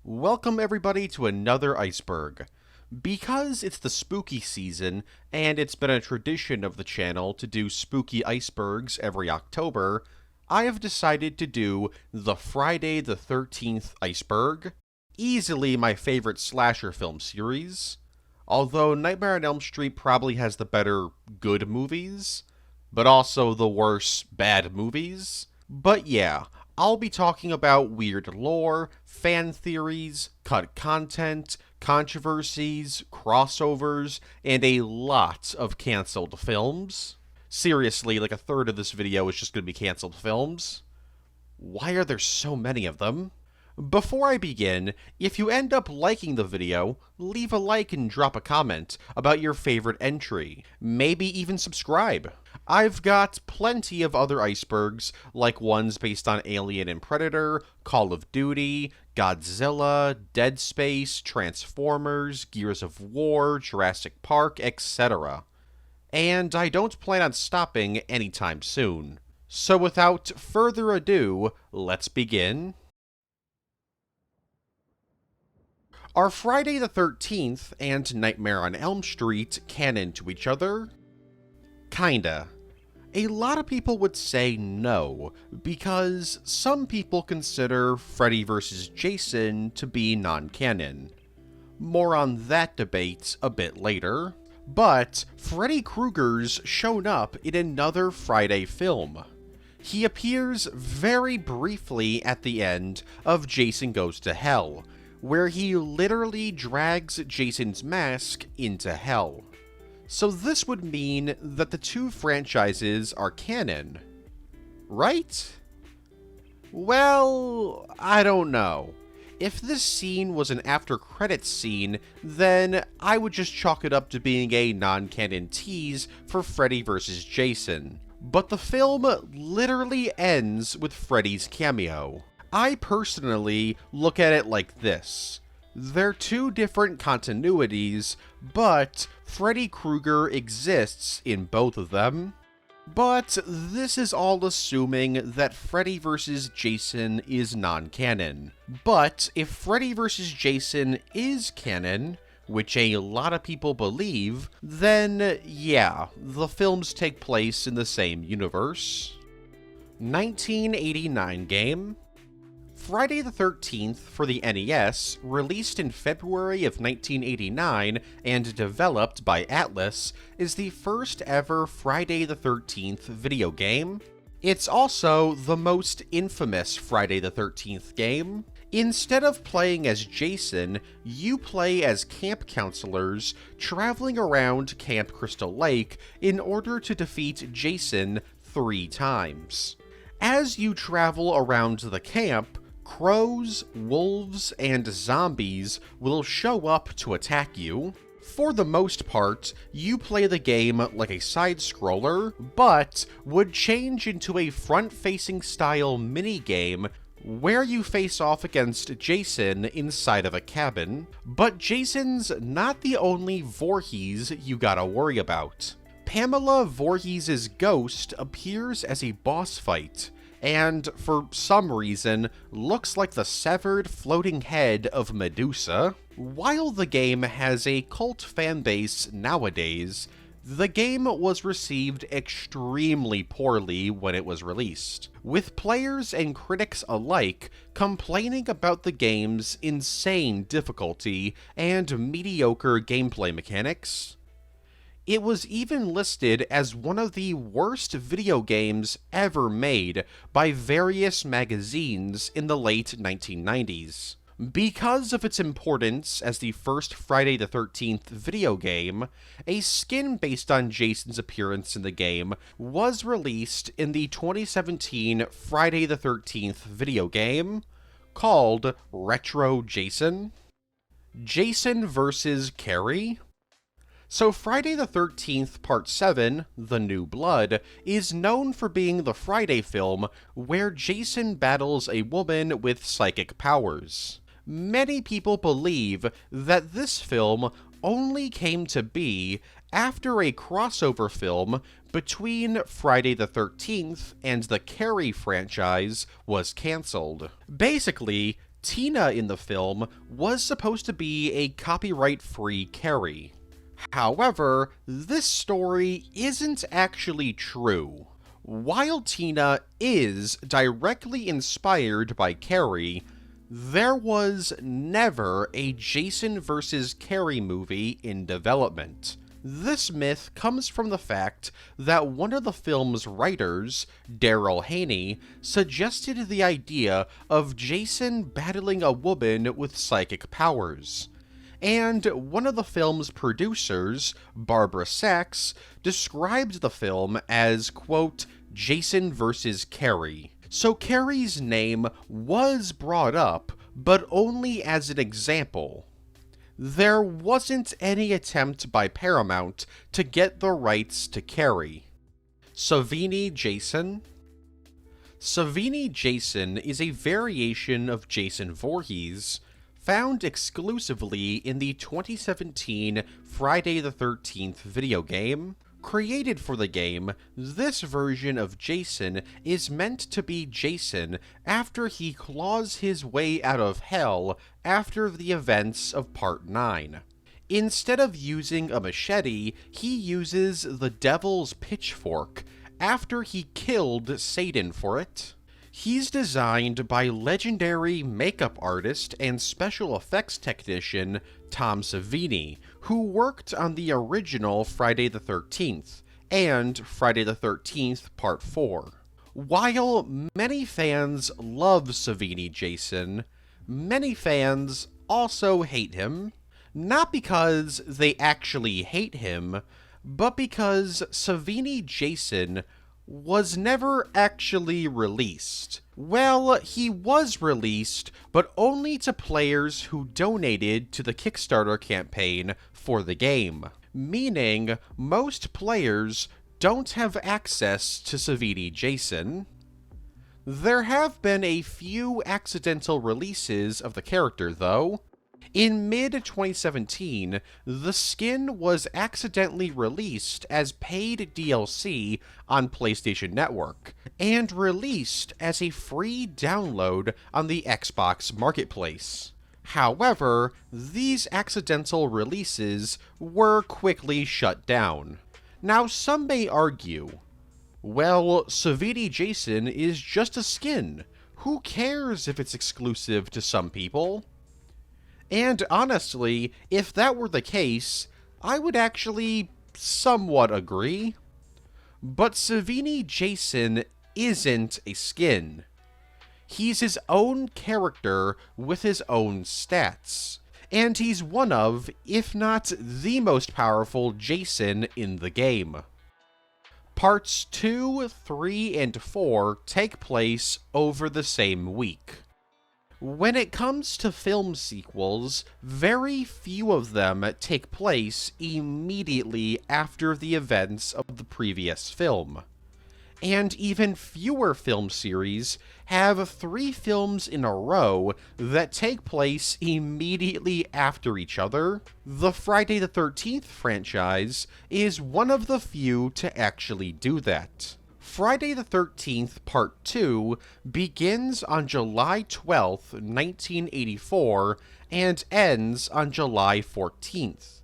Welcome everybody to another iceberg. Because it's the spooky season, and it's been a tradition of the channel to do spooky icebergs every October, I have decided to do the Friday the 13th Iceberg. Easily my favorite slasher film series, although Nightmare on Elm Street probably has the better good movies, but also the worse bad movies. But yeah, I'll be talking about weird lore, fan theories, cut content, controversies, crossovers, and a lot of cancelled films. Seriously, like a third of this video is just going to be cancelled films. Why are there so many of them? Before I begin, if you end up liking the video, leave a like and drop a comment about your favorite entry. Maybe even subscribe. I've got plenty of other icebergs, like ones based on Alien and Predator, Call of Duty, Godzilla, Dead Space, Transformers, Gears of War, Jurassic Park, etc. And I don't plan on stopping anytime soon. So without further ado, let's begin. Are Friday the 13th and Nightmare on Elm Street canon to each other? Kinda. A lot of people would say no, because some people consider Freddy vs. Jason to be non-canon. More on that debate a bit later. But Freddy Krueger's shown up in another Friday film. He appears very briefly at the end of Jason Goes to Hell, where he literally drags Jason's mask into hell. So this would mean that the two franchises are canon, right? Well, I don't know. If this scene was an after-credits scene, then I would just chalk it up to being a non-canon tease for Freddy vs. Jason. But the film literally ends with Freddy's cameo. I personally look at it like this. They're two different continuities, but Freddy Krueger exists in both of them. But this is all assuming that Freddy vs. Jason is non-canon. But if Freddy vs. Jason is canon, which a lot of people believe, then yeah, the films take place in the same universe. 1989 game. Friday the 13th for the NES, released in February of 1989 and developed by Atlas, is the first ever Friday the 13th video game. It's also the most infamous Friday the 13th game. Instead of playing as Jason, you play as camp counselors traveling around Camp Crystal Lake in order to defeat Jason 3 times. As you travel around the camp, crows, wolves, and zombies will show up to attack you. For the most part, you play the game like a side-scroller, but would change into a front-facing style minigame where you face off against Jason inside of a cabin. But Jason's not the only Voorhees you gotta worry about. Pamela Voorhees' ghost appears as a boss fight, and for some reason looks like the severed floating head of Medusa. While the game has a cult fanbase nowadays, the game was received extremely poorly when it was released, with players and critics alike complaining about the game's insane difficulty and mediocre gameplay mechanics. It was even listed as one of the worst video games ever made by various magazines in the late 1990s. Because of its importance as the first Friday the 13th video game, a skin based on Jason's appearance in the game was released in the 2017 Friday the 13th video game, called Retro Jason. Jason vs. Carrie. So Friday the 13th Part 7, The New Blood, is known for being the Friday film where Jason battles a woman with psychic powers. Many people believe that this film only came to be after a crossover film between Friday the 13th and the Carrie franchise was cancelled. Basically, Tina in the film was supposed to be a copyright-free Carrie. However, this story isn't actually true. While Tina is directly inspired by Carrie, there was never a Jason vs. Carrie movie in development. This myth comes from the fact that one of the film's writers, Daryl Haney, suggested the idea of Jason battling a woman with psychic powers. And one of the film's producers, Barbara Sachs, described the film as, quote, Jason vs. Carrie. So Carrie's name was brought up, but only as an example. There wasn't any attempt by Paramount to get the rights to Carrie. Savini Jason? Savini Jason is a variation of Jason Voorhees, found exclusively in the 2017 Friday the 13th video game. Created for the game, this version of Jason is meant to be Jason after he claws his way out of hell after the events of Part 9. Instead of using a machete, he uses the Devil's Pitchfork after he killed Satan for it. He's designed by legendary makeup artist and special effects technician Tom Savini, who worked on the original Friday the 13th and Friday the 13th Part 4. While many fans love Savini Jason, many fans also hate him, not because they actually hate him, but because Savini Jason was never actually released. Well, he was released, but only to players who donated to the Kickstarter campaign for the game, meaning most players don't have access to Savini Jason. There have been a few accidental releases of the character, though. In mid-2017, the skin was accidentally released as paid DLC on PlayStation Network, and released as a free download on the Xbox Marketplace. However, these accidental releases were quickly shut down. Now, some may argue, well, Savini Jason is just a skin. Who cares if it's exclusive to some people? And honestly, if that were the case, I would actually somewhat agree. But Savini Jason isn't a skin. He's his own character with his own stats. And he's one of, if not the most powerful Jason in the game. Parts 2, 3, and 4 take place over the same week. When it comes to film sequels, very few of them take place immediately after the events of the previous film. And even fewer film series have 3 films in a row that take place immediately after each other. The Friday the 13th franchise is one of the few to actually do that. Friday the 13th Part 2 begins on July 12th, 1984, and ends on July 14th.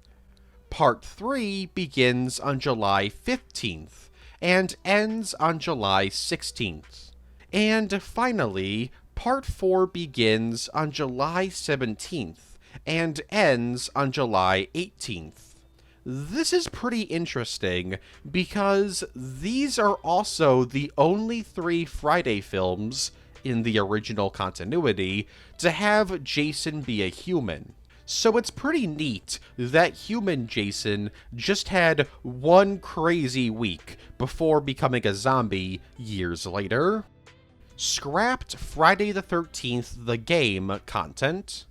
Part 3 begins on July 15th, and ends on July 16th. And finally, Part 4 begins on July 17th, and ends on July 18th. This is pretty interesting, because these are also the only 3 Friday films in the original continuity to have Jason be a human. So it's pretty neat that human Jason just had one crazy week before becoming a zombie years later. Scrapped Friday the 13th the game content.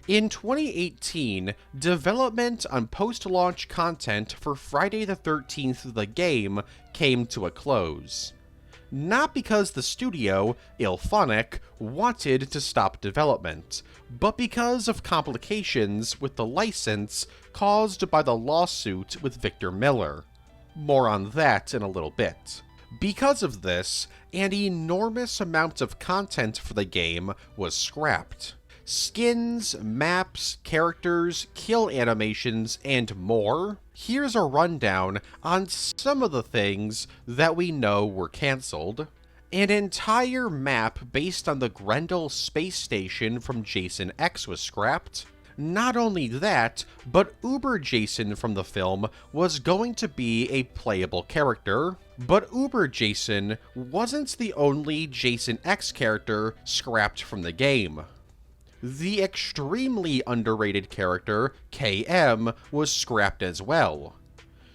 In 2018, development on post-launch content for Friday the 13th the game came to a close. Not because the studio, IllFonic, wanted to stop development, but because of complications with the license caused by the lawsuit with Victor Miller. More on that in a little bit. Because of this, an enormous amount of content for the game was scrapped. Skins, maps, characters, kill animations, and more. Here's a rundown on some of the things that we know were cancelled. An entire map based on the Grendel space station from Jason X was scrapped. Not only that, but Uber Jason from the film was going to be a playable character. But Uber Jason wasn't the only Jason X character scrapped from the game. The extremely underrated character, KM, was scrapped as well.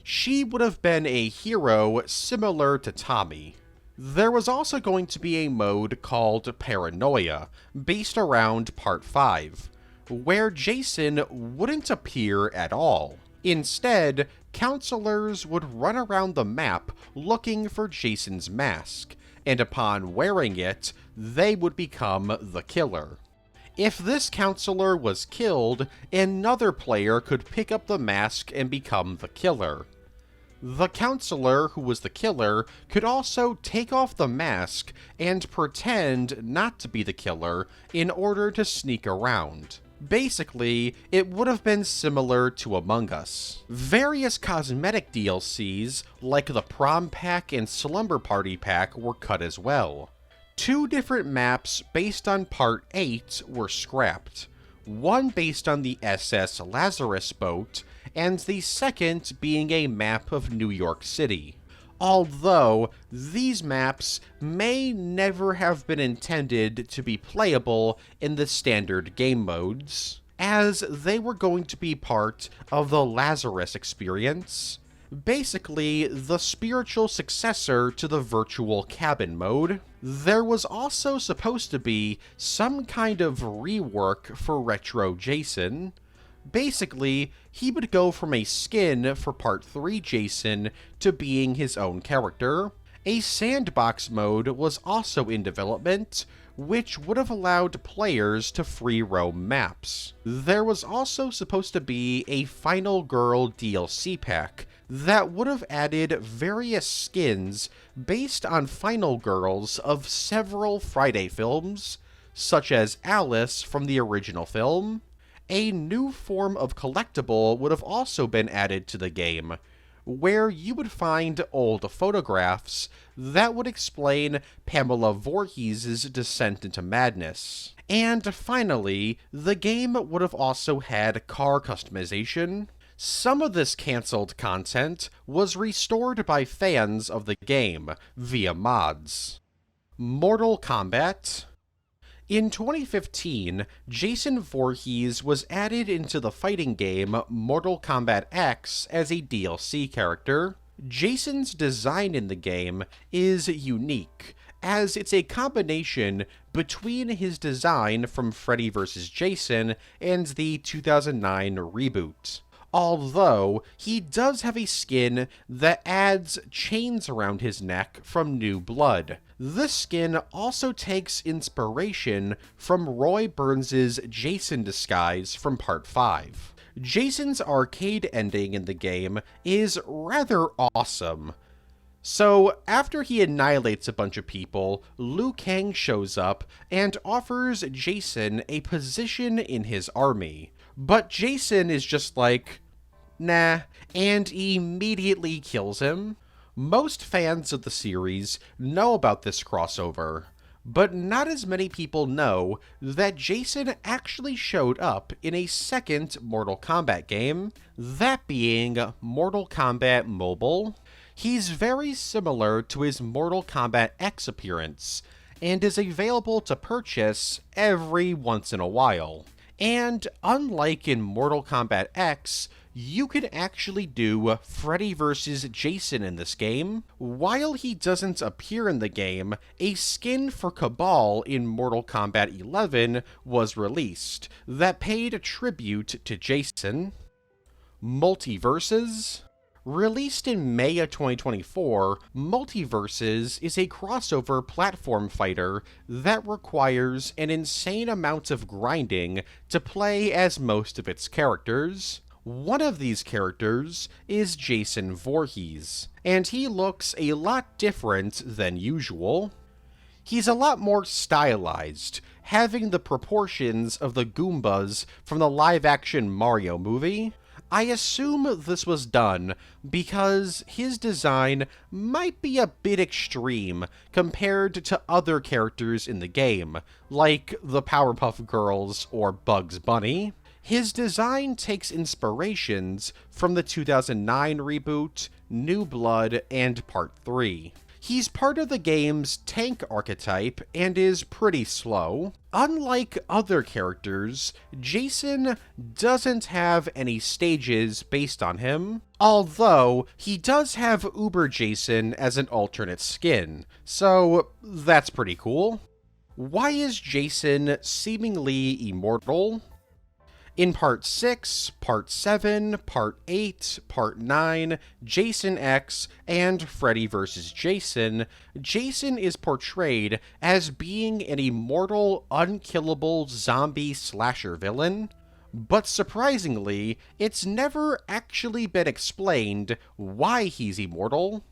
She would have been a hero similar to Tommy. There was also going to be a mode called Paranoia, based around Part 5, where Jason wouldn't appear at all. Instead, counselors would run around the map looking for Jason's mask, and upon wearing it, they would become the killer. If this counselor was killed, another player could pick up the mask and become the killer. The counselor who was the killer could also take off the mask and pretend not to be the killer in order to sneak around. Basically, it would have been similar to Among Us. Various cosmetic DLCs, like the Prom Pack and Slumber Party Pack, were cut as well. 2 different maps based on Part 8 were scrapped. One based on the SS Lazarus boat, and the second being a map of New York City. Although, these maps may never have been intended to be playable in the standard game modes, as they were going to be part of the Lazarus experience. Basically, the spiritual successor to the virtual cabin mode. There was also supposed to be some kind of rework for Retro Jason. Basically, he would go from a skin for Part 3 Jason to being his own character. A sandbox mode was also in development, which would have allowed players to free roam maps. There was also supposed to be a Final Girl DLC pack that would have added various skins based on Final Girls of several Friday films, such as Alice from the original film. A new form of collectible would have also been added to the game, where you would find old photographs that would explain Pamela Voorhees' descent into madness. And finally, the game would have also had car customization. Some of this cancelled content was restored by fans of the game via mods. Mortal Kombat. In 2015, Jason Voorhees was added into the fighting game Mortal Kombat X as a DLC character. Jason's design in the game is unique, as it's a combination between his design from Freddy vs. Jason and the 2009 reboot. Although, he does have a skin that adds chains around his neck from New Blood. This skin also takes inspiration from Roy Burns' Jason disguise from Part 5. Jason's arcade ending in the game is rather awesome. So, after he annihilates a bunch of people, Liu Kang shows up and offers Jason a position in his army. But Jason is just like, nah, and immediately kills him. Most fans of the series know about this crossover, but not as many people know that Jason actually showed up in a second Mortal Kombat game, that being Mortal Kombat Mobile. He's very similar to his Mortal Kombat X appearance, and is available to purchase every once in a while. And unlike in Mortal Kombat X, you can actually do Freddy vs. Jason in this game. While he doesn't appear in the game, a skin for Cabal in Mortal Kombat 11 was released that paid tribute to Jason. Multiverses. Released in May of 2024, Multiverses is a crossover platform fighter that requires an insane amount of grinding to play as most of its characters. One of these characters is Jason Voorhees, and he looks a lot different than usual. He's a lot more stylized, having the proportions of the Goombas from the live-action Mario movie. I assume this was done because his design might be a bit extreme compared to other characters in the game, like the Powerpuff Girls or Bugs Bunny. His design takes inspirations from the 2009 reboot, New Blood, and Part 3. He's part of the game's tank archetype and is pretty slow. Unlike other characters, Jason doesn't have any stages based on him, although he does have Uber Jason as an alternate skin, so that's pretty cool. Why is Jason seemingly immortal? In Part 6, Part 7, Part 8, Part 9, Jason X, and Freddy vs. Jason, Jason is portrayed as being an immortal, unkillable zombie slasher villain. But surprisingly, it's never actually been explained why he's immortal.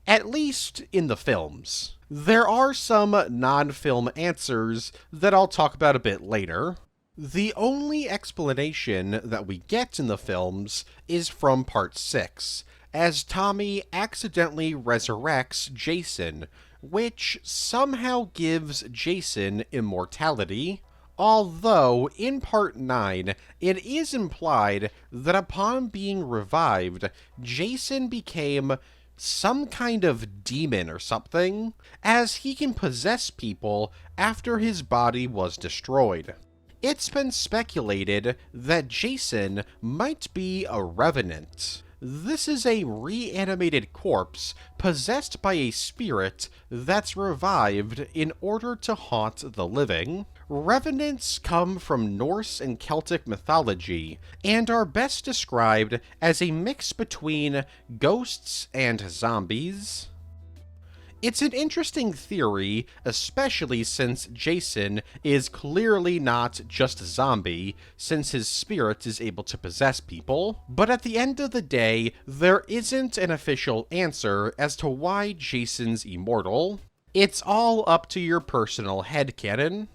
At least in the films. There are some non-film answers that I'll talk about a bit later. The only explanation that we get in the films is from Part 6, as Tommy accidentally resurrects Jason, which somehow gives Jason immortality, although in Part 9 it is implied that upon being revived, Jason became some kind of demon or something, as he can possess people after his body was destroyed. It's been speculated that Jason might be a revenant. This is a reanimated corpse possessed by a spirit that's revived in order to haunt the living. Revenants come from Norse and Celtic mythology and are best described as a mix between ghosts and zombies. It's an interesting theory, especially since Jason is clearly not just a zombie, since his spirit is able to possess people. But at the end of the day, there isn't an official answer as to why Jason's immortal. It's all up to your personal headcanon.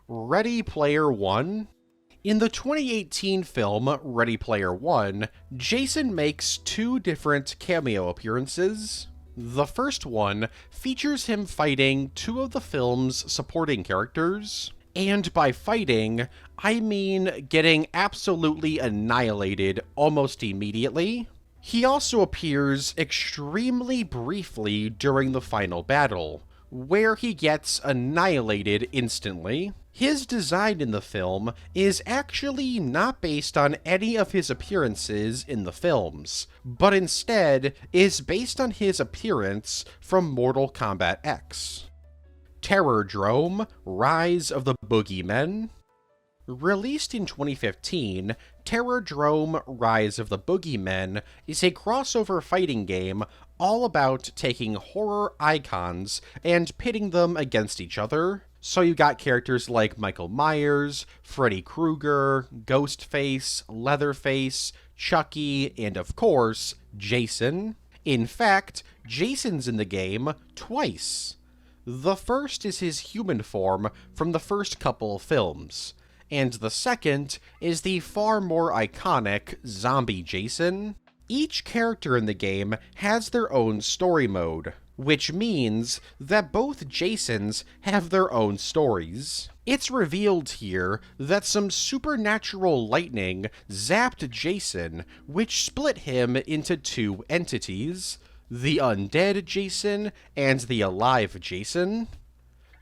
Ready Player One. In the 2018 film Ready Player One, Jason makes two different cameo appearances. The first one features him fighting two of the film's supporting characters, and by fighting, I mean getting absolutely annihilated almost immediately. He also appears extremely briefly during the final battle, where he gets annihilated instantly. His design in the film is actually not based on any of his appearances in the films, but instead is based on his appearance from Mortal Kombat X. Terrordrome: Rise of the Boogeymen. Released in 2015, Terrordrome: Rise of the Boogeymen is a crossover fighting game all about taking horror icons and pitting them against each other. So you got characters like Michael Myers, Freddy Krueger, Ghostface, Leatherface, Chucky, and of course, Jason. In fact, Jason's in the game twice. The first is his human form from the first couple of films, and the second is the far more iconic zombie Jason. Each character in the game has their own story mode, which means that both Jasons have their own stories. It's revealed here that some supernatural lightning zapped Jason, which split him into two entities, the undead Jason and the alive Jason.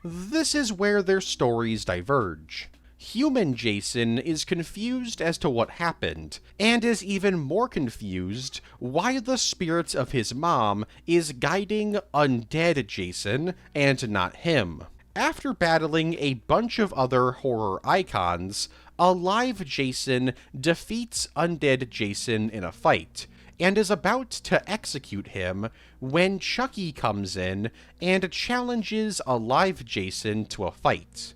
This is where their stories diverge. Human Jason is confused as to what happened, and is even more confused why the spirit of his mom is guiding undead Jason and not him. After battling a bunch of other horror icons, alive Jason defeats undead Jason in a fight, and is about to execute him when Chucky comes in and challenges alive Jason to a fight.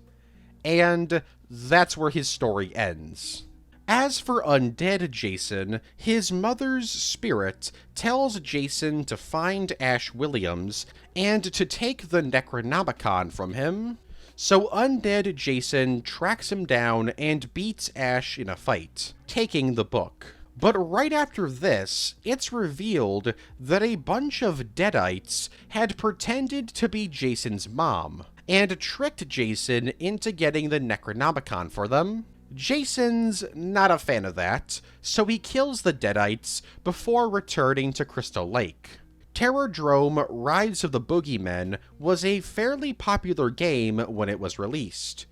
And that's where his story ends. As for undead Jason, his mother's spirit tells Jason to find Ash Williams and to take the Necronomicon from him. So undead Jason tracks him down and beats Ash in a fight, taking the book. But right after this, it's revealed that a bunch of Deadites had pretended to be Jason's mom, and tricked Jason into getting the Necronomicon for them. Jason's not a fan of that, so he kills the Deadites before returning to Crystal Lake. Terrordrome Rise of the Boogeymen was a fairly popular game when it was released.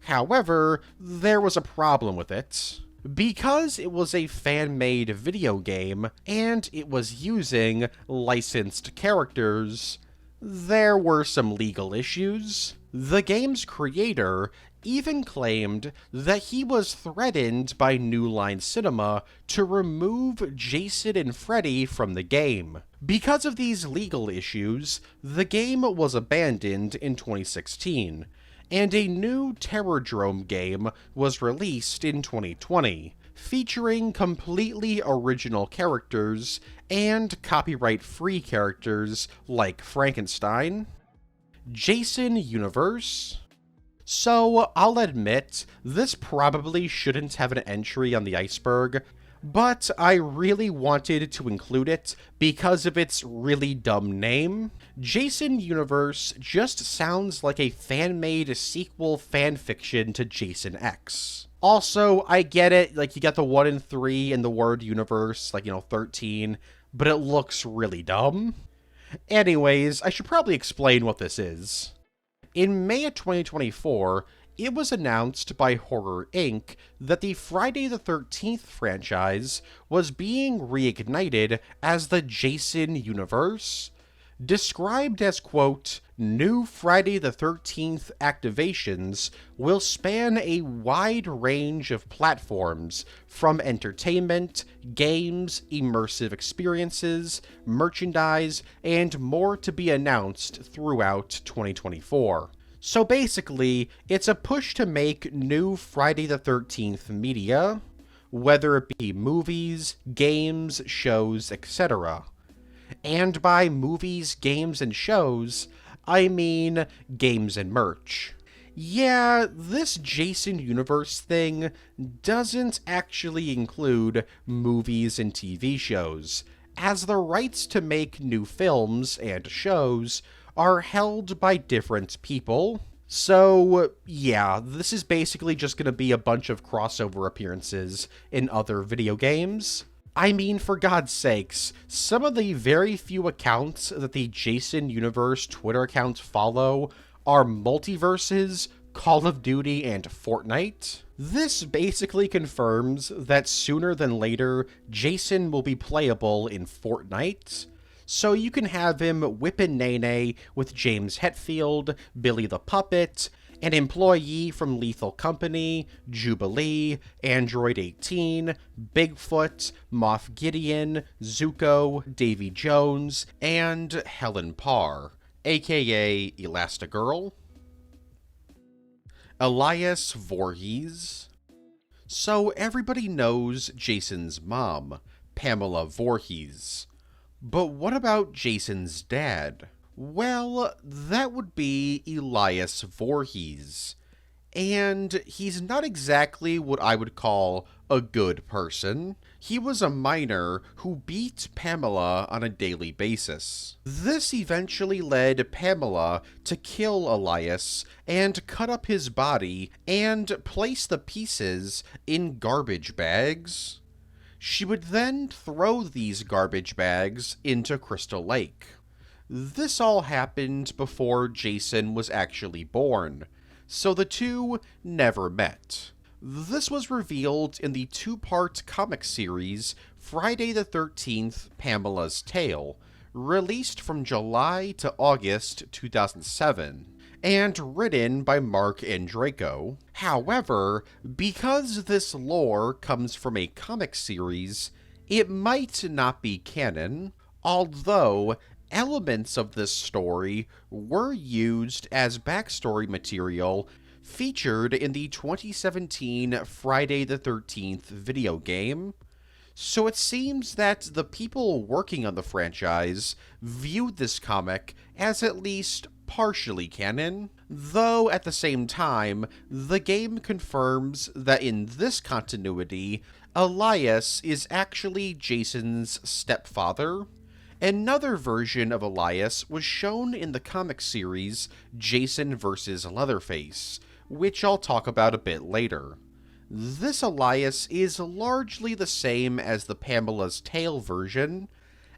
However, there was a problem with it. Because it was a fan-made video game, and it was using licensed characters, there were some legal issues. The game's creator even claimed that he was threatened by New Line Cinema to remove Jason and Freddy from the game. Because of these legal issues, the game was abandoned in 2016, and a new Terrordrome game was released in 2020, featuring completely original characters and copyright-free characters like Frankenstein. Jason Universe. So, I'll admit, this probably shouldn't have an entry on the iceberg, but I really wanted to include it because of its really dumb name. Jason Universe just sounds like a fan-made sequel fanfiction to Jason X. Also, I get it, like, you got the 1 and 3 in the word universe, like, 13, but it looks really dumb. Anyways, I should probably explain what this is. In May of 2024, it was announced by Horror Inc. that the Friday the 13th franchise was being reignited as the Jason Universe. Described as, quote, new Friday the 13th activations will span a wide range of platforms, from entertainment, games, immersive experiences, merchandise, and more to be announced throughout 2024. So basically, it's a push to make new Friday the 13th media, whether it be movies, games, shows, etc. And by movies, games, and shows, I mean games and merch. Yeah, this Jason Universe thing doesn't actually include movies and TV shows, as the rights to make new films and shows are held by different people. So, yeah, this is basically just gonna be a bunch of crossover appearances in other video games. I mean, for God's sakes, some of the very few accounts that the Jason Universe Twitter accounts follow are Multiverses, Call of Duty, and Fortnite. This basically confirms that sooner than later, Jason will be playable in Fortnite. So you can have him whippin' Nene with James Hetfield, Billy the Puppet, an employee from Lethal Company, Jubilee, Android 18, Bigfoot, Moff Gideon, Zuko, Davy Jones, and Helen Parr, aka Elastigirl. Elias Voorhees. So everybody knows Jason's mom, Pamela Voorhees. But what about Jason's dad? Well, that would be Elias Voorhees. And he's not exactly what I would call a good person. He was a miner who beat Pamela on a daily basis. This eventually led Pamela to kill Elias and cut up his body and place the pieces in garbage bags. She would then throw these garbage bags into Crystal Lake. This all happened before Jason was actually born, so the two never met. This was revealed in the two-part comic series Friday the 13th, Pamela's Tale, released from July to August 2007, and written by Mark Andreyko. However, because this lore comes from a comic series, it might not be canon, although elements of this story were used as backstory material featured in the 2017 Friday the 13th video game. So it seems that the people working on the franchise viewed this comic as at least partially canon, though at the same time, the game confirms that in this continuity, Elias is actually Jason's stepfather. Another version of Elias was shown in the comic series Jason vs. Leatherface, which I'll talk about a bit later. This Elias is largely the same as the Pamela's Tale version,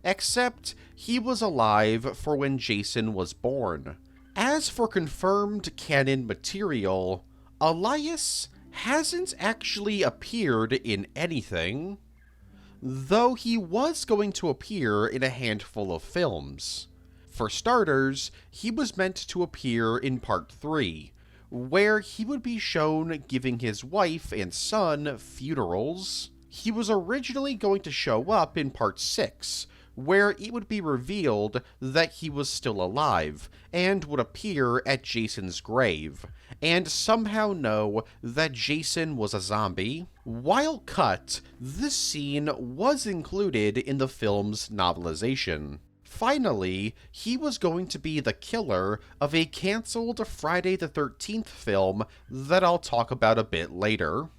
except he was alive for when Jason was born. As for confirmed canon material, Elias hasn't actually appeared in anything, though he was going to appear in a handful of films. For starters, he was meant to appear in Part 3, where he would be shown giving his wife and son funerals. He was originally going to show up in Part 6, where it would be revealed that he was still alive, and would appear at Jason's grave, and somehow know that Jason was a zombie. While cut, this scene was included in the film's novelization. Finally, he was going to be the killer of a cancelled Friday the 13th film that I'll talk about a bit later.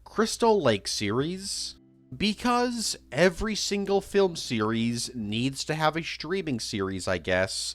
Crystal Lake series. Because every single film series needs to have a streaming series, I guess,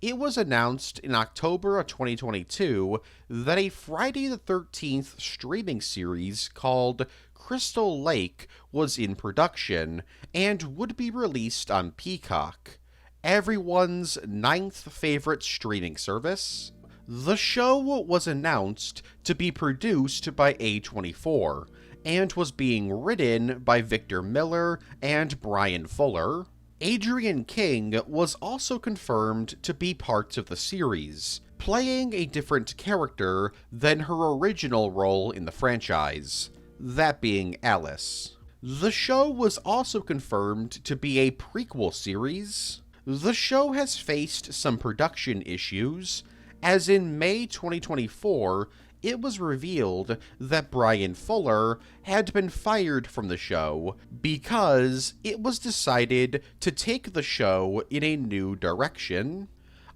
it was announced in October of 2022 that a Friday the 13th streaming series called Crystal Lake was in production and would be released on Peacock, everyone's 9th favorite streaming service. The show was announced to be produced by A24, and was being written by Victor Miller and Brian Fuller. Adrienne King was also confirmed to be part of the series, playing a different character than her original role in the franchise, that being Alice. The show was also confirmed to be a prequel series. The show has faced some production issues, as in May 2024, it was revealed that Brian Fuller had been fired from the show because it was decided to take the show in a new direction.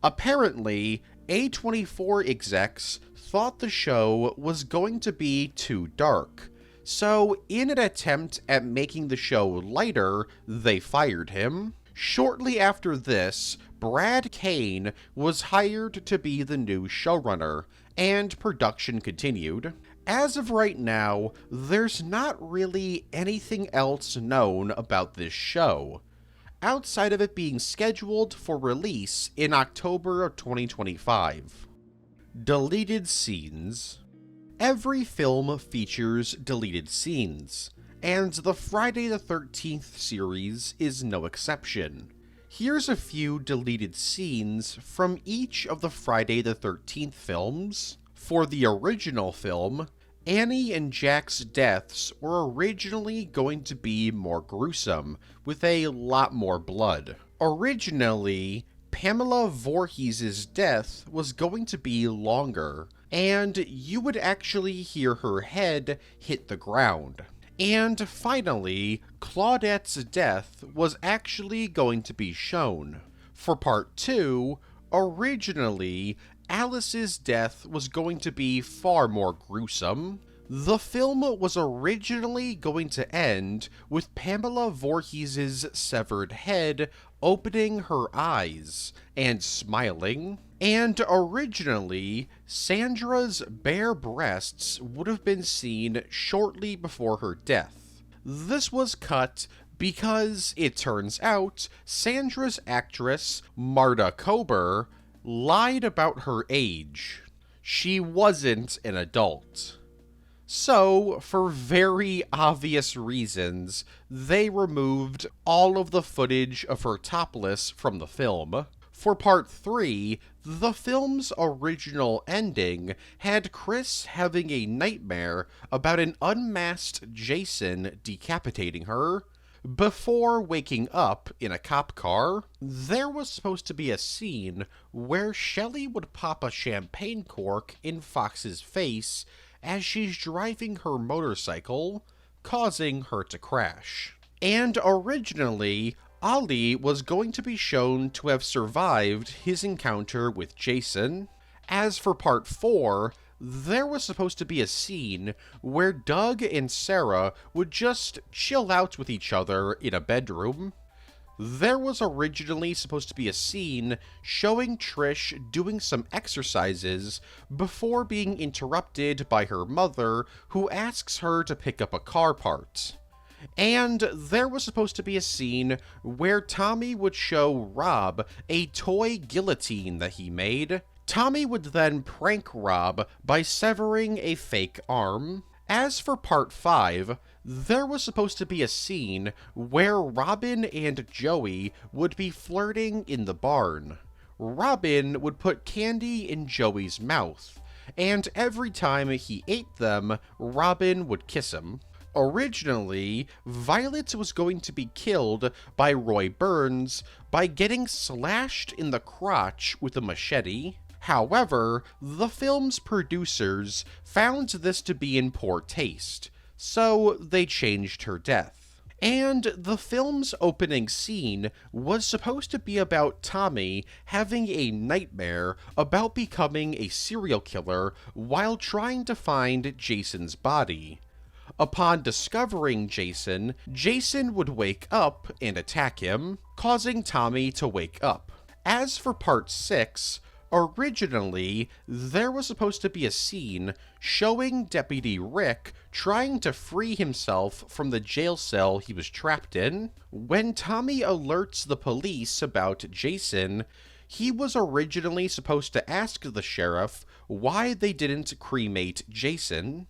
Apparently, A24 execs thought the show was going to be too dark, so in an attempt at making the show lighter, they fired him. Shortly after this, Brad Kane was hired to be the new showrunner, and production continued. As of right now, there's not really anything else known about this show, outside of it being scheduled for release in October of 2025. Deleted scenes. Every film features deleted scenes, and the Friday the 13th series is no exception. Here's a few deleted scenes from each of the Friday the 13th films. For the original film, Annie and Jack's deaths were originally going to be more gruesome, with a lot more blood. Originally, Pamela Voorhees' death was going to be longer, and you would actually hear her head hit the ground. And finally, Claudette's death was actually going to be shown. For Part 2, originally, Alice's death was going to be far more gruesome. The film was originally going to end with Pamela Voorhees' severed head opening her eyes and smiling. And originally, Sandra's bare breasts would have been seen shortly before her death. This was cut because, it turns out, Sandra's actress, Marta Kober, lied about her age. She wasn't an adult. So, for very obvious reasons, they removed all of the footage of her topless from the film. For Part 3, the film's original ending had Chris having a nightmare about an unmasked Jason decapitating her, before waking up in a cop car. There was supposed to be a scene where Shelley would pop a champagne cork in Fox's face as she's driving her motorcycle, causing her to crash. And originally, Ollie was going to be shown to have survived his encounter with Jason. As for part 4, there was supposed to be a scene where Doug and Sarah would just chill out with each other in a bedroom. There was originally supposed to be a scene showing Trish doing some exercises before being interrupted by her mother, who asks her to pick up a car part. And there was supposed to be a scene where Tommy would show Rob a toy guillotine that he made. Tommy would then prank Rob by severing a fake arm. As for part 5, there was supposed to be a scene where Robin and Joey would be flirting in the barn. Robin would put candy in Joey's mouth, and every time he ate them, Robin would kiss him. Originally, Violet was going to be killed by Roy Burns by getting slashed in the crotch with a machete. However, the film's producers found this to be in poor taste, so they changed her death. And the film's opening scene was supposed to be about Tommy having a nightmare about becoming a serial killer while trying to find Jason's body. Upon discovering Jason, Jason would wake up and attack him, causing Tommy to wake up. As for part 6, originally, there was supposed to be a scene showing Deputy Rick trying to free himself from the jail cell he was trapped in. When Tommy alerts the police about Jason, he was originally supposed to ask the sheriff why they didn't cremate Jason.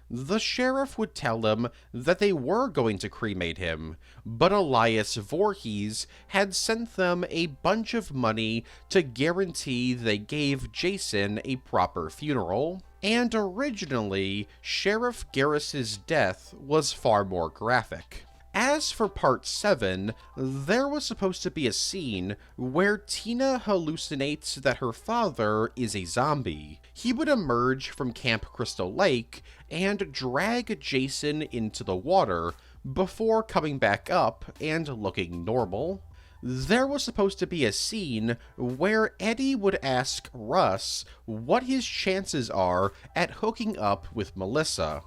The sheriff would tell him that they were going to cremate him, but Elias Voorhees had sent them a bunch of money to guarantee they gave Jason a proper funeral. And originally, Sheriff Garris's death was far more graphic. As for part 7, there was supposed to be a scene where Tina hallucinates that her father is a zombie. He would emerge from Camp Crystal Lake and drag Jason into the water before coming back up and looking normal. There was supposed to be a scene where Eddie would ask Russ what his chances are at hooking up with Melissa.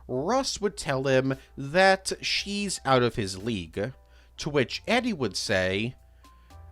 Russ would tell him that she's out of his league, to which Eddie would say,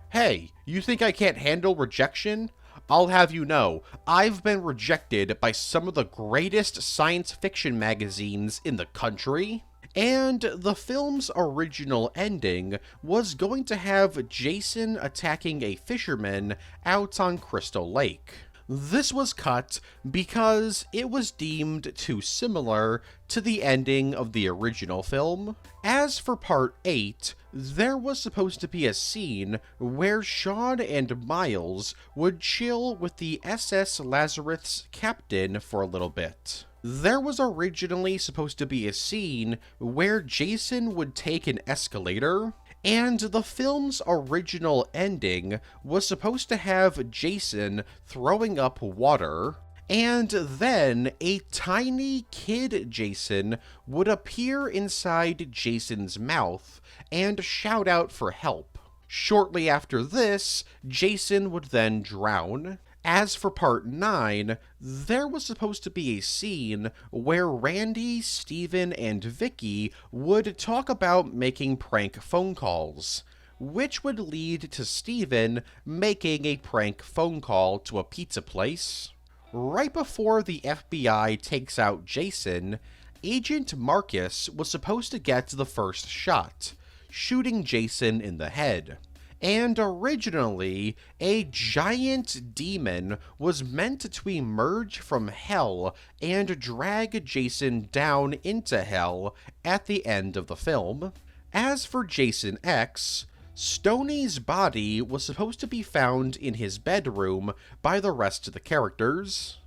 "Hey, you think I can't handle rejection? I'll have you know, I've been rejected by some of the greatest science fiction magazines in the country." And the film's original ending was going to have Jason attacking a fisherman out on Crystal Lake. This was cut because it was deemed too similar to the ending of the original film. As for part 8, there was supposed to be a scene where Sean and Miles would chill with the SS Lazarus captain for a little bit. There was originally supposed to be a scene where Jason would take an escalator, and the film's original ending was supposed to have Jason throwing up water, and then a tiny kid Jason would appear inside Jason's mouth and shout out for help. Shortly after this, Jason would then drown. As for part 9, there was supposed to be a scene where Randy, Steven, and Vicky would talk about making prank phone calls, which would lead to Steven making a prank phone call to a pizza place. Right before the FBI takes out Jason, Agent Marcus was supposed to get the first shot, shooting Jason in the head. And originally, a giant demon was meant to emerge from hell and drag Jason down into hell at the end of the film. As for Jason X, Stoney's body was supposed to be found in his bedroom by the rest of the characters.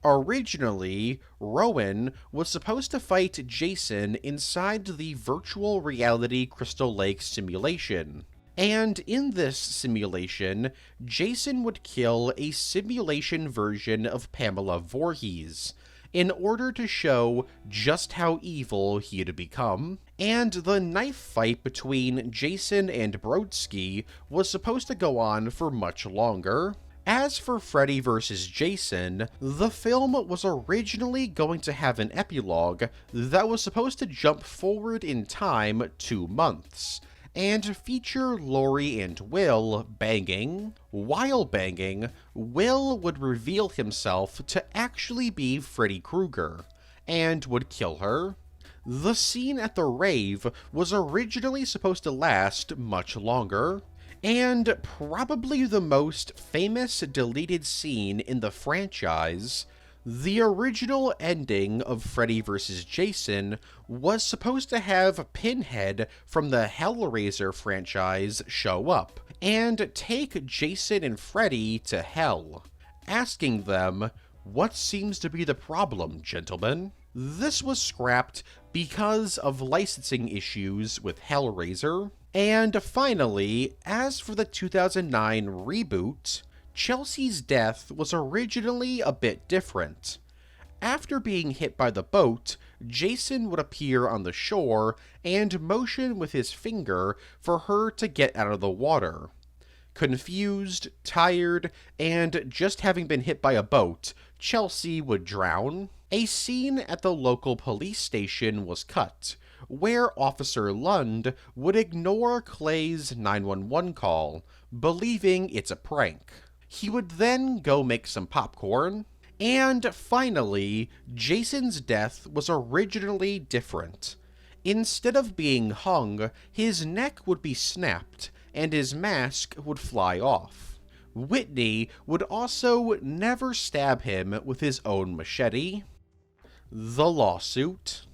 Originally, Rowan was supposed to fight Jason inside the virtual reality Crystal Lake simulation. And in this simulation, Jason would kill a simulation version of Pamela Voorhees in order to show just how evil he had become. And the knife fight between Jason and Brodsky was supposed to go on for much longer. As for Freddy vs. Jason, the film was originally going to have an epilogue that was supposed to jump forward in time 2 months, and feature Laurie and Will banging. While banging, Will would reveal himself to actually be Freddy Krueger, and would kill her. The scene at the rave was originally supposed to last much longer, and probably the most famous deleted scene in the franchise, the original ending of Freddy vs. Jason was supposed to have Pinhead from the Hellraiser franchise show up and take Jason and Freddy to hell, asking them, "What seems to be the problem, gentlemen?" This was scrapped because of licensing issues with Hellraiser. And finally, as for the 2009 reboot, Chelsea's death was originally a bit different. After being hit by the boat, Jason would appear on the shore and motion with his finger for her to get out of the water. Confused, tired, and just having been hit by a boat, Chelsea would drown. A scene at the local police station was cut, where Officer Lund would ignore Clay's 911 call, believing it's a prank. He would then go make some popcorn. And finally, Jason's death was originally different. Instead of being hung, his neck would be snapped, and his mask would fly off. Whitney would also never stab him with his own machete. The lawsuit.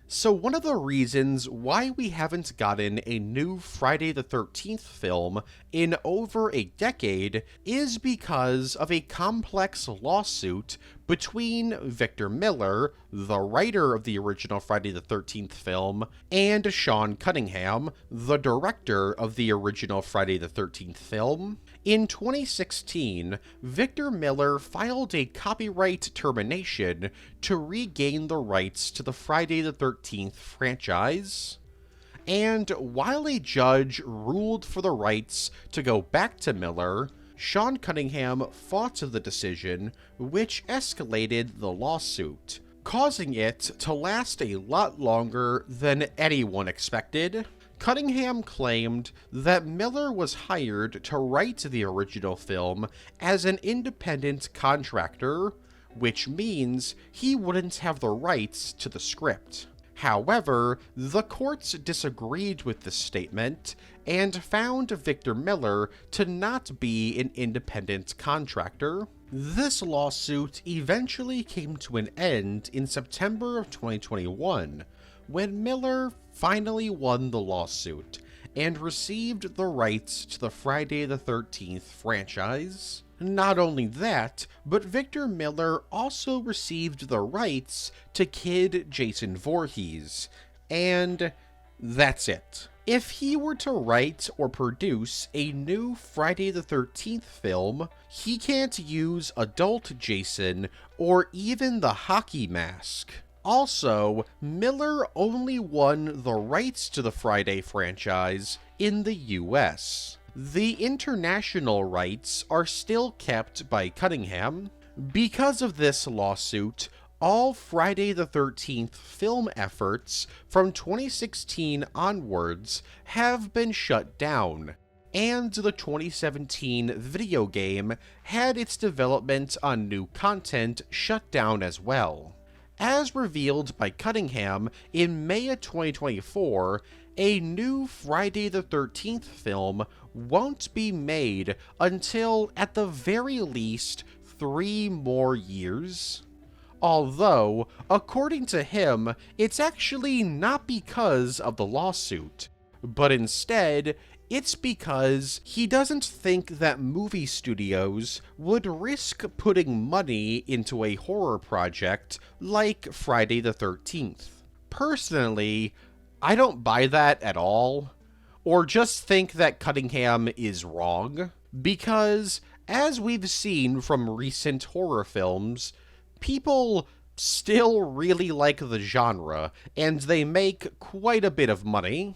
So one of the reasons why we haven't gotten a new Friday the 13th film in over a decade is because of a complex lawsuit between Victor Miller, the writer of the original Friday the 13th film, and Sean Cunningham, the director of the original Friday the 13th film. In 2016, Victor Miller filed a copyright termination to regain the rights to the Friday the 13th franchise. And while a judge ruled for the rights to go back to Miller, Sean Cunningham fought the decision, which escalated the lawsuit, causing it to last a lot longer than anyone expected. Cunningham claimed that Miller was hired to write the original film as an independent contractor, which means he wouldn't have the rights to the script. However, the courts disagreed with this statement and found Victor Miller to not be an independent contractor. This lawsuit eventually came to an end in September of 2021, when Miller finally won the lawsuit and received the rights to the Friday the 13th franchise. Not only that, but Victor Miller also received the rights to kid Jason Voorhees, and that's it. If he were to write or produce a new Friday the 13th film, he can't use adult Jason or even the hockey mask. Also, Miller only won the rights to the Friday franchise in the US. The international rights are still kept by Cunningham. Because of this lawsuit, all Friday the 13th film efforts from 2016 onwards have been shut down, and the 2017 video game had its development on new content shut down as well. As revealed by Cunningham in May of 2024, a new Friday the 13th film won't be made until, at the very least, 3 more years. Although, according to him, it's actually not because of the lawsuit, but instead, It's because he doesn't think that movie studios would risk putting money into a horror project like Friday the 13th. Personally, I don't buy that at all, or just think that Cunningham is wrong, because as we've seen from recent horror films, people still really like the genre, and they make quite a bit of money.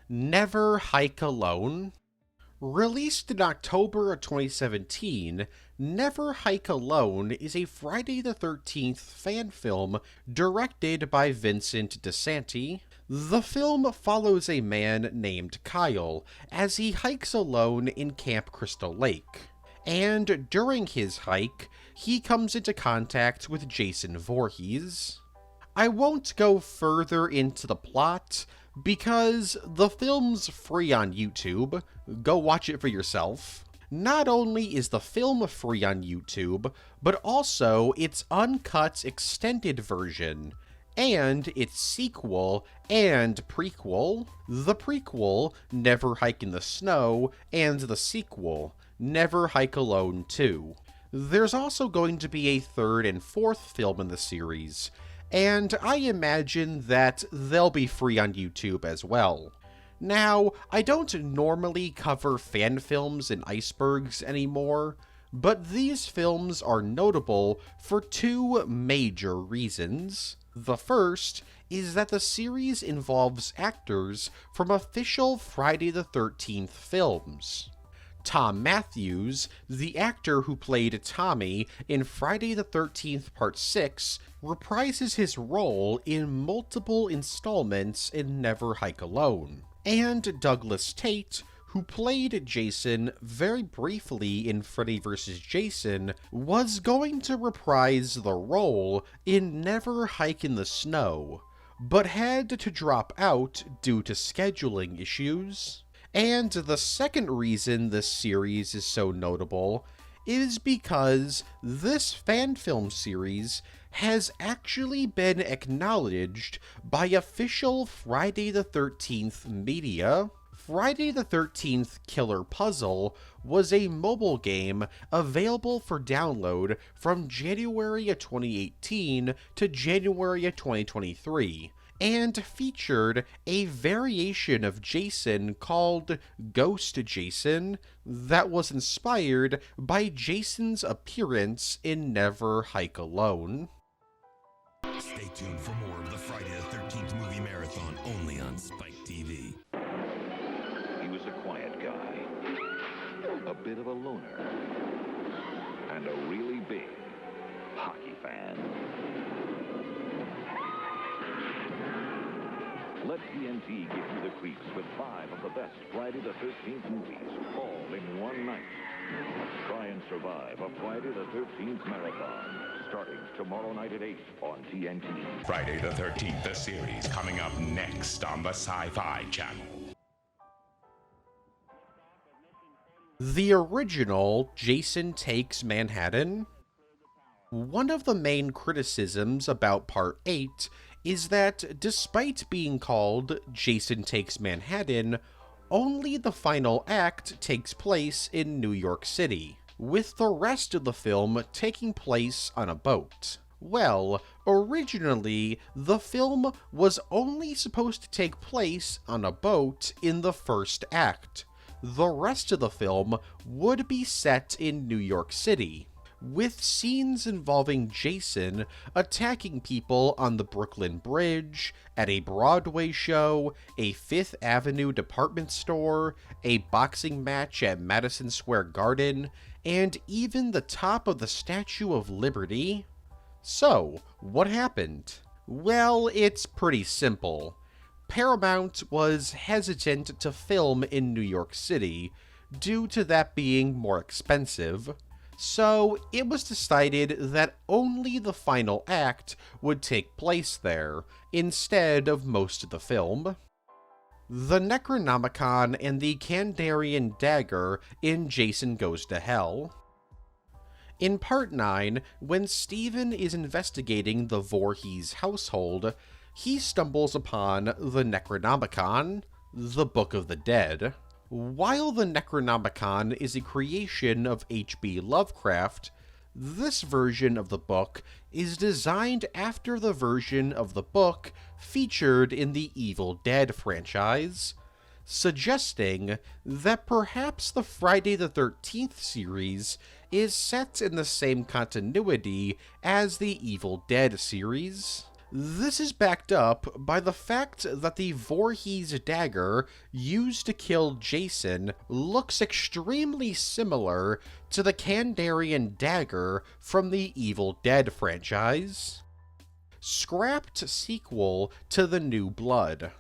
Never Hike Alone. Released in October of 2017, Never Hike Alone is a Friday the 13th fan film directed by Vincent DiSanti. The film follows a man named Kyle as he hikes alone in Camp Crystal Lake. And during his hike, he comes into contact with Jason Voorhees. I won't go further into the plot, because the film's free on YouTube. Go watch it for yourself. Not only is the film free on YouTube, but also its uncut extended version, and its sequel and prequel. The prequel, Never Hike in the Snow, and the sequel, Never Hike Alone 2. There's also going to be a third and fourth film in the series, and I imagine that they'll be free on YouTube as well. Now, I don't normally cover fan films and icebergs anymore, but these films are notable for two major reasons. The first is that the series involves actors from official Friday the 13th films. Tom Matthews, the actor who played Tommy in Friday the 13th Part 6, reprises his role in multiple installments in Never Hike Alone. And Douglas Tate, who played Jason very briefly in Freddy vs. Jason, was going to reprise the role in Never Hike in the Snow, but had to drop out due to scheduling issues. And the second reason this series is so notable is because this fan film series has actually been acknowledged by official Friday the 13th media. Friday the 13th Killer Puzzle was a mobile game available for download from January of 2018 to January of 2023. And featured a variation of Jason called Ghost Jason that was inspired by Jason's appearance in Never Hike Alone. Stay tuned for more of the Friday the 13th movie marathon only on Spike TV. He was a quiet guy, a bit of a loner, and a really big hockey fan. Let TNT give you the creeps with 5 of the best Friday the 13th movies, all in one night. Try and survive a Friday the 13th marathon, starting tomorrow night at 8 on TNT. Friday the 13th, the series, coming up next on the Sci-Fi Channel. The original Jason Takes Manhattan. One of the main criticisms about Part 8 is that despite being called Jason Takes Manhattan, only the final act takes place in New York City, with the rest of the film taking place on a boat. Well, originally, the film was only supposed to take place on a boat in the first act. The rest of the film would be set in New York City, with scenes involving Jason attacking people on the Brooklyn Bridge, at a Broadway show, a Fifth Avenue department store, a boxing match at Madison Square Garden, and even the top of the Statue of Liberty. So, what happened? Well, it's pretty simple. Paramount was hesitant to film in New York City, due to that being more expensive. So it was decided that only the final act would take place there, instead of most of the film. The Necronomicon and the Kandarian Dagger in Jason Goes to Hell. In Part 9, when Steven is investigating the Voorhees household, he stumbles upon the Necronomicon, the Book of the Dead. While the Necronomicon is a creation of H.P. Lovecraft, this version of the book is designed after the version of the book featured in the Evil Dead franchise, suggesting that perhaps the Friday the 13th series is set in the same continuity as the Evil Dead series. This is backed up by the fact that the Voorhees dagger used to kill Jason looks extremely similar to the Kandarian dagger from the Evil Dead franchise. Scrapped sequel to The New Blood.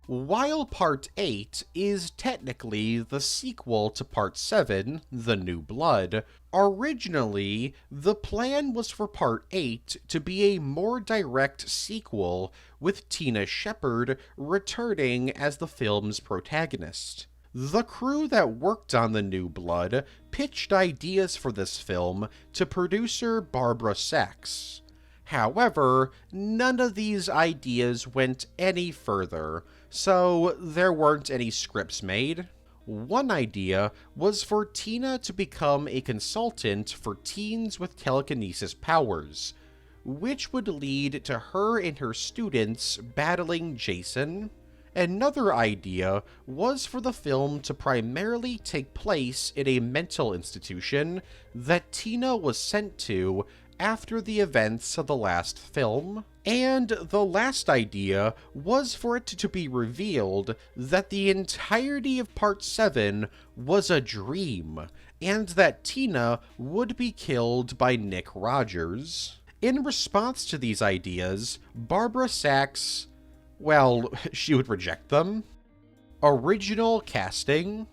While Part 8 is technically the sequel to Part 7, The New Blood, originally the plan was for Part 8 to be a more direct sequel with Tina Shepard returning as the film's protagonist. The crew that worked on The New Blood pitched ideas for this film to producer Barbara Sachs. However, none of these ideas went any further, so there weren't any scripts made. One idea was for Tina to become a consultant for teens with telekinesis powers, which would lead to her and her students battling Jason. Another idea was for the film to primarily take place in a mental institution that Tina was sent to after the events of the last film. And the last idea was for it to be revealed that the entirety of Part 7 was a dream, and that Tina would be killed by Nick Rogers. In response to these ideas, Barbara Sachs, well, she would reject them. Original casting.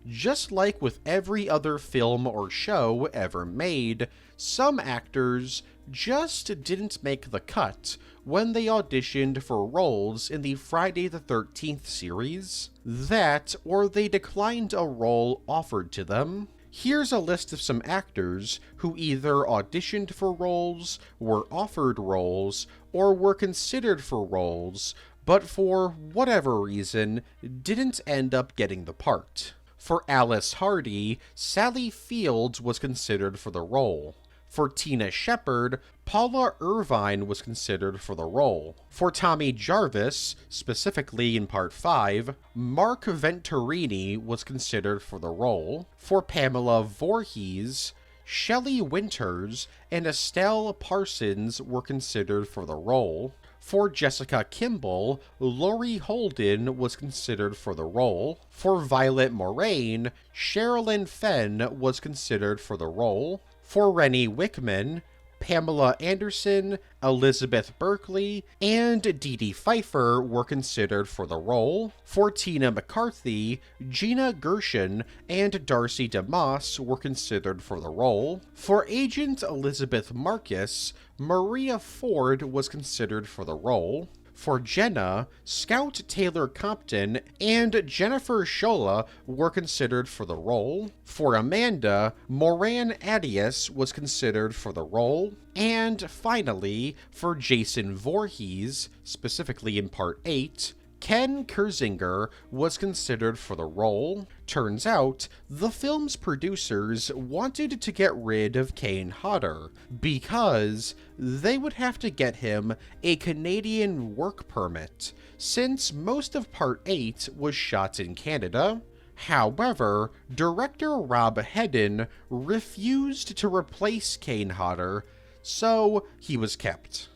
Just like with every other film or show ever made, some actors just didn't make the cut when they auditioned for roles in the Friday the 13th series. That, or they declined a role offered to them. Here's a list of some actors who either auditioned for roles, were offered roles, or were considered for roles, but for whatever reason, didn't end up getting the part. For Alice Hardy, Sally Fields was considered for the role. For Tina Shepard, Paula Irvine was considered for the role. For Tommy Jarvis, specifically in Part 5, Mark Venturini was considered for the role. For Pamela Voorhees, Shelley Winters and Estelle Parsons were considered for the role. For Jessica Kimball, Laurie Holden was considered for the role. For Violet Moraine, Sherilyn Fenn was considered for the role. For Rennie Wickman, Pamela Anderson, Elizabeth Berkley, and Dee Dee Pfeiffer were considered for the role. For Tina McCarthy, Gina Gershon and Darcy DeMoss were considered for the role. For Agent Elizabeth Marcus, Maria Ford was considered for the role. For Jenna, Scout Taylor Compton and Jennifer Scholla were considered for the role. For Amanda, Moran Adias was considered for the role. And finally, for Jason Voorhees, specifically in Part 8, Ken Kersinger was considered for the role. Turns out, the film's producers wanted to get rid of Kane Hodder because they would have to get him a Canadian work permit, since most of Part 8 was shot in Canada. However, director Rob Hedden refused to replace Kane Hodder, so he was kept.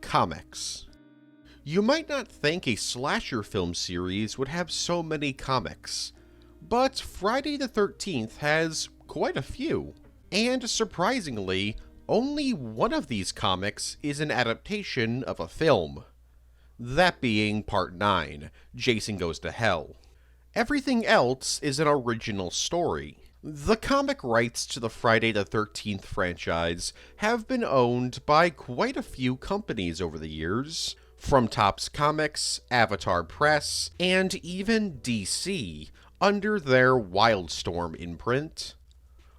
Comics. You might not think a slasher film series would have so many comics, but Friday the 13th has quite a few. And surprisingly, only one of these comics is an adaptation of a film. That being Part 9, Jason Goes to Hell. Everything else is an original story. The comic rights to the Friday the 13th franchise have been owned by quite a few companies over the years, from Topps Comics, Avatar Press, and even DC, under their Wildstorm imprint.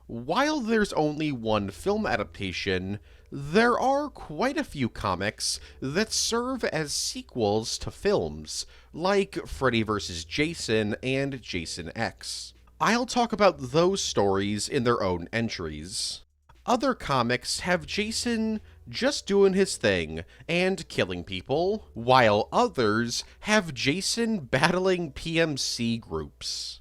While there's only one film adaptation, there are quite a few comics that serve as sequels to films, like Freddy vs. Jason and Jason X. I'll talk about those stories in their own entries. Other comics have Jason just doing his thing and killing people, while others have Jason battling PMC groups.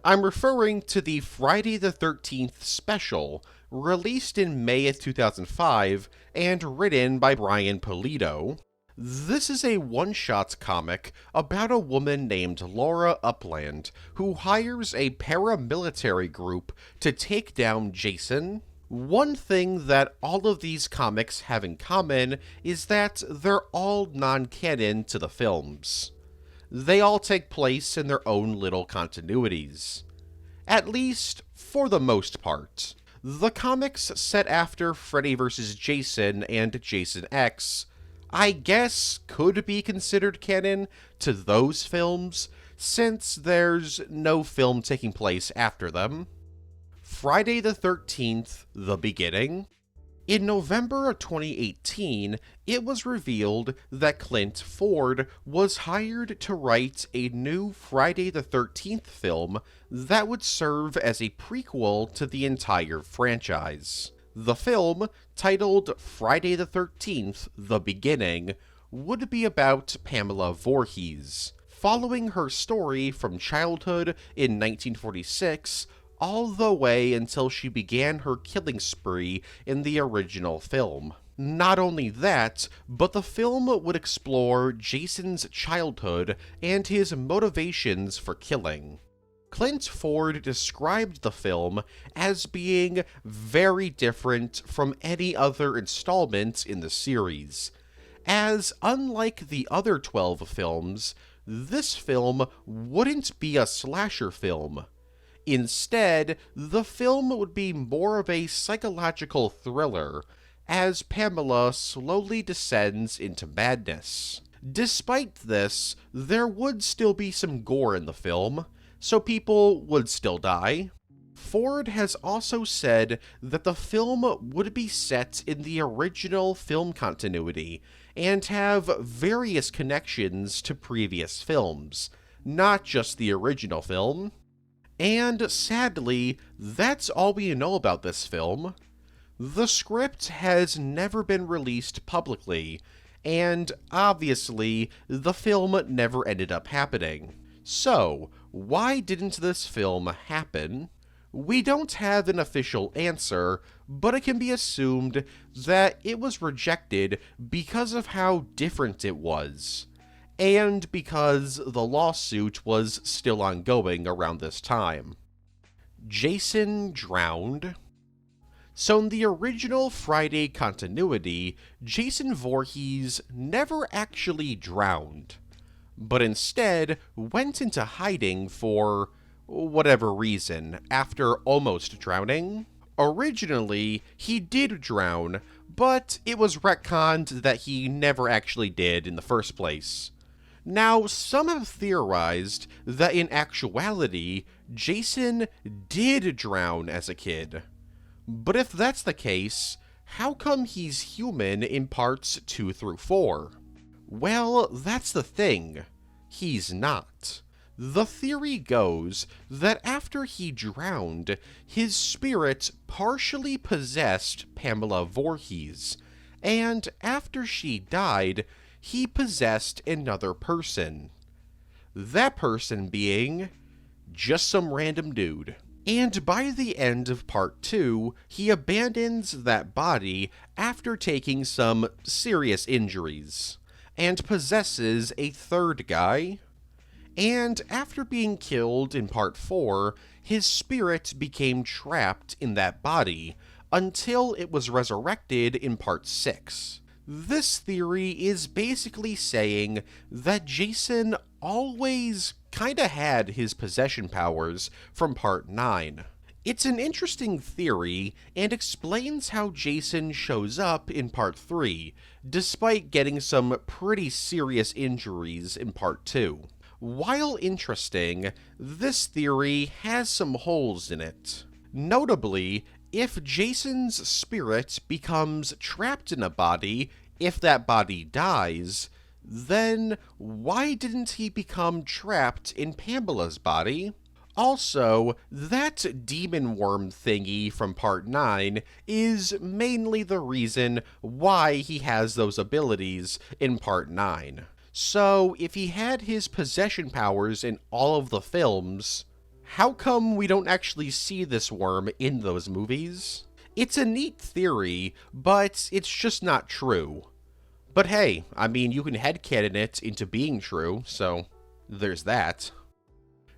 I'm referring to the Friday the 13th special, released in May of 2005 and written by Brian Pulido. This is a one-shot comic about a woman named Laura Upland who hires a paramilitary group to take down Jason. One thing that all of these comics have in common is that they're all non-canon to the films. They all take place in their own little continuities. At least, for the most part. The comics set after Freddy vs. Jason and Jason X, I guess, could be considered canon to those films, since there's no film taking place after them. Friday the 13th, The Beginning. In November of 2018, it was revealed that Clint Ford was hired to write a new Friday the 13th film that would serve as a prequel to the entire franchise. The film, titled Friday the 13th, The Beginning, would be about Pamela Voorhees, following her story from childhood in 1946 all the way until she began her killing spree in the original film. Not only that, but the film would explore Jason's childhood and his motivations for killing. Clint Ford described the film as being very different from any other installment in the series, as unlike the other 12 films, this film wouldn't be a slasher film. Instead, the film would be more of a psychological thriller, as Pamela slowly descends into madness. Despite this, there would still be some gore in the film, so people would still die. Ford has also said that the film would be set in the original film continuity and have various connections to previous films, not just the original film. And sadly, that's all we know about this film. The script has never been released publicly, and obviously, the film never ended up happening. So, why didn't this film happen? We don't have an official answer, but it can be assumed that it was rejected because of how different it was, and because the lawsuit was still ongoing around this time. Jason drowned. So in the original Friday continuity, Jason Voorhees never actually drowned, but instead went into hiding for whatever reason after almost drowning. Originally, he did drown, but it was retconned that he never actually did in the first place. Now, some have theorized that in actuality, Jason did drown as a kid. But if that's the case, how come he's human in parts 2 through 4? Well, that's the thing. He's not. The theory goes that after he drowned, his spirit partially possessed Pamela Voorhees, and after she died, he possessed another person. That person being just some random dude. And by the end of part 2, he abandons that body after taking some serious injuries, and possesses a third guy. And after being killed in part 4, his spirit became trapped in that body until it was resurrected in part 6. This theory is basically saying that Jason always kinda had his possession powers from part 9. It's an interesting theory and explains how Jason shows up in part 3, despite getting some pretty serious injuries in part 2. While interesting, this theory has some holes in it. Notably, if Jason's spirit becomes trapped in a body, if that body dies, then why didn't he become trapped in Pamela's body? Also, that demon worm thingy from Part 9 is mainly the reason why he has those abilities in Part 9. So, if he had his possession powers in all of the films, how come we don't actually see this worm in those movies? It's a neat theory, but it's just not true. But hey, I mean, you can headcanon it into being true, so there's that.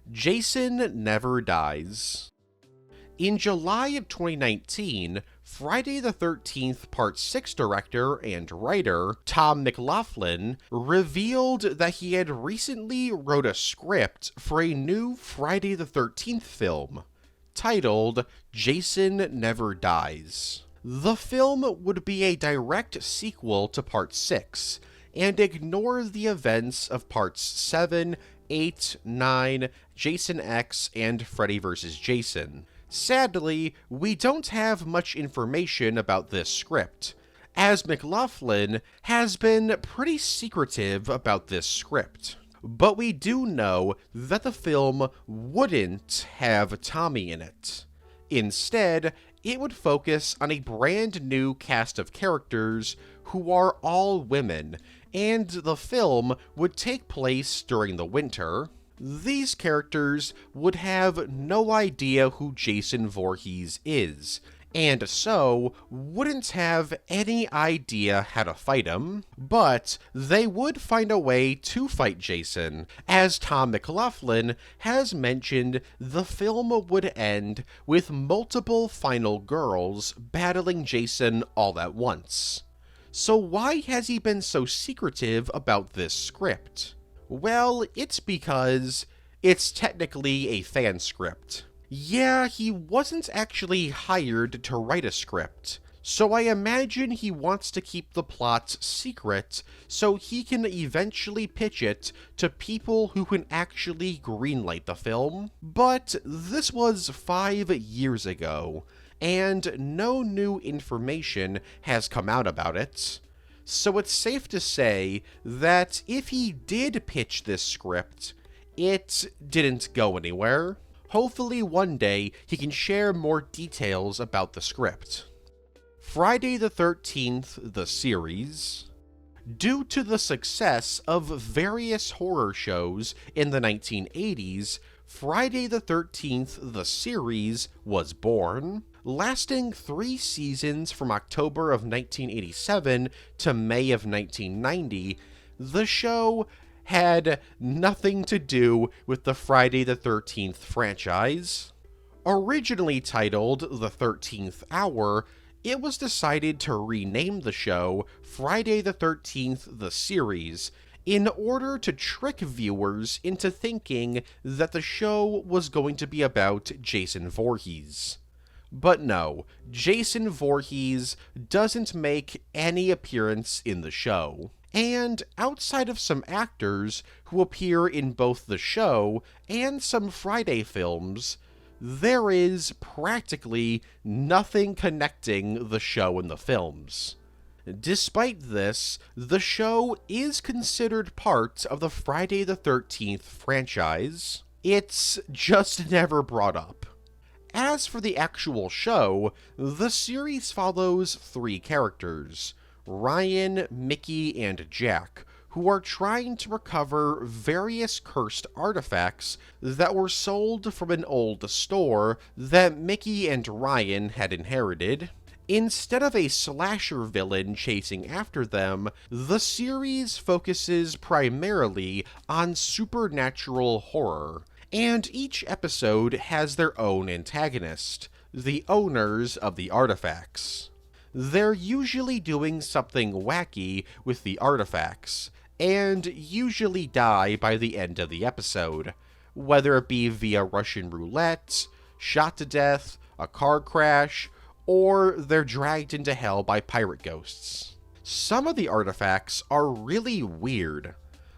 Jason Never Dies. In July of 2019, Friday the 13th Part 6 director and writer Tom McLaughlin revealed that he had recently wrote a script for a new Friday the 13th film, titled Jason Never Dies. The film would be a direct sequel to Part 6, and ignore the events of Parts 7, 8, 9, Jason X, and Freddy vs. Jason. Sadly, we don't have much information about this script, as McLaughlin has been pretty secretive about this script. But we do know that the film wouldn't have Tommy in it. Instead, it would focus on a brand new cast of characters who are all women, and the film would take place during the winter. These characters would have no idea who Jason Voorhees is, and so wouldn't have any idea how to fight him, but they would find a way to fight Jason. As Tom McLaughlin has mentioned, the film would end with multiple final girls battling Jason all at once. So why has he been so secretive about this script? Well, it's because it's technically a fan script. Yeah, he wasn't actually hired to write a script, so I imagine he wants to keep the plot secret so he can eventually pitch it to people who can actually greenlight the film. But this was 5 years ago, and no new information has come out about it. So it's safe to say that if he did pitch this script, it didn't go anywhere. Hopefully one day he can share more details about the script. Friday the 13th, the series. Due to the success of various horror shows in the 1980s, Friday the 13th, the series was born. Lasting 3 seasons from October of 1987 to May of 1990, the show had nothing to do with the Friday the 13th franchise. Originally titled The 13th Hour, it was decided to rename the show Friday the 13th, the series, in order to trick viewers into thinking that the show was going to be about Jason Voorhees. But no, Jason Voorhees doesn't make any appearance in the show. And outside of some actors who appear in both the show and some Friday films, there is practically nothing connecting the show and the films. Despite this, the show is considered part of the Friday the 13th franchise. It's just never brought up. As for the actual show, the series follows 3 characters, Ryan, Mickey, and Jack, who are trying to recover various cursed artifacts that were sold from an old store that Mickey and Ryan had inherited. Instead of a slasher villain chasing after them, the series focuses primarily on supernatural horror, and each episode has their own antagonist, the owners of the artifacts. They're usually doing something wacky with the artifacts, and usually die by the end of the episode, whether it be via Russian roulette, shot to death, a car crash, or they're dragged into hell by pirate ghosts. Some of the artifacts are really weird.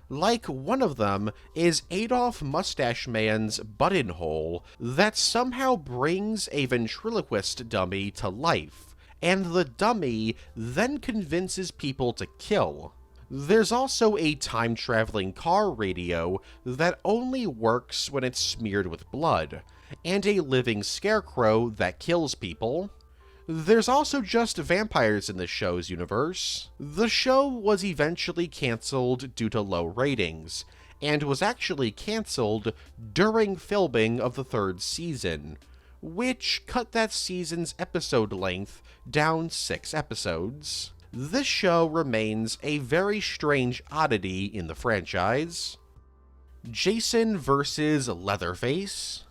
Like, one of them is Adolf Mustache Man's buttonhole that somehow brings a ventriloquist dummy to life, and the dummy then convinces people to kill. There's also a time-traveling car radio that only works when it's smeared with blood, and a living scarecrow that kills people. There's also just vampires in the show's universe. The show was eventually cancelled due to low ratings, and was actually cancelled during filming of the third season, which cut that season's episode length down 6 episodes. This show remains a very strange oddity in the franchise. Jason vs. Leatherface.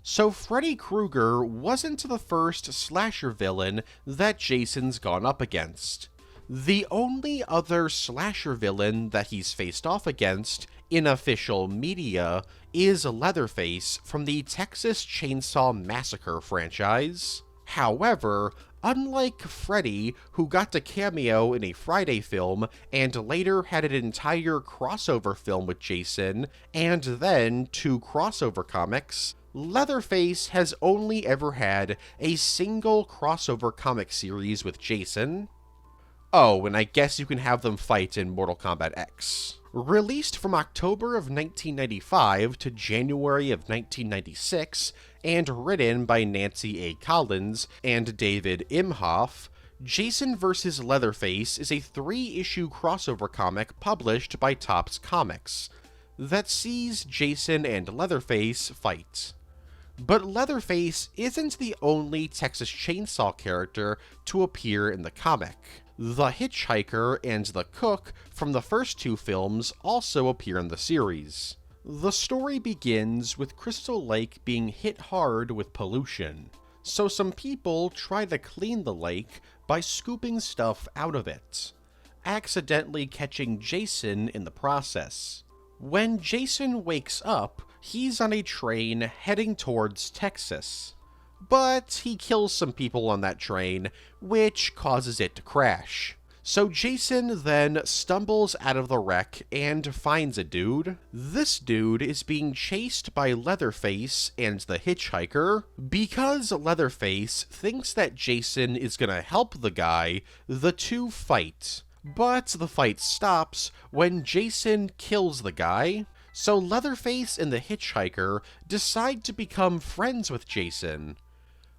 So Freddy Krueger wasn't the first slasher villain that Jason's gone up against. The only other slasher villain that he's faced off against in official media is Leatherface from the Texas Chainsaw Massacre franchise. However, unlike Freddy, who got to cameo in a Friday film and later had an entire crossover film with Jason, and then 2 crossover comics, Leatherface has only ever had a single crossover comic series with Jason. Oh, and I guess you can have them fight in Mortal Kombat X. Released from October of 1995 to January of 1996, and written by Nancy A. Collins and David Imhoff, Jason vs. Leatherface is a 3-issue crossover comic published by Topps Comics that sees Jason and Leatherface fight. But Leatherface isn't the only Texas Chainsaw character to appear in the comic. The Hitchhiker and the Cook from the first 2 films also appear in the series. The story begins with Crystal Lake being hit hard with pollution, so some people try to clean the lake by scooping stuff out of it, accidentally catching Jason in the process. When Jason wakes up, he's on a train heading towards Texas, but he kills some people on that train, which causes it to crash. So Jason then stumbles out of the wreck and finds a dude. This dude is being chased by Leatherface and the Hitchhiker. Because Leatherface thinks that Jason is gonna help the guy, the 2 fight. But the fight stops when Jason kills the guy. So Leatherface and the Hitchhiker decide to become friends with Jason.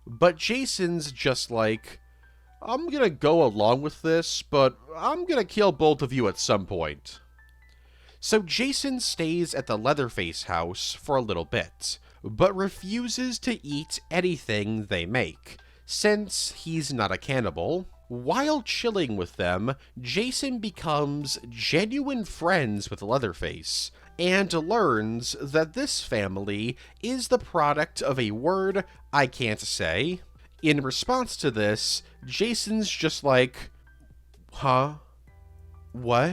But Jason's just like, I'm gonna go along with this, but I'm gonna kill both of you at some point. So Jason stays at the Leatherface house for a little bit, but refuses to eat anything they make, since he's not a cannibal. While chilling with them, Jason becomes genuine friends with Leatherface, and learns that this family is the product of a word I can't say. In response to this, Jason's just like, huh? What?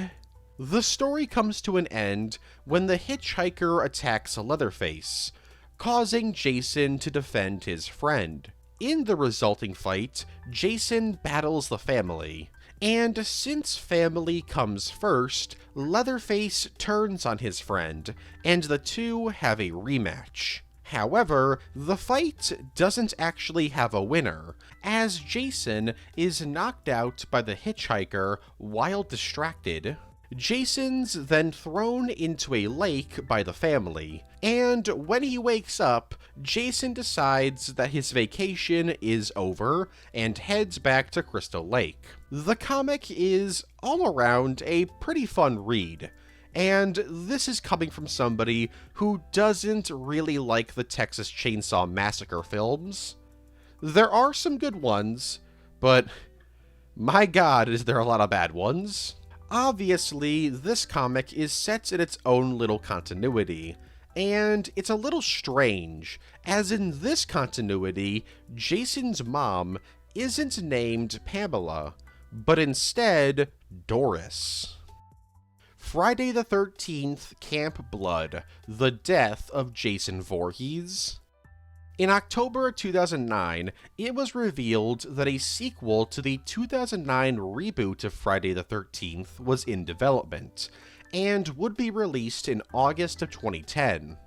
The story comes to an end when the Hitchhiker attacks Leatherface, causing Jason to defend his friend. In the resulting fight, Jason battles the family, and since family comes first, Leatherface turns on his friend, and the 2 have a rematch. However, the fight doesn't actually have a winner, as Jason is knocked out by the Hitchhiker while distracted. Jason's then thrown into a lake by the family, and when he wakes up, Jason decides that his vacation is over and heads back to Crystal Lake. The comic is all around a pretty fun read, and this is coming from somebody who doesn't really like the Texas Chainsaw Massacre films. There are some good ones, but my god, is there a lot of bad ones. Obviously, this comic is set in its own little continuity, and it's a little strange, as in this continuity, Jason's mom isn't named Pamela, but instead Doris. Friday the 13th Camp Blood, The Death of Jason Voorhees. In October 2009, it was revealed that a sequel to the 2009 reboot of Friday the 13th was in development, and would be released in August of 2010.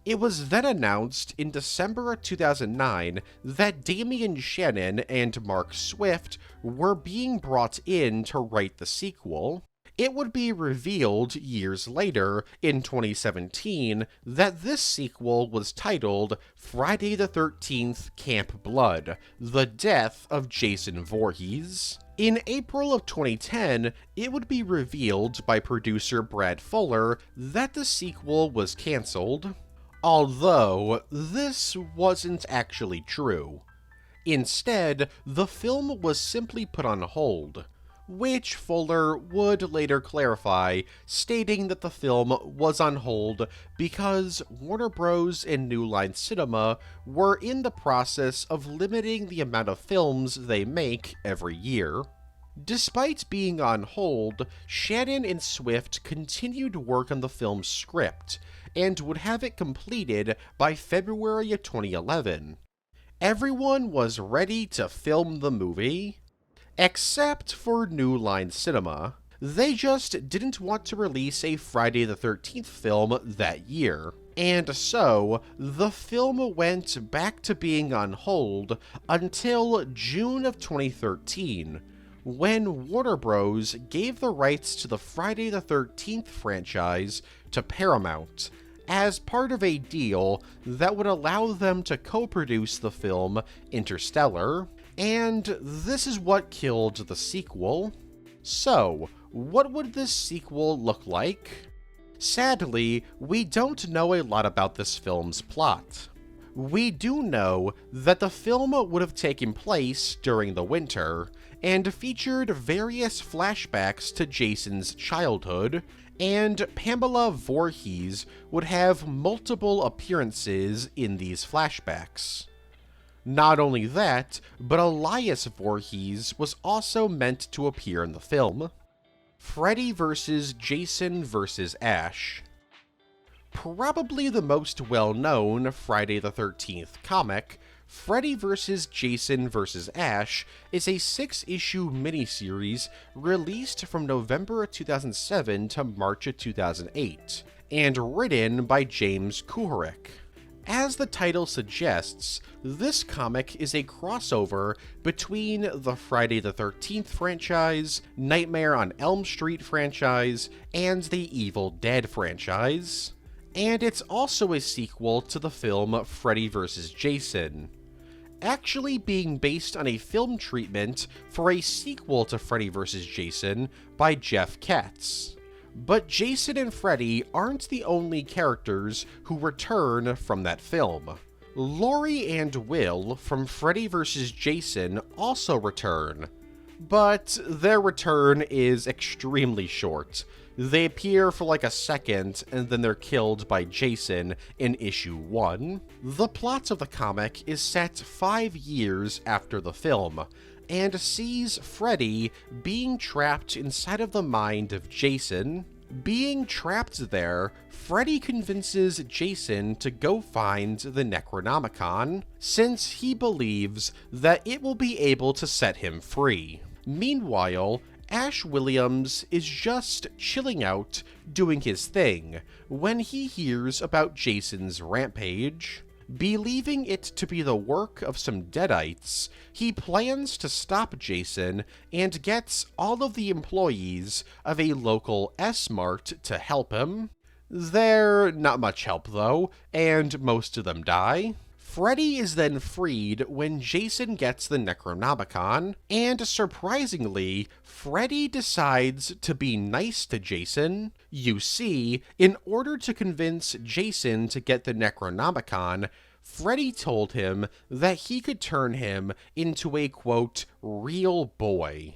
It was then announced in December of 2009 that Damian Shannon and Mark Swift were being brought in to write the sequel. It would be revealed years later, in 2017, that this sequel was titled Friday the 13th Camp Blood: The Death of Jason Voorhees. In April of 2010, it would be revealed by producer Brad Fuller that the sequel was cancelled. Although, this wasn't actually true. Instead, the film was simply put on hold, which Fuller would later clarify, stating that the film was on hold because Warner Bros. And New Line Cinema were in the process of limiting the amount of films they make every year. Despite being on hold, Shannon and Swift continued work on the film's script, and would have it completed by February of 2011. Everyone was ready to film the movie, except for New Line Cinema. They just didn't want to release a Friday the 13th film that year. And so, the film went back to being on hold until June of 2013, when Warner Bros. Gave the rights to the Friday the 13th franchise to Paramount, as part of a deal that would allow them to co-produce the film Interstellar, and this is what killed the sequel. So, what would this sequel look like? Sadly, we don't know a lot about this film's plot. We do know that the film would have taken place during the winter, and featured various flashbacks to Jason's childhood, and Pamela Voorhees would have multiple appearances in these flashbacks. Not only that, but Elias Voorhees was also meant to appear in the film. Freddy vs. Jason vs. Ash. Probably the most well-known Friday the 13th comic, Freddy vs. Jason vs. Ash is a 6-issue miniseries released from November of 2007 to March of 2008, and written by James Kuharic. As the title suggests, this comic is a crossover between the Friday the 13th franchise, Nightmare on Elm Street franchise, and the Evil Dead franchise. And it's also a sequel to the film Freddy vs. Jason, actually being based on a film treatment for a sequel to Freddy vs. Jason by Jeff Katz. But Jason and Freddy aren't the only characters who return from that film. Laurie and Will from Freddy vs. Jason also return, but their return is extremely short. They appear for like a second, and then they're killed by Jason in issue 1. The plot of the comic is set 5 years after the film, and sees Freddy being trapped inside of the mind of Jason. Being trapped there, Freddy convinces Jason to go find the Necronomicon, since he believes that it will be able to set him free. Meanwhile, Ash Williams is just chilling out, doing his thing, when he hears about Jason's rampage. Believing it to be the work of some Deadites, he plans to stop Jason and gets all of the employees of a local S-Mart to help him. They're not much help though, and most of them die. Freddy is then freed when Jason gets the Necronomicon, and surprisingly, Freddy decides to be nice to Jason. You see, in order to convince Jason to get the Necronomicon, Freddy told him that he could turn him into a, quote, real boy.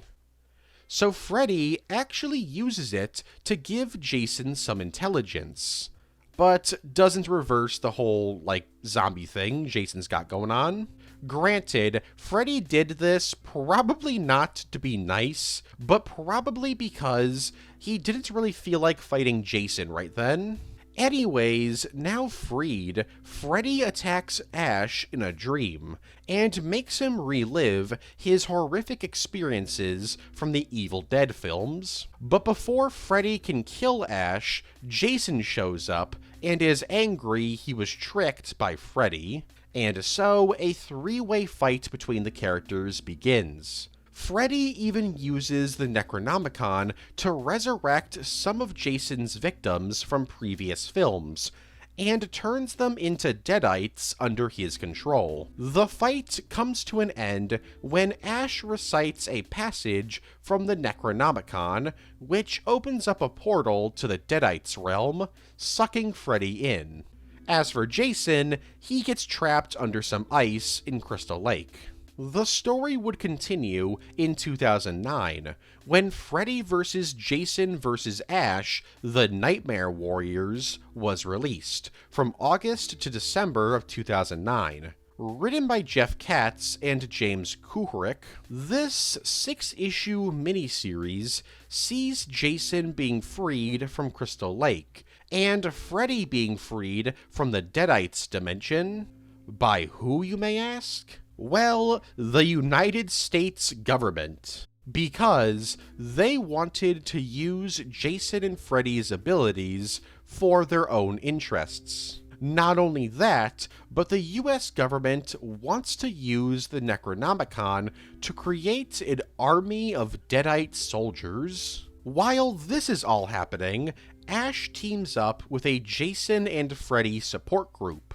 So Freddy actually uses it to give Jason some intelligence, but doesn't reverse the whole, zombie thing Jason's got going on. Granted, Freddy did this probably not to be nice, but probably because he didn't really feel like fighting Jason right then. Anyways, now freed, Freddy attacks Ash in a dream and makes him relive his horrific experiences from the Evil Dead films. But before Freddy can kill Ash, Jason shows up and is angry he was tricked by Freddy, and so a three-way fight between the characters begins. Freddy even uses the Necronomicon to resurrect some of Jason's victims from previous films, and turns them into Deadites under his control. The fight comes to an end when Ash recites a passage from the Necronomicon, which opens up a portal to the Deadites' realm, sucking Freddy in. As for Jason, he gets trapped under some ice in Crystal Lake. The story would continue in 2009, when Freddy vs. Jason vs. Ash, The Nightmare Warriors, was released, from August to December of 2009. Written by Jeff Katz and James Kuhrick, this 6-issue miniseries sees Jason being freed from Crystal Lake, and Freddy being freed from the Deadites dimension. By who, you may ask? Well, the United States government, because they wanted to use Jason and Freddy's abilities for their own interests. Not only that, but the US government wants to use the Necronomicon to create an army of Deadite soldiers. While this is all happening, Ash teams up with a Jason and Freddy support group.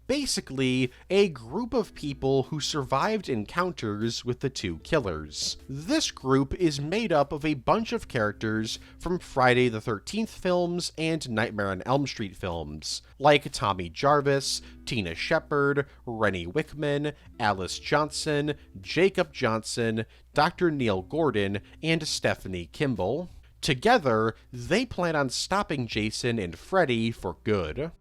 Basically, a group of people who survived encounters with the two killers. This group is made up of a bunch of characters from Friday the 13th films and Nightmare on Elm Street films, like Tommy Jarvis, Tina Shepard, Rennie Wickman, Alice Johnson, Jacob Johnson, Dr. Neil Gordon, and Stephanie Kimball. Together, they plan on stopping Jason and Freddy for good.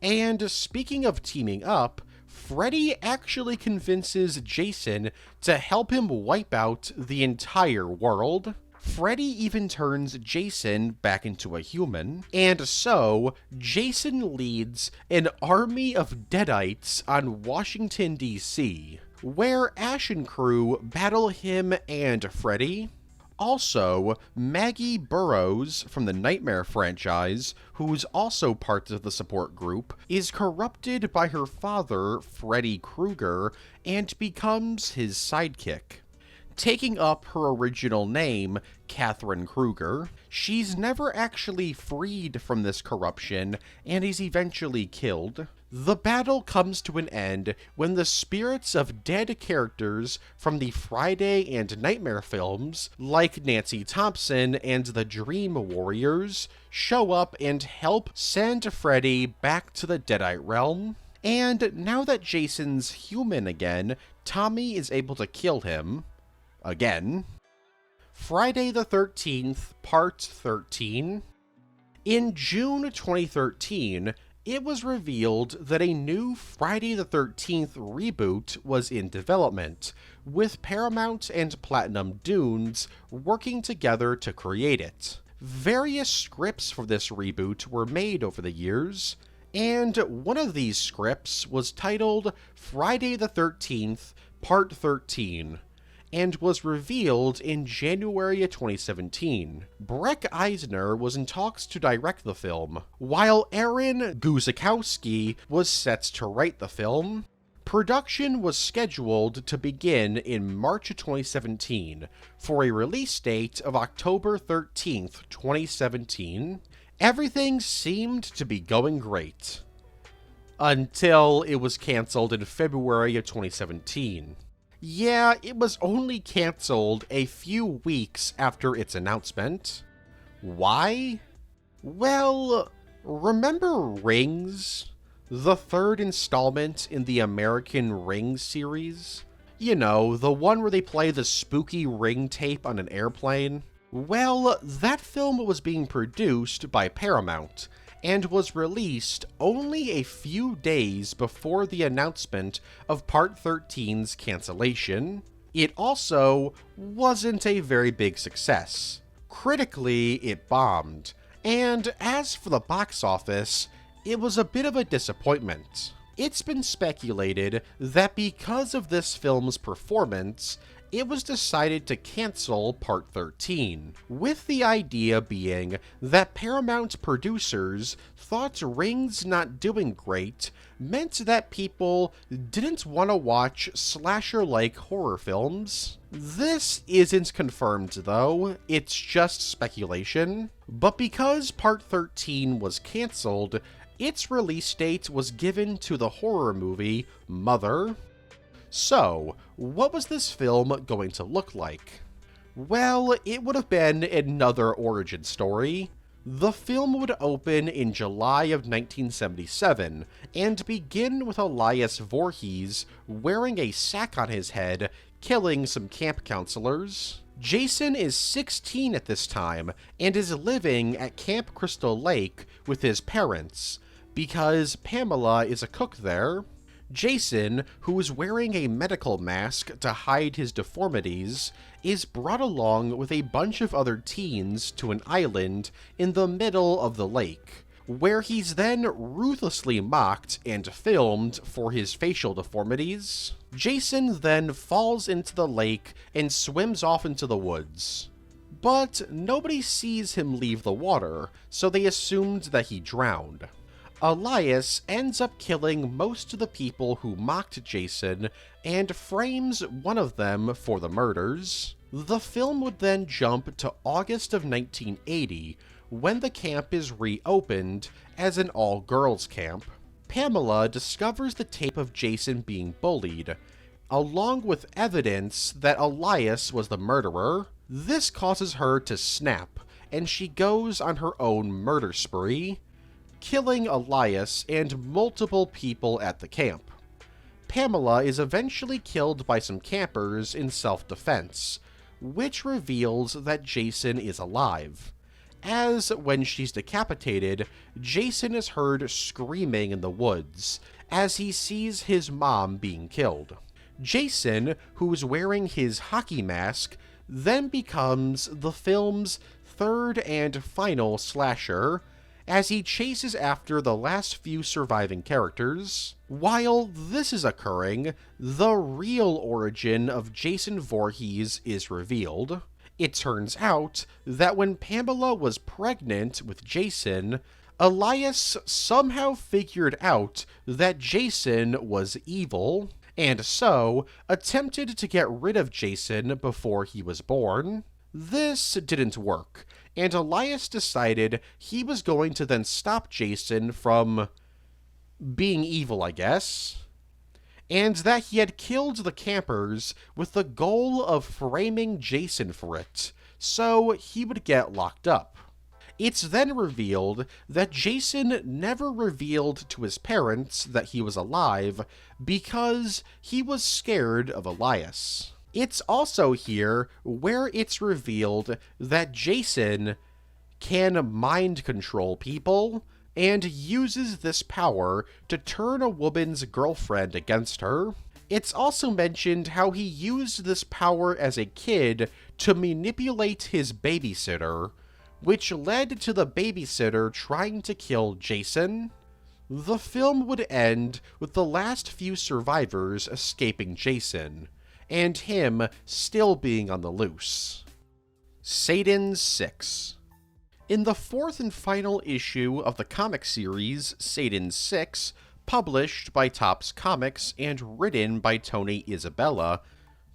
And speaking of teaming up, Freddy actually convinces Jason to help him wipe out the entire world. Freddy even turns Jason back into a human, and so Jason leads an army of Deadites on Washington, D.C., where Ash and crew battle him and Freddy. Also, Maggie Burroughs from the Nightmare franchise, who's also part of the support group, is corrupted by her father, Freddy Krueger, and becomes his sidekick. Taking up her original name, Catherine Krueger, she's never actually freed from this corruption and is eventually killed. The battle comes to an end when the spirits of dead characters from the Friday and Nightmare films, like Nancy Thompson and the Dream Warriors, show up and help send Freddy back to the Deadite realm. And now that Jason's human again, Tommy is able to kill him. Again. Friday the 13th, Part 13. In June 2013, it was revealed that a new Friday the 13th reboot was in development, with Paramount and Platinum Dunes working together to create it. Various scripts for this reboot were made over the years, and one of these scripts was titled Friday the 13th, Part 13, and was revealed in January of 2017. Breck Eisner was in talks to direct the film, while Aaron Guzikowski was set to write the film. Production was scheduled to begin in March of 2017 for a release date of October 13th, 2017. Everything seemed to be going great, until it was canceled in February of 2017. Yeah, it was only canceled a few weeks after its announcement. Why? Well, remember Rings? The third installment in the American Rings series? You know, the one where they play the spooky ring tape on an airplane? Well, that film was being produced by Paramount, and was released only a few days before the announcement of Part 13's cancellation. It also wasn't a very big success. Critically, it bombed, and as for the box office, it was a bit of a disappointment. It's been speculated that because of this film's performance, it was decided to cancel Part 13, with the idea being that Paramount producers thought Ring's not doing great meant that people didn't want to watch slasher-like horror films. This isn't confirmed though, it's just speculation. But because Part 13 was cancelled, its release date was given to the horror movie Mother. So, what was this film going to look like? Well, it would have been another origin story. The film would open in July of 1977 and begin with Elias Voorhees wearing a sack on his head, killing some camp counselors. Jason is 16 at this time and is living at Camp Crystal Lake with his parents, because Pamela is a cook there. Jason, who is wearing a medical mask to hide his deformities, is brought along with a bunch of other teens to an island in the middle of the lake, where he's then ruthlessly mocked and filmed for his facial deformities. Jason then falls into the lake and swims off into the woods. But nobody sees him leave the water, so they assumed that he drowned. Elias ends up killing most of the people who mocked Jason and frames one of them for the murders. The film would then jump to August of 1980, when the camp is reopened as an all-girls camp. Pamela discovers the tape of Jason being bullied, along with evidence that Elias was the murderer. This causes her to snap, and she goes on her own murder spree, killing Elias and multiple people at the camp. Pamela is eventually killed by some campers in self-defense, which reveals that Jason is alive, as when she's decapitated, Jason is heard screaming in the woods as he sees his mom being killed. Jason, who's wearing his hockey mask, then becomes the film's third and final slasher, as he chases after the last few surviving characters. While this is occurring, the real origin of Jason Voorhees is revealed. It turns out that when Pamela was pregnant with Jason, Elias somehow figured out that Jason was evil, and so attempted to get rid of Jason before he was born. This didn't work, and Elias decided he was going to then stop Jason from being evil, I guess, and that he had killed the campers with the goal of framing Jason for it, so he would get locked up. It's then revealed that Jason never revealed to his parents that he was alive because he was scared of Elias. It's also here where it's revealed that Jason can mind control people and uses this power to turn a woman's girlfriend against her. It's also mentioned how he used this power as a kid to manipulate his babysitter, which led to the babysitter trying to kill Jason. The film would end with the last few survivors escaping Jason, and him still being on the loose. Satan's 6. In the fourth and final issue of the comic series Satan's 6, published by Topps Comics and written by Tony Isabella,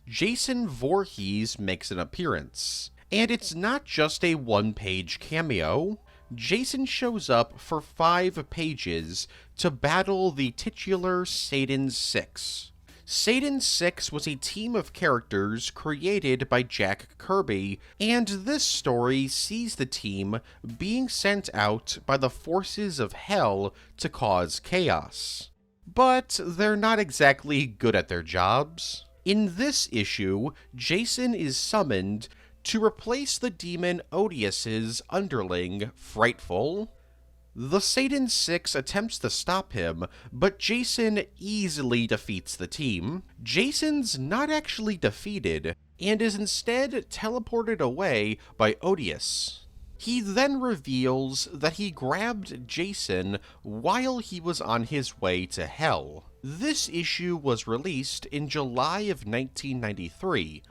Jason Voorhees makes an appearance. And it's not just a one-page cameo. Jason shows up for 5 pages to battle the titular Satan's 6. Satan's 6 was a team of characters created by Jack Kirby, and this story sees the team being sent out by the forces of hell to cause chaos. But they're not exactly good at their jobs. In this issue, Jason is summoned to replace the demon Odious' underling, Frightful. The Satan 6 attempts to stop him, but Jason easily defeats the team. Jason's not actually defeated, and is instead teleported away by Odious. He then reveals that he grabbed Jason while he was on his way to hell. This issue was released in July of 1993,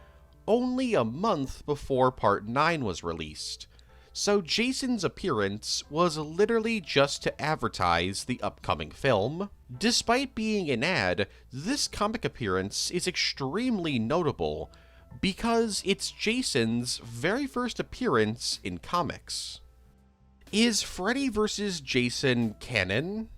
only a month before Part 9 was released. So Jason's appearance was literally just to advertise the upcoming film. Despite being an ad, this comic appearance is extremely notable because it's Jason's very first appearance in comics. Is Freddy vs. Jason canon?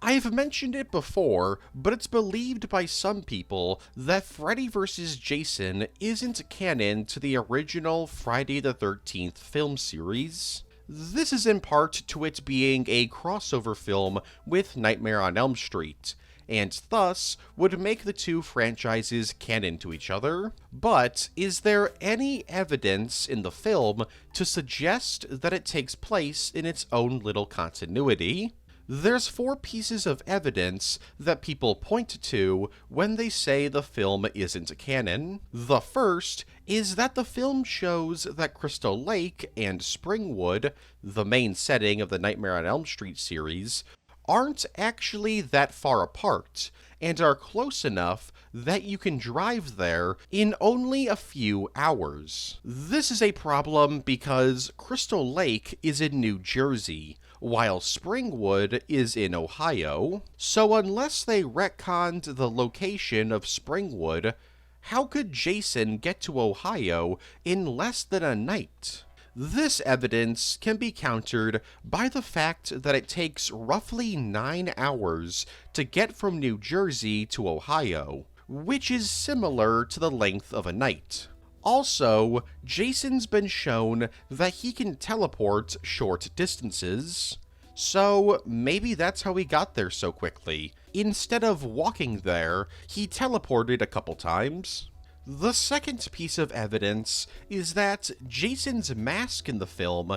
I've mentioned it before, but it's believed by some people that Freddy vs. Jason isn't canon to the original Friday the 13th film series. This is in part to it being a crossover film with Nightmare on Elm Street, and thus would make the two franchises canon to each other. But is there any evidence in the film to suggest that it takes place in its own little continuity? There's 4 pieces of evidence that people point to when they say the film isn't canon. The first is that the film shows that Crystal Lake and Springwood, the main setting of the Nightmare on Elm Street series, aren't actually that far apart, and are close enough that you can drive there in only a few hours. This is a problem because Crystal Lake is in New Jersey, while Springwood is in Ohio, so unless they retconned the location of Springwood, how could Jason get to Ohio in less than a night? This evidence can be countered by the fact that it takes roughly 9 hours to get from New Jersey to Ohio, which is similar to the length of a night. Also, Jason's been shown that he can teleport short distances, so maybe that's how he got there so quickly. Instead of walking there, he teleported a couple times. The second piece of evidence is that Jason's mask in the film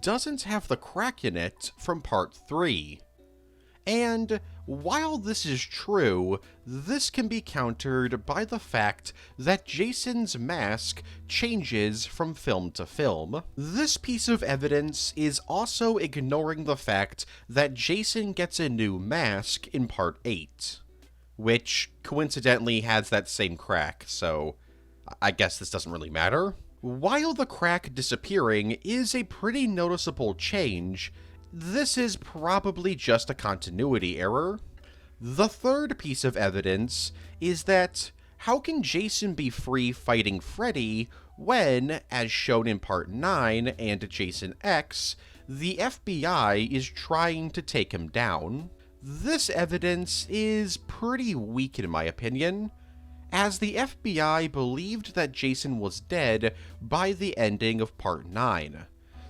doesn't have the crack in it from Part 3. And while this is true, this can be countered by the fact that Jason's mask changes from film to film. This piece of evidence is also ignoring the fact that Jason gets a new mask in Part 8, which coincidentally has that same crack, so I guess this doesn't really matter. While the crack disappearing is a pretty noticeable change, this is probably just a continuity error. The third piece of evidence is that how can Jason be free fighting Freddy when, as shown in Part 9 and Jason X, the FBI is trying to take him down? This evidence is pretty weak in my opinion, as the FBI believed that Jason was dead by the ending of Part 9.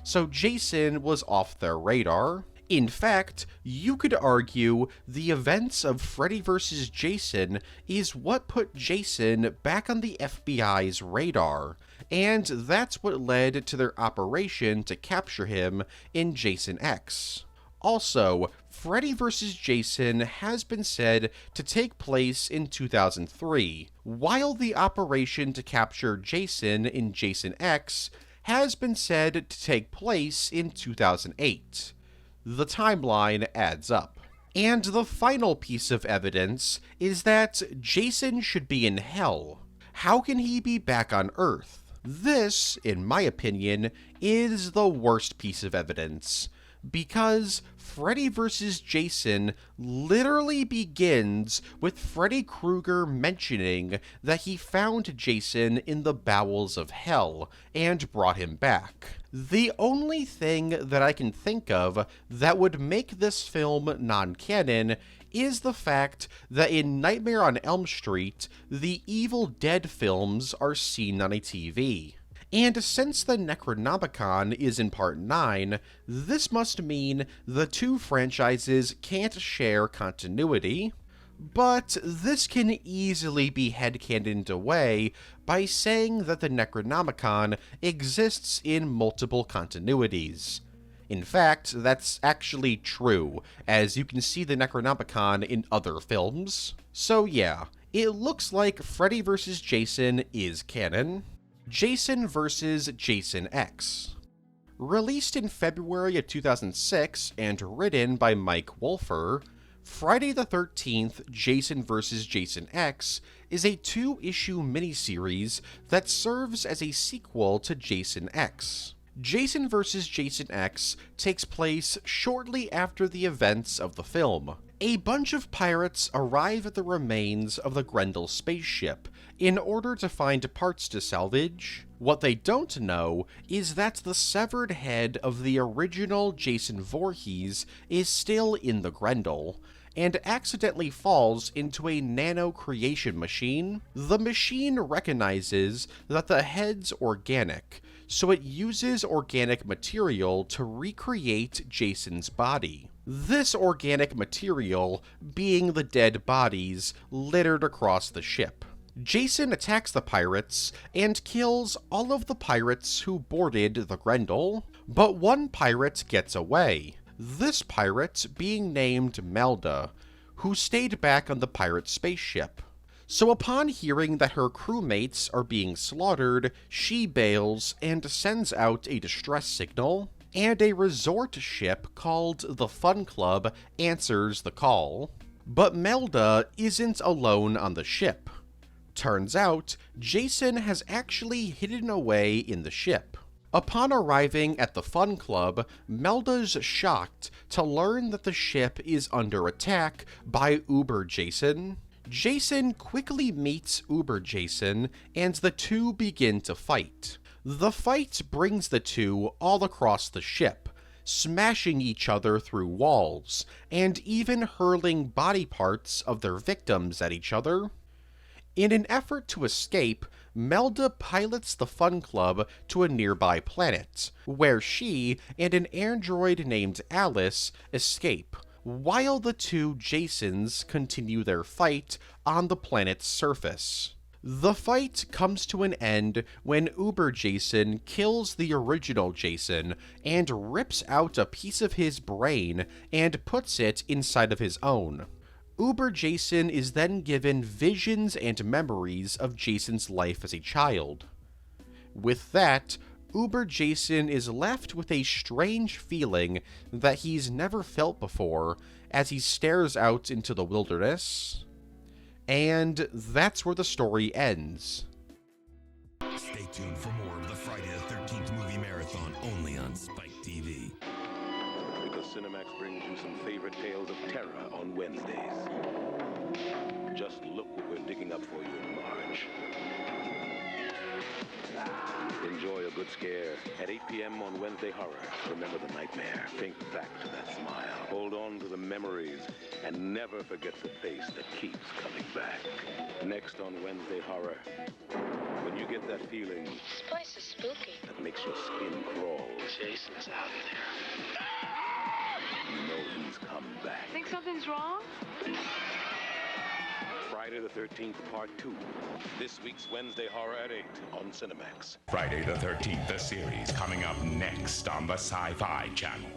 So Jason was off their radar. In fact, you could argue the events of Freddy vs. Jason is what put Jason back on the FBI's radar, and that's what led to their operation to capture him in Jason X. Also, Freddy vs. Jason has been said to take place in 2003, while the operation to capture Jason in Jason X has been said to take place in 2008. The timeline adds up. And the final piece of evidence is that Jason should be in hell. How can he be back on Earth? This, in my opinion, is the worst piece of evidence, because Freddy vs. Jason literally begins with Freddy Krueger mentioning that he found Jason in the bowels of hell and brought him back. The only thing that I can think of that would make this film non-canon is the fact that in Nightmare on Elm Street, the Evil Dead films are seen on a TV. And since the Necronomicon is in Part 9, this must mean the two franchises can't share continuity. But this can easily be headcanoned away by saying that the Necronomicon exists in multiple continuities. In fact, that's actually true, as you can see the Necronomicon in other films. So yeah, it looks like Freddy vs. Jason is canon. Jason vs. Jason X. Released in February of 2006 and written by Mike Wolfer, Friday the 13th Jason vs. Jason X is a 2-issue miniseries that serves as a sequel to Jason X. Jason vs. Jason X takes place shortly after the events of the film. A bunch of pirates arrive at the remains of the Grendel spaceship in order to find parts to salvage. What they don't know is that the severed head of the original Jason Voorhees is still in the Grendel, and accidentally falls into a nano-creation machine. The machine recognizes that the head's organic, so it uses organic material to recreate Jason's body. This organic material being the dead bodies littered across the ship. Jason attacks the pirates and kills all of the pirates who boarded the Grendel, but one pirate gets away. This pirate being named Melda, who stayed back on the pirate spaceship. So upon hearing that her crewmates are being slaughtered, she bails and sends out a distress signal, and a resort ship called the Fun Club answers the call. But Melda isn't alone on the ship. Turns out, Jason has actually hidden away in the ship. Upon arriving at the Fun Club, Melda's shocked to learn that the ship is under attack by Uber Jason. Jason quickly meets Uber Jason, and the two begin to fight. The fight brings the two all across the ship, smashing each other through walls, and even hurling body parts of their victims at each other. In an effort to escape, Melda pilots the Fun Club to a nearby planet, where she and an android named Alice escape, while the two Jasons continue their fight on the planet's surface. The fight comes to an end when Uber Jason kills the original Jason and rips out a piece of his brain and puts it inside of his own. Uber Jason is then given visions and memories of Jason's life as a child. With that, Uber Jason is left with a strange feeling that he's never felt before as he stares out into the wilderness. And that's where the story ends. Stay tuned for more of the Friday the 13th movie marathon only on Spike TV. Because Cinemax brings you some favorite tales of terror on Wednesdays. Just look what we're digging up for you in March. Enjoy a good scare at 8 p.m. on Wednesday Horror. Remember the nightmare. Think back to that smile. Hold on to the memories and never forget the face that keeps coming back. Next on Wednesday Horror, when you get that feeling This place is spooky. that makes your skin crawl, Jason's out there. you know he's come back. Think something's wrong? Friday the 13th, Part 2. This week's Wednesday Horror at 8 on Cinemax. Friday the 13th, the series, coming up next on the Sci-Fi Channel.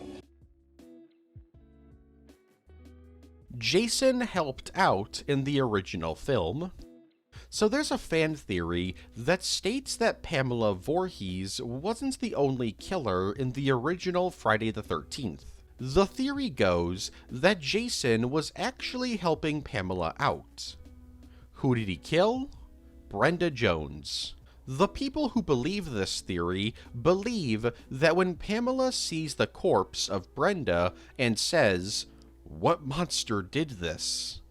Jason helped out in the original film. So there's a fan theory that states that Pamela Voorhees wasn't the only killer in the original Friday the 13th. The theory goes that Jason was actually helping Pamela out. Who did he kill? Brenda Jones. The people who believe this theory believe that when Pamela sees the corpse of Brenda and says, "What monster did this?"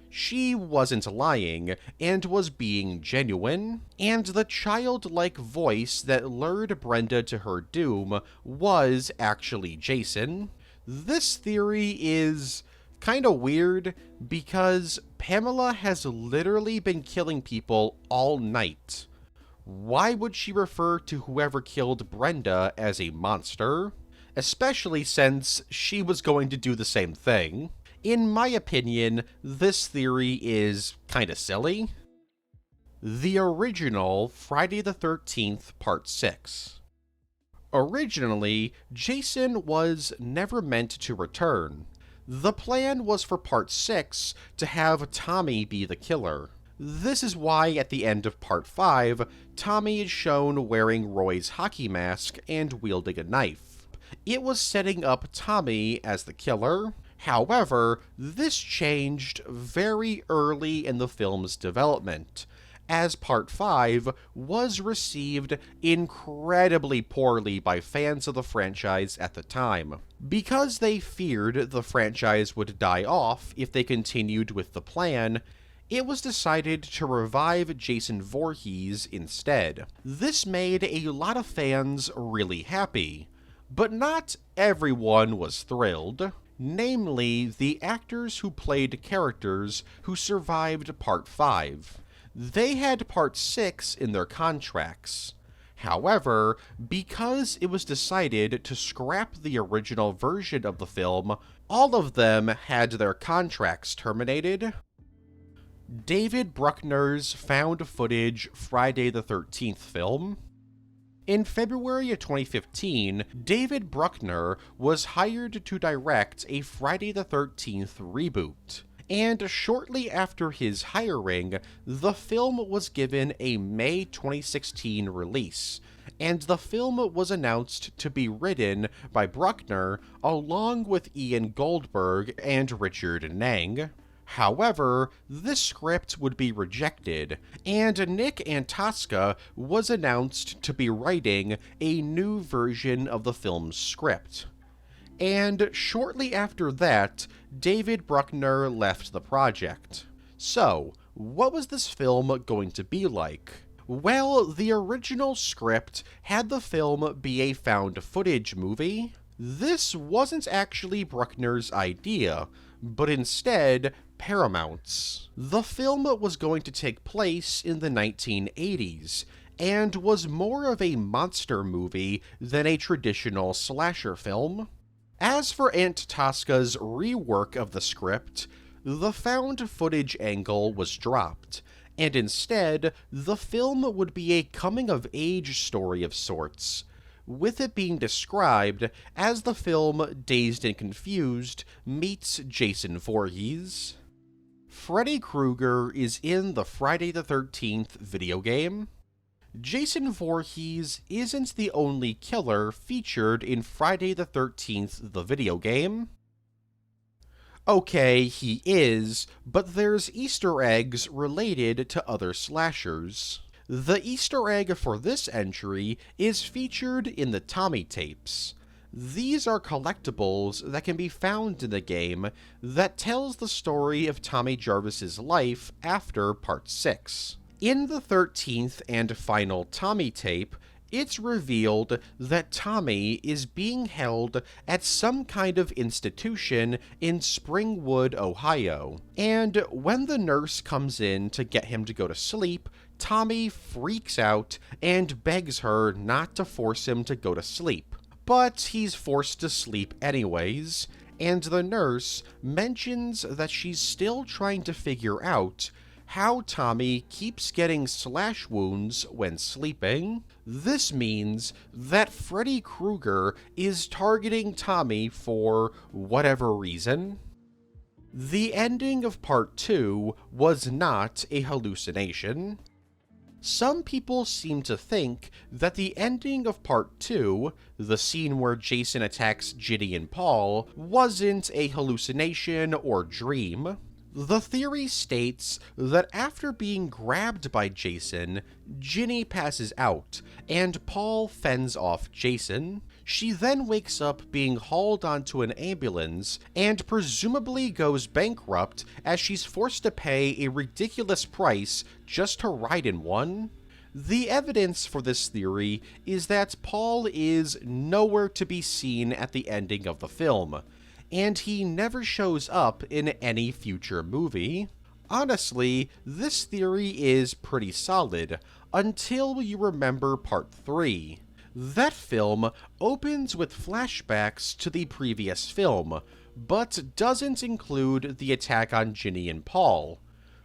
she wasn't lying and was being genuine, and the childlike voice that lured Brenda to her doom was actually Jason. This theory is kind of weird because Pamela has literally been killing people all night. Why would she refer to whoever killed Brenda as a monster? Especially since she was going to do the same thing. In my opinion, this theory is kind of silly. The original Friday the 13th Part 6. Originally, Jason was never meant to return. The plan was for Part 6 to have Tommy be the killer. This is why at the end of Part 5, Tommy is shown wearing Roy's hockey mask and wielding a knife. It was setting up Tommy as the killer. However, this changed very early in the film's development, as Part 5 was received incredibly poorly by fans of the franchise at the time. Because they feared the franchise would die off if they continued with the plan, it was decided to revive Jason Voorhees instead. This made a lot of fans really happy, but not everyone was thrilled. Namely, the actors who played characters who survived Part 5. They had Part 6 in their contracts. However, because it was decided to scrap the original version of the film, all of them had their contracts terminated. David Bruckner's found footage Friday the 13th film. In February of 2015, David Bruckner was hired to direct a Friday the 13th reboot. And shortly after his hiring, the film was given a May 2016 release, and the film was announced to be written by Bruckner along with Ian Goldberg and Richard Nang. However, this script would be rejected, and Nick Antosca was announced to be writing a new version of the film's script. And shortly after that, David Bruckner left the project. So, what was this film going to be like? Well, the original script had the film be a found footage movie. This wasn't actually Bruckner's idea, but instead Paramount's. The film was going to take place in the 1980s, and was more of a monster movie than a traditional slasher film. As for Antosca's rework of the script, the found footage angle was dropped, and instead, the film would be a coming-of-age story of sorts, with it being described as the film Dazed and Confused meets Jason Voorhees. Freddy Krueger is in the Friday the 13th video game. Jason Voorhees isn't the only killer featured in Friday the 13th, the video game. Okay, he is, but there's Easter eggs related to other slashers. The Easter egg for this entry is featured in the Tommy tapes. These are collectibles that can be found in the game that tells the story of Tommy Jarvis's life after Part 6. In the 13th and final Tommy tape, it's revealed that Tommy is being held at some kind of institution in Springwood, Ohio. And when the nurse comes in to get him to go to sleep, Tommy freaks out and begs her not to force him to go to sleep. But he's forced to sleep anyways, and the nurse mentions that she's still trying to figure out how Tommy keeps getting slash wounds when sleeping. This means that Freddy Krueger is targeting Tommy for whatever reason. The ending of Part 2 was not a hallucination. Some people seem to think that the ending of Part 2, the scene where Jason attacks Ginny and Paul, wasn't a hallucination or dream. The theory states that after being grabbed by Jason, Ginny passes out, and Paul fends off Jason. She then wakes up being hauled onto an ambulance, and presumably goes bankrupt as she's forced to pay a ridiculous price just to ride in one. The evidence for this theory is that Paul is nowhere to be seen at the ending of the film, and he never shows up in any future movie. Honestly, this theory is pretty solid, until you remember Part 3. That film opens with flashbacks to the previous film, but doesn't include the attack on Ginny and Paul,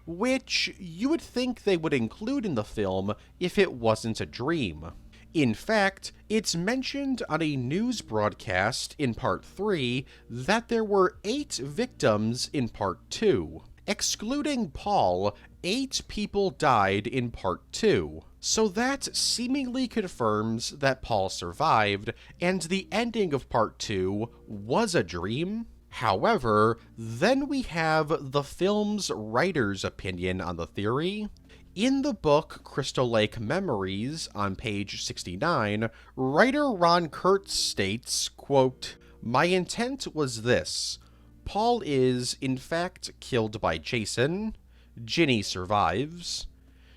which you would think they would include in the film if it wasn't a dream. In fact, it's mentioned on a news broadcast in Part 3 that there were 8 victims in Part 2. Excluding Paul, 8 people died in Part 2, so that seemingly confirms that Paul survived, and the ending of Part 2 was a dream. However, then we have the film's writer's opinion on the theory. In the book Crystal Lake Memories, on page 69, writer Ron Kurtz states, quote, "My intent was this. Paul is, in fact, killed by Jason. Ginny survives.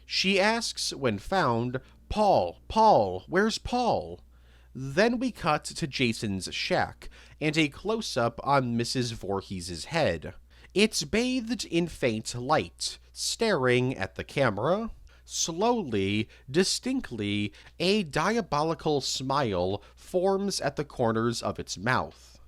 She asks, when found, 'Paul, where's Paul?' Then we cut to Jason's shack, and a close-up on Mrs. Voorhees' head. It's bathed in faint light, staring at the camera. Slowly, distinctly, a diabolical smile forms at the corners of its mouth.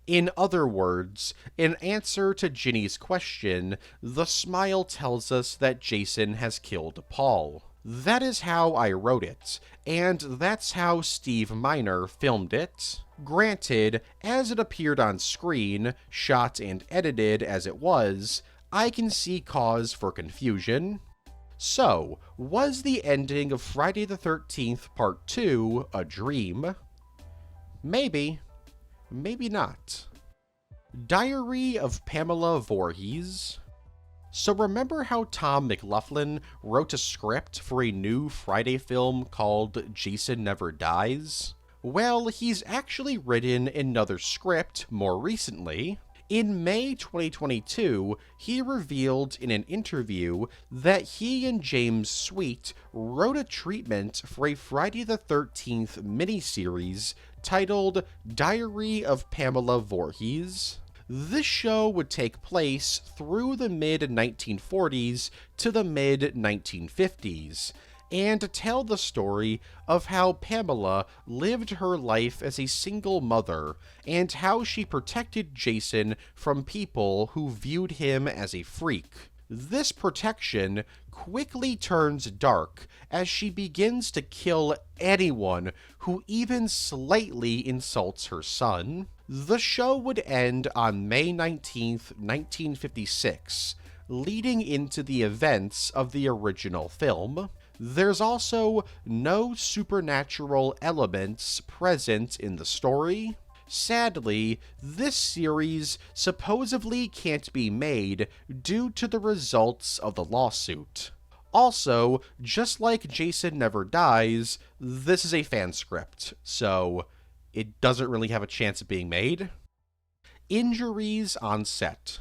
In other words, in answer to Ginny's question, the smile tells us that Jason has killed Paul. That is how I wrote it, and that's how Steve Miner filmed it. Granted, as it appeared on screen, shot and edited as it was, I can see cause for confusion. So, was the ending of Friday the 13th Part 2 a dream? Maybe. Maybe not. Diary of Pamela Voorhees. So remember how Tom McLoughlin wrote a script for a new Friday film called Jason Never Dies? Well, he's actually written another script more recently. In May 2022, he revealed in an interview that he and James Sweet wrote a treatment for a Friday the 13th miniseries titled Diary of Pamela Voorhees. This show would take place through the mid-1940s to the mid-1950s, and tell the story of how Pamela lived her life as a single mother, and how she protected Jason from people who viewed him as a freak. This protection quickly turns dark as she begins to kill anyone who even slightly insults her son. The show would end on May 19th, 1956, leading into the events of the original film. There's also no supernatural elements present in the story. Sadly, this series supposedly can't be made due to the results of the lawsuit. Also, just like Jason Never Dies, this is a fan script, so it doesn't really have a chance of being made. Injuries on set.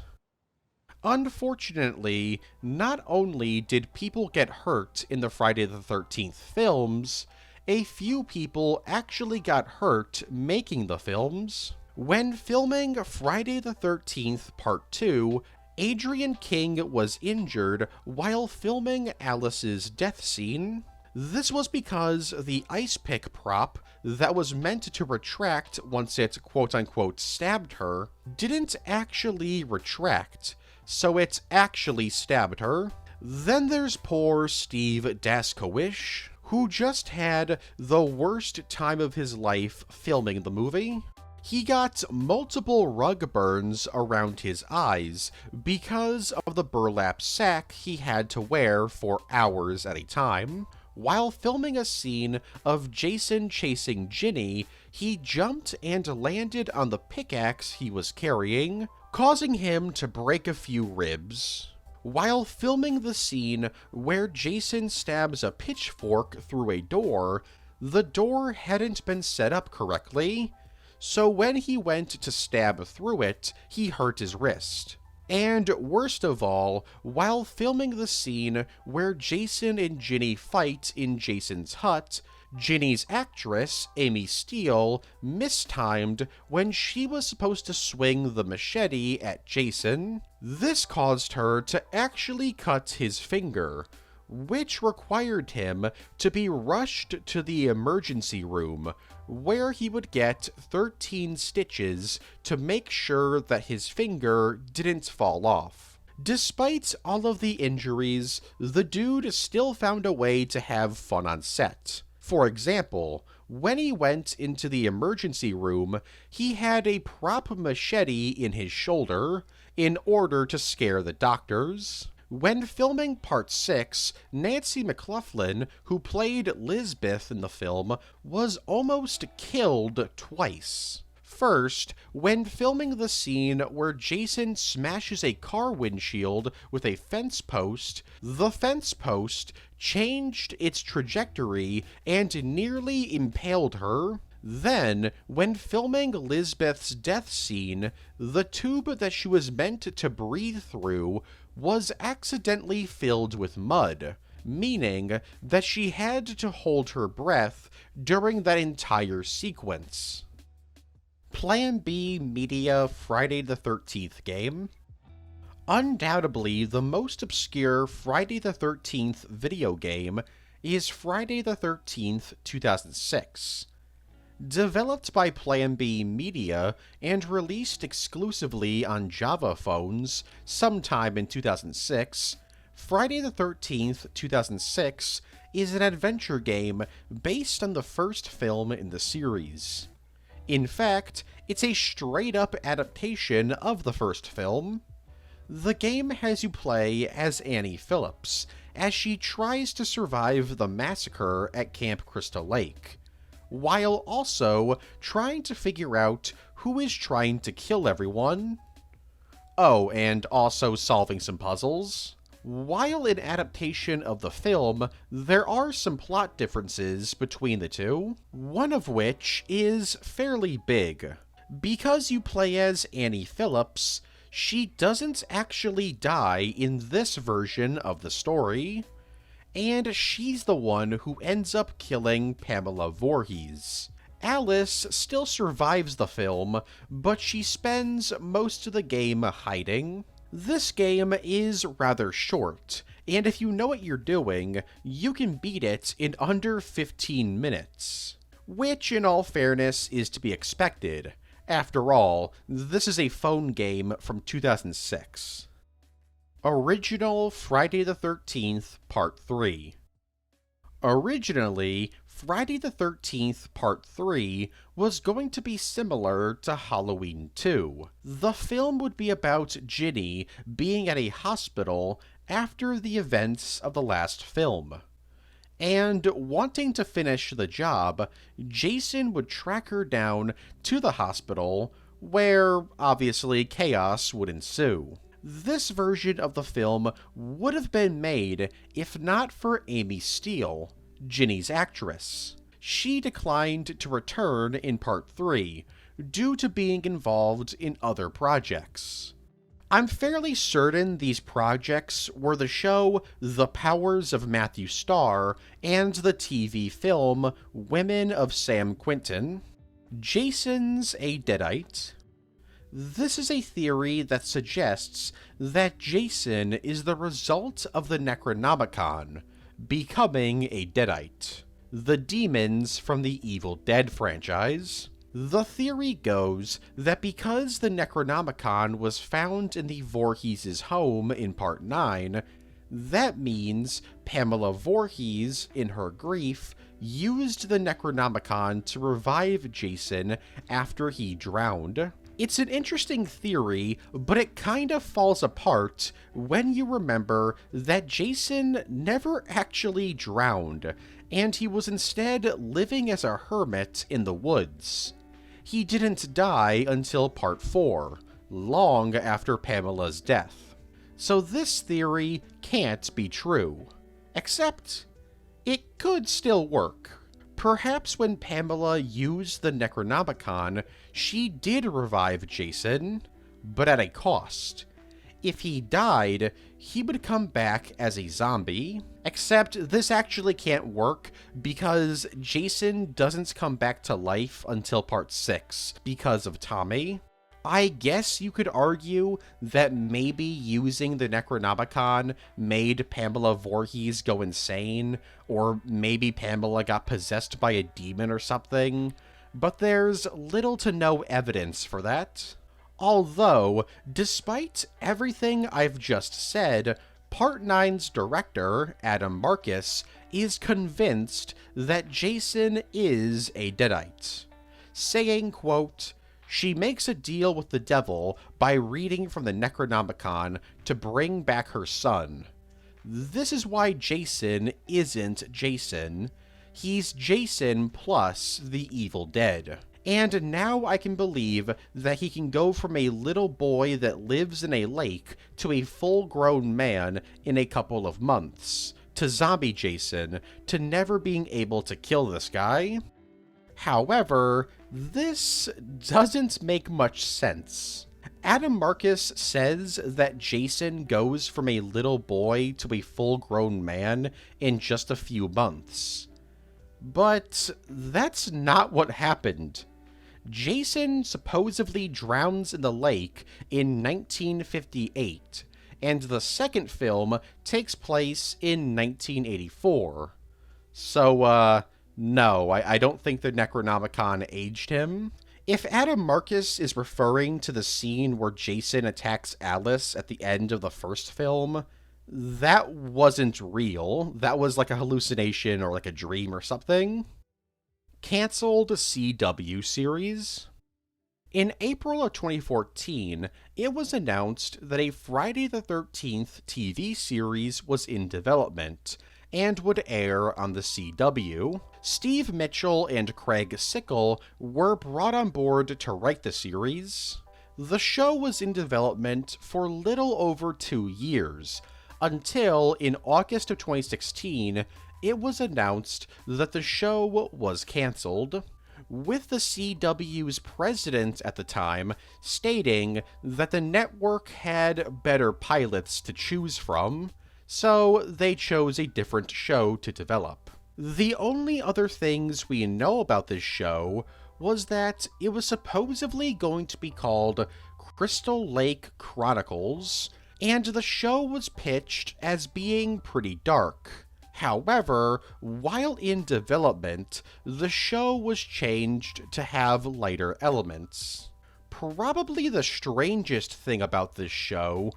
Unfortunately, not only did people get hurt in the Friday the 13th films, a few people actually got hurt making the films. When filming Friday the 13th Part 2, Adrian King was injured while filming Alice's death scene. This was because the ice pick prop that was meant to retract once it quote-unquote stabbed her didn't actually retract, so it actually stabbed her. Then there's poor Steve Daskowish, who just had the worst time of his life filming the movie. He got multiple rug burns around his eyes because of the burlap sack he had to wear for hours at a time. While filming a scene of Jason chasing Ginny, he jumped and landed on the pickaxe he was carrying, causing him to break a few ribs. While filming the scene where Jason stabs a pitchfork through a door, the door hadn't been set up correctly, so when he went to stab through it, he hurt his wrist. And worst of all, while filming the scene where Jason and Ginny fight in Jason's hut, Ginny's actress, Amy Steele, mistimed when she was supposed to swing the machete at Jason. This caused her to actually cut his finger, which required him to be rushed to the emergency room, where he would get 13 stitches to make sure that his finger didn't fall off. Despite all of the injuries, the dude still found a way to have fun on set. For example, when he went into the emergency room, he had a prop machete in his shoulder in order to scare the doctors. when filming Part 6, Nancy McLaughlin, who played Lisbeth in the film, was almost killed twice. First, when filming the scene where Jason smashes a car windshield with a fence post, the fence post changed its trajectory and nearly impaled her. Then, when filming Lisbeth's death scene, the tube that she was meant to breathe through was accidentally filled with mud, meaning that she had to hold her breath during that entire sequence. Plan B Media Friday the 13th game. Undoubtedly, the most obscure Friday the 13th video game is Friday the 13th, 2006. Developed by Plan B Media and released exclusively on Java phones sometime in 2006, Friday the 13th, 2006 is an adventure game based on the first film in the series. In fact, it's a straight-up adaptation of the first film. The game has you play as Annie Phillips, as she tries to survive the massacre at Camp Crystal Lake, while also trying to figure out who is trying to kill everyone. Oh, and also solving some puzzles. While an adaptation of the film, there are some plot differences between the two, one of which is fairly big. Because you play as Annie Phillips, she doesn't actually die in this version of the story, and she's the one who ends up killing Pamela Voorhees. Alice still survives the film, but she spends most of the game hiding. This game is rather short, and if you know what you're doing, you can beat it in under 15 minutes. Which, in all fairness, is to be expected. After all, this is a phone game from 2006. Original Friday the 13th, Part 3. Originally, Friday the 13th Part 3 was going to be similar to Halloween 2. The film would be about Ginny being at a hospital after the events of the last film. And wanting to finish the job, Jason would track her down to the hospital, where, obviously, chaos would ensue. This version of the film would have been made if not for Amy Steele, Ginny's actress. She declined to return in Part 3 due to being involved in other projects. I'm fairly certain these projects were the show The Powers of Matthew Starr and the TV film Women of Sam Quinton. Jason's a Deadite. This is a theory that suggests that Jason is the result of the Necronomicon, becoming a Deadite, the demons from the Evil Dead franchise. The theory goes that because the Necronomicon was found in the Voorhees' home in Part 9, that means Pamela Voorhees, in her grief, used the Necronomicon to revive Jason after he drowned. It's an interesting theory, but it kind of falls apart when you remember that Jason never actually drowned, and he was instead living as a hermit in the woods. He didn't die until Part 4, long after Pamela's death. So this theory can't be true. Except, it could still work. Perhaps when Pamela used the Necronomicon, she did revive Jason, but at a cost. If he died, he would come back as a zombie. Except this actually can't work because Jason doesn't come back to life until Part 6 because of Tommy. I guess you could argue that maybe using the Necronomicon made Pamela Voorhees go insane, or maybe Pamela got possessed by a demon or something, but there's little to no evidence for that. Although, despite everything I've just said, Part 9's director, Adam Marcus, is convinced that Jason is a Deadite, saying, quote, She makes a deal with the devil by reading from the Necronomicon to bring back her son. This is why Jason isn't Jason. He's Jason plus the Evil Dead. And now I can believe that he can go from a little boy that lives in a lake to a full-grown man in a couple of months, to zombie Jason, to never being able to kill this guy. However, this doesn't make much sense. Adam Marcus says that Jason goes from a little boy to a full-grown man in just a few months. But that's not what happened. Jason supposedly drowns in the lake in 1958, and the second film takes place in 1984. So, no, I don't think the Necronomicon aged him. If Adam Marcus is referring to the scene where Jason attacks Alice at the end of the first film, that wasn't real. That was like a hallucination or like a dream or something. Cancelled CW series. In April of 2014, it was announced that a Friday the 13th TV series was in development and would air on the CW. Steve Mitchell and Craig Sickle were brought on board to write the series. The show was in development for little over 2 years, until in August of 2016, it was announced that the show was cancelled, with the CW's president at the time stating that the network had better pilots to choose from, so they chose a different show to develop. The only other things we know about this show was that it was supposedly going to be called Crystal Lake Chronicles, and the show was pitched as being pretty dark. However, while in development, the show was changed to have lighter elements. Probably the strangest thing about this show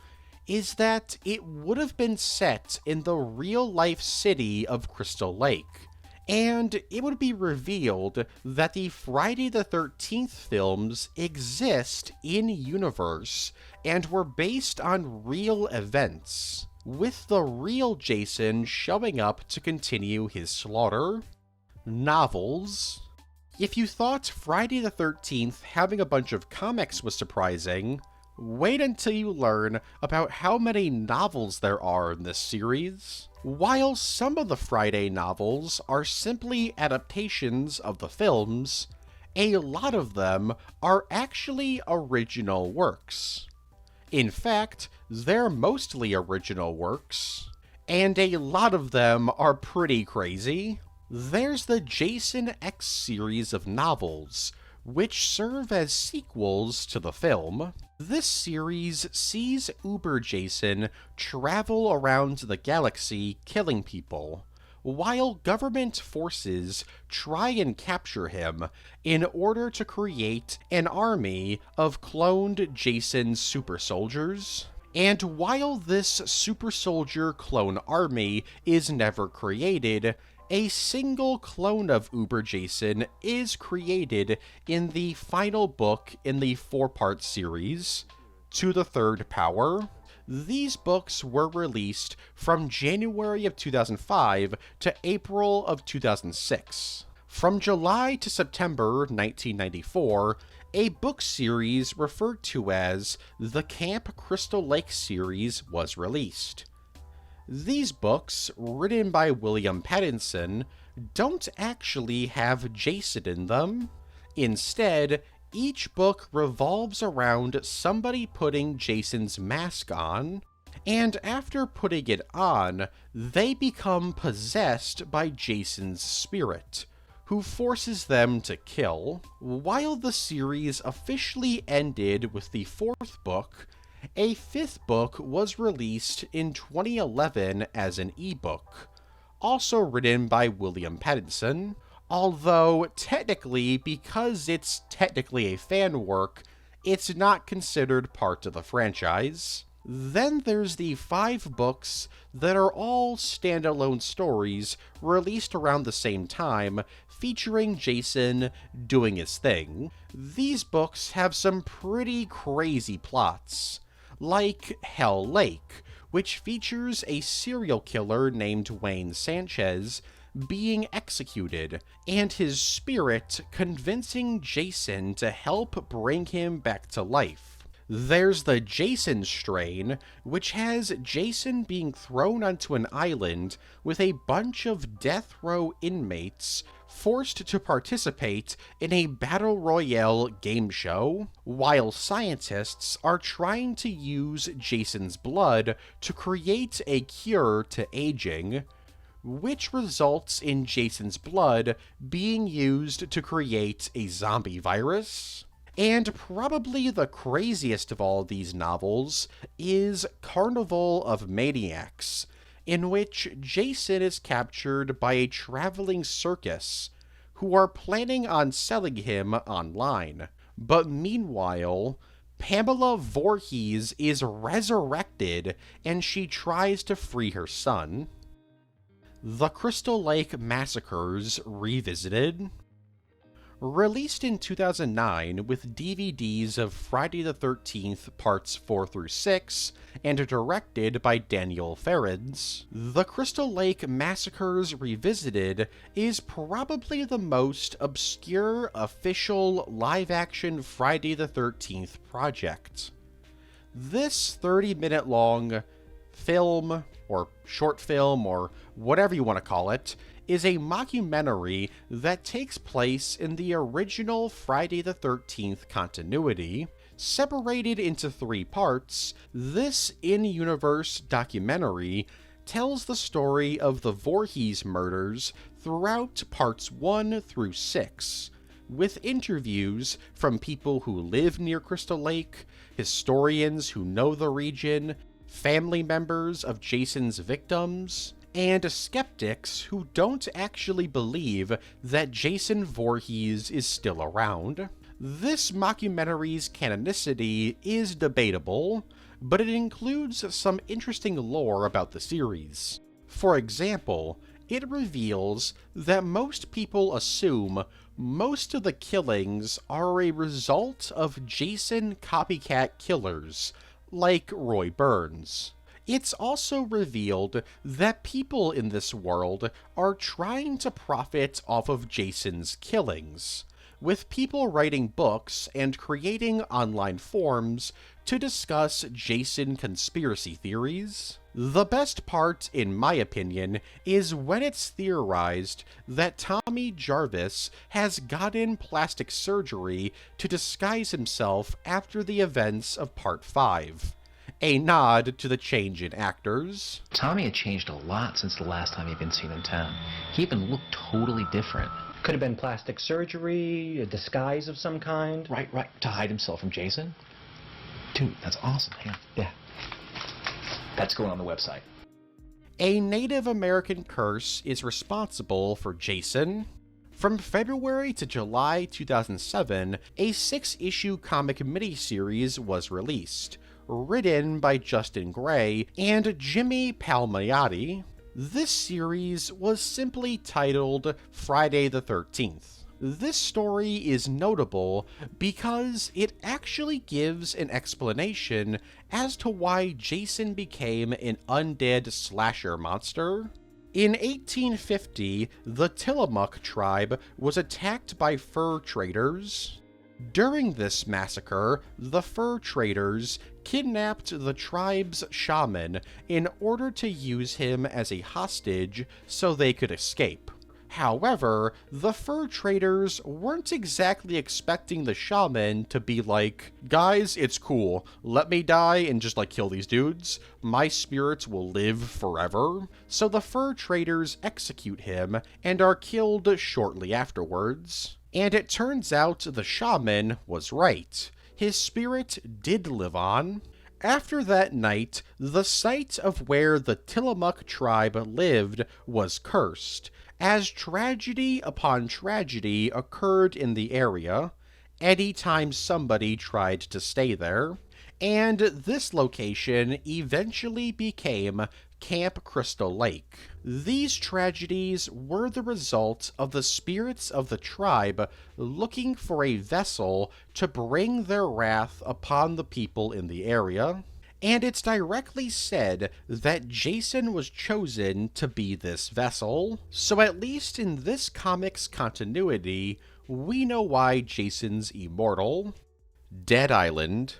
is that it would have been set in the real-life city of Crystal Lake, and it would be revealed that the Friday the 13th films exist in-universe and were based on real events, with the real Jason showing up to continue his slaughter. Novels. If you thought Friday the 13th having a bunch of comics was surprising, wait until you learn about how many novels there are in this series. While some of the Friday novels are simply adaptations of the films, a lot of them are actually original works. In fact, they're mostly original works, and a lot of them are pretty crazy. There's the Jason X series of novels, which serve as sequels to the film. This series sees Uber Jason travel around the galaxy killing people, while government forces try and capture him in order to create an army of cloned Jason super soldiers. And while this super soldier clone army is never created, a single clone of Uber Jason is created in the final book in the 4-part series, To the Third Power. These books were released from January of 2005 to April of 2006. From July to September 1994, a book series referred to as the Camp Crystal Lake series was released. These books, written by William Pattinson, don't actually have Jason in them. Instead, each book revolves around somebody putting Jason's mask on, and after putting it on, they become possessed by Jason's spirit, who forces them to kill. While the series officially ended with the 4th book, a 5th book was released in 2011 as an ebook, also written by William Pattinson, although technically, because it's technically a fan work, it's not considered part of the franchise. Then there's the 5 books that are all standalone stories released around the same time, featuring Jason doing his thing. These books have some pretty crazy plots, like Hell Lake, which features a serial killer named Wayne Sanchez being executed, and his spirit convincing Jason to help bring him back to life. There's the Jason strain, which has Jason being thrown onto an island with a bunch of death row inmates forced to participate in a battle royale game show, while scientists are trying to use Jason's blood to create a cure to aging, which results in Jason's blood being used to create a zombie virus. And probably the craziest of all these novels is Carnival of Maniacs, in which Jason is captured by a traveling circus who are planning on selling him online. But meanwhile, Pamela Voorhees is resurrected and she tries to free her son. The Crystal Lake Massacres Revisited. Released in 2009 with DVDs of Friday the 13th Parts 4 through 6, and directed by Daniel Ferreds, The Crystal Lake Massacres Revisited is probably the most obscure official live-action Friday the 13th project. This 30-minute long film, or short film, or whatever you want to call it, is a mockumentary that takes place in the original Friday the 13th continuity. Separated into 3 parts, this in-universe documentary tells the story of the Voorhees murders throughout parts 1 through 6, with interviews from people who live near Crystal Lake, historians who know the region, family members of Jason's victims, and skeptics who don't actually believe that Jason Voorhees is still around. This mockumentary's canonicity is debatable, but it includes some interesting lore about the series. For example, it reveals that most people assume most of the killings are a result of Jason copycat killers, like Roy Burns. It's also revealed that people in this world are trying to profit off of Jason's killings, with people writing books and creating online forums to discuss Jason conspiracy theories. The best part, in my opinion, is when it's theorized that Tommy Jarvis has gotten plastic surgery to disguise himself after the events of Part 5. A nod to the change in actors. Tommy had changed a lot since the last time he'd been seen in town. He even looked totally different. Could have been plastic surgery, a disguise of some kind. Right, to hide himself from Jason? Dude, that's awesome. Yeah. That's going on the website. A Native American curse is responsible for Jason. From February to July 2007, a 6-issue comic miniseries was released, written by Justin Gray and Jimmy Palmiotti. This series was simply titled Friday the 13th. This story is notable because it actually gives an explanation as to why Jason became an undead slasher monster. In 1850, the Tillamook tribe was attacked by fur traders. During this massacre, the fur traders kidnapped the tribe's shaman in order to use him as a hostage so they could escape. However, the fur traders weren't exactly expecting the shaman to be like, guys, it's cool, let me die and just kill these dudes, my spirits will live forever. So the fur traders execute him and are killed shortly afterwards. And it turns out the shaman was right. His spirit did live on. After that night, the site of where the Tillamook tribe lived was cursed, as tragedy upon tragedy occurred in the area anytime somebody tried to stay there, and this location eventually became Camp Crystal Lake. These tragedies were the result of the spirits of the tribe looking for a vessel to bring their wrath upon the people in the area, and it's directly said that Jason was chosen to be this vessel, so at least in this comic's continuity, we know why Jason's immortal. Dead Island.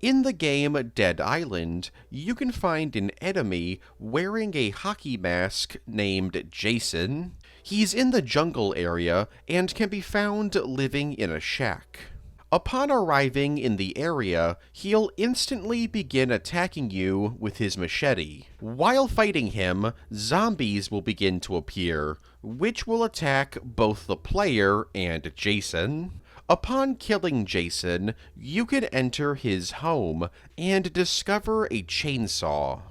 In the game Dead Island, you can find an enemy wearing a hockey mask named Jason. He's in the jungle area and can be found living in a shack. Upon arriving in the area, he'll instantly begin attacking you with his machete. While fighting him, zombies will begin to appear, which will attack both the player and Jason. Upon killing Jason, you can enter his home and discover a chainsaw,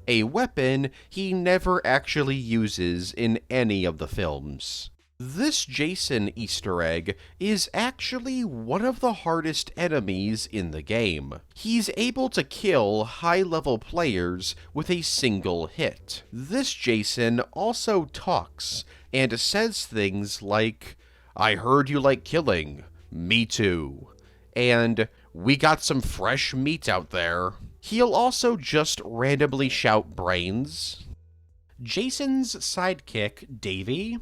a weapon he never actually uses in any of the films. This Jason Easter egg is actually one of the hardest enemies in the game. He's able to kill high-level players with a single hit. This Jason also talks and says things like, "I heard you like killing. Me too. And we got some fresh meat out there." He'll also just randomly shout brains. Jason's sidekick, Davy.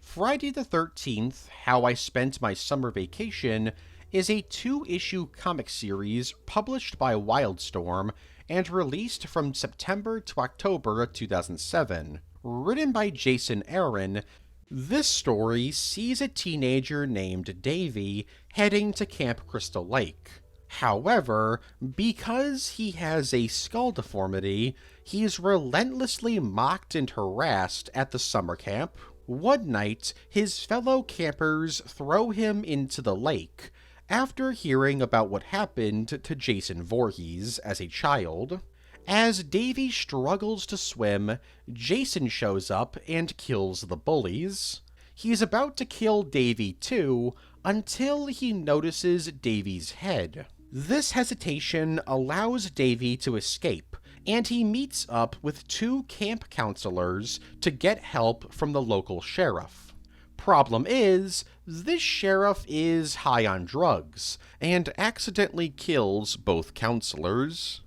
Friday the 13th, How I Spent My Summer Vacation, is a 2-issue comic series published by Wildstorm and released from September to October 2007. Written by Jason Aaron, this story sees a teenager named Davy heading to Camp Crystal Lake. However, because he has a skull deformity, he's relentlessly mocked and harassed at the summer camp. One night, his fellow campers throw him into the lake after hearing about what happened to Jason Voorhees as a child. As Davy struggles to swim, Jason shows up and kills the bullies. He's about to kill Davy too, until he notices Davy's head. This hesitation allows Davy to escape, and he meets up with 2 camp counselors to get help from the local sheriff. Problem is, this sheriff is high on drugs, and accidentally kills both counselors.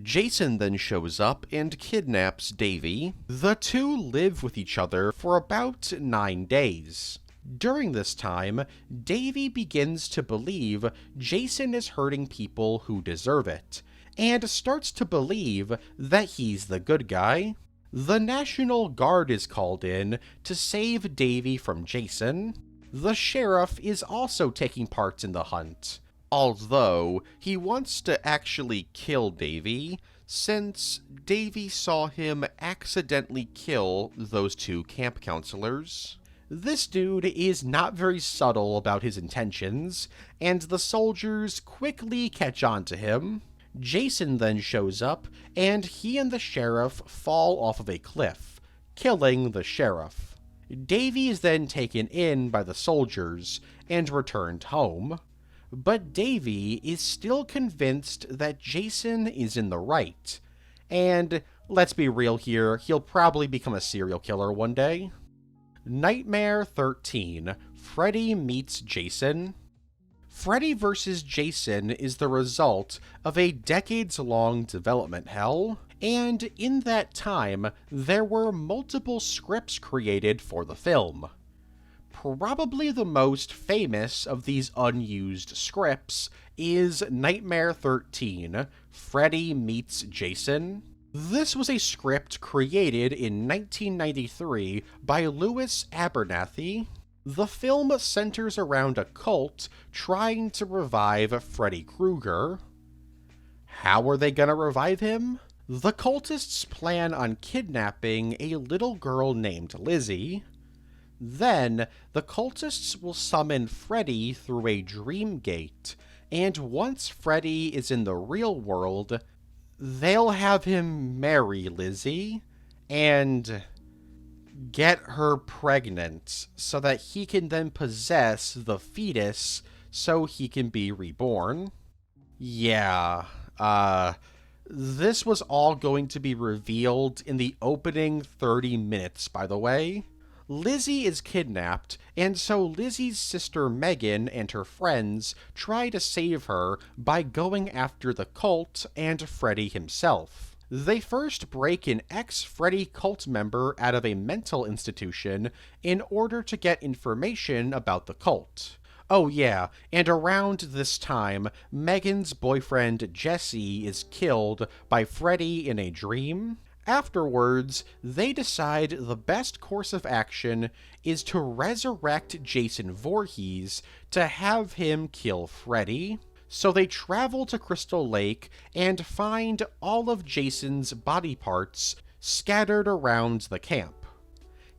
Jason then shows up and kidnaps Davy. The two live with each other for about 9 days. During this time, Davy begins to believe Jason is hurting people who deserve it, and starts to believe that he's the good guy. The National Guard is called in to save Davy from Jason. The sheriff is also taking part in the hunt, although he wants to actually kill Davy, since Davy saw him accidentally kill those 2 camp counselors. This dude is not very subtle about his intentions, and the soldiers quickly catch on to him. Jason then shows up, and he and the sheriff fall off of a cliff, killing the sheriff. Davy is then taken in by the soldiers and returned home, but Davy is still convinced that Jason is in the right, and let's be real here, he'll probably become a serial killer one day. Nightmare 13, Freddy Meets Jason. Freddy vs. Jason is the result of a decades-long development hell, and in that time, there were multiple scripts created for the film. Probably the most famous of these unused scripts is Nightmare 13, Freddy Meets Jason. This was a script created in 1993 by Louis Abernathy. The film centers around a cult trying to revive Freddy Krueger. How are they gonna revive him? The cultists plan on kidnapping a little girl named Lizzie. Then, the cultists will summon Freddy through a dream gate, and once Freddy is in the real world, they'll have him marry Lizzie and get her pregnant so that he can then possess the fetus so he can be reborn. Yeah, this was all going to be revealed in the opening 30 minutes, by the way. Lizzie is kidnapped, and so Lizzie's sister Megan and her friends try to save her by going after the cult and Freddy himself. They first break an ex-Freddy cult member out of a mental institution in order to get information about the cult. Oh yeah, and around this time, Megan's boyfriend Jesse is killed by Freddy in a dream. Afterwards, they decide the best course of action is to resurrect Jason Voorhees to have him kill Freddy. So they travel to Crystal Lake and find all of Jason's body parts scattered around the camp.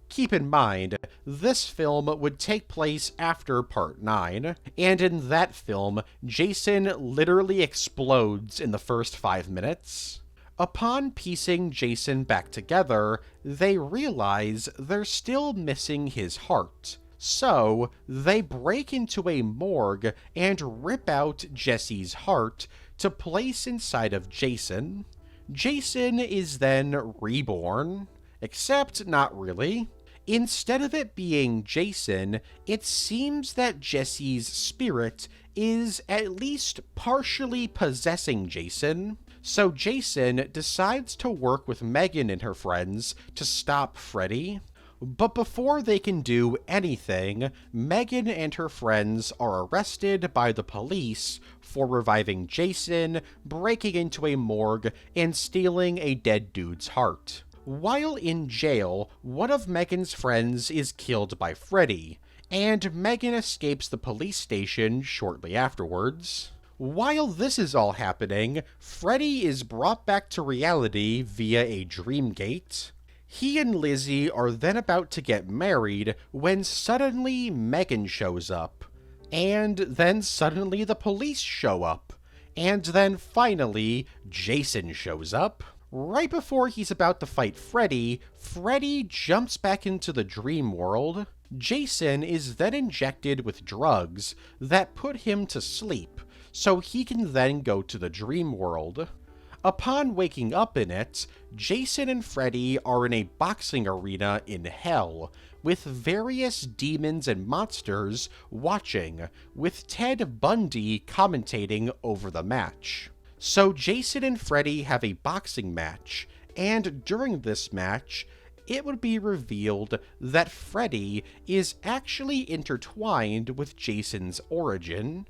Keep in mind, this film would take place after Part 9, and in that film, Jason literally explodes in the first 5 minutes. Upon piecing Jason back together, they realize they're still missing his heart. So, they break into a morgue and rip out Jesse's heart to place inside of Jason. Jason is then reborn, except not really. Instead of it being Jason, it seems that Jesse's spirit is at least partially possessing Jason. So Jason decides to work with Megan and her friends to stop Freddy. But before they can do anything, Megan and her friends are arrested by the police for reviving Jason, breaking into a morgue, and stealing a dead dude's heart. While in jail, one of Megan's friends is killed by Freddy, and Megan escapes the police station shortly afterwards. While this is all happening, Freddy is brought back to reality via a dream gate. He and Lizzie are then about to get married when suddenly Megan shows up. And then suddenly the police show up. And then finally, Jason shows up. Right before he's about to fight Freddy, Freddy jumps back into the dream world. Jason is then injected with drugs that put him to sleep, so he can then go to the dream world. Upon waking up in it, Jason and Freddy are in a boxing arena in hell, with various demons and monsters watching, with Ted Bundy commentating over the match. So Jason and Freddy have a boxing match, and during this match, it would be revealed that Freddy is actually intertwined with Jason's origin.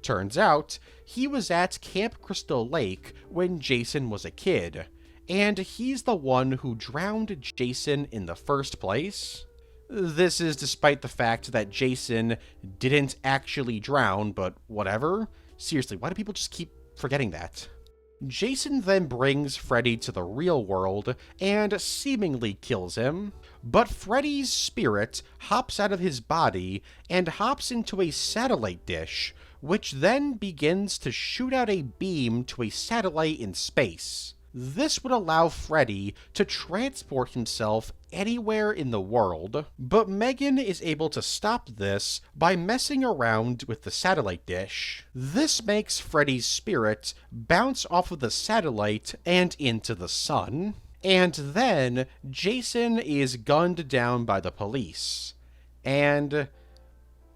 Turns out, he was at Camp Crystal Lake when Jason was a kid, and he's the one who drowned Jason in the first place. This is despite the fact that Jason didn't actually drown, but whatever. Seriously, why do people just keep forgetting that? Jason then brings Freddy to the real world and seemingly kills him, but Freddy's spirit hops out of his body and hops into a satellite dish, which then begins to shoot out a beam to a satellite in space. This would allow Freddy to transport himself anywhere in the world, but Megan is able to stop this by messing around with the satellite dish. This makes Freddy's spirit bounce off of the satellite and into the sun, and then Jason is gunned down by the police. And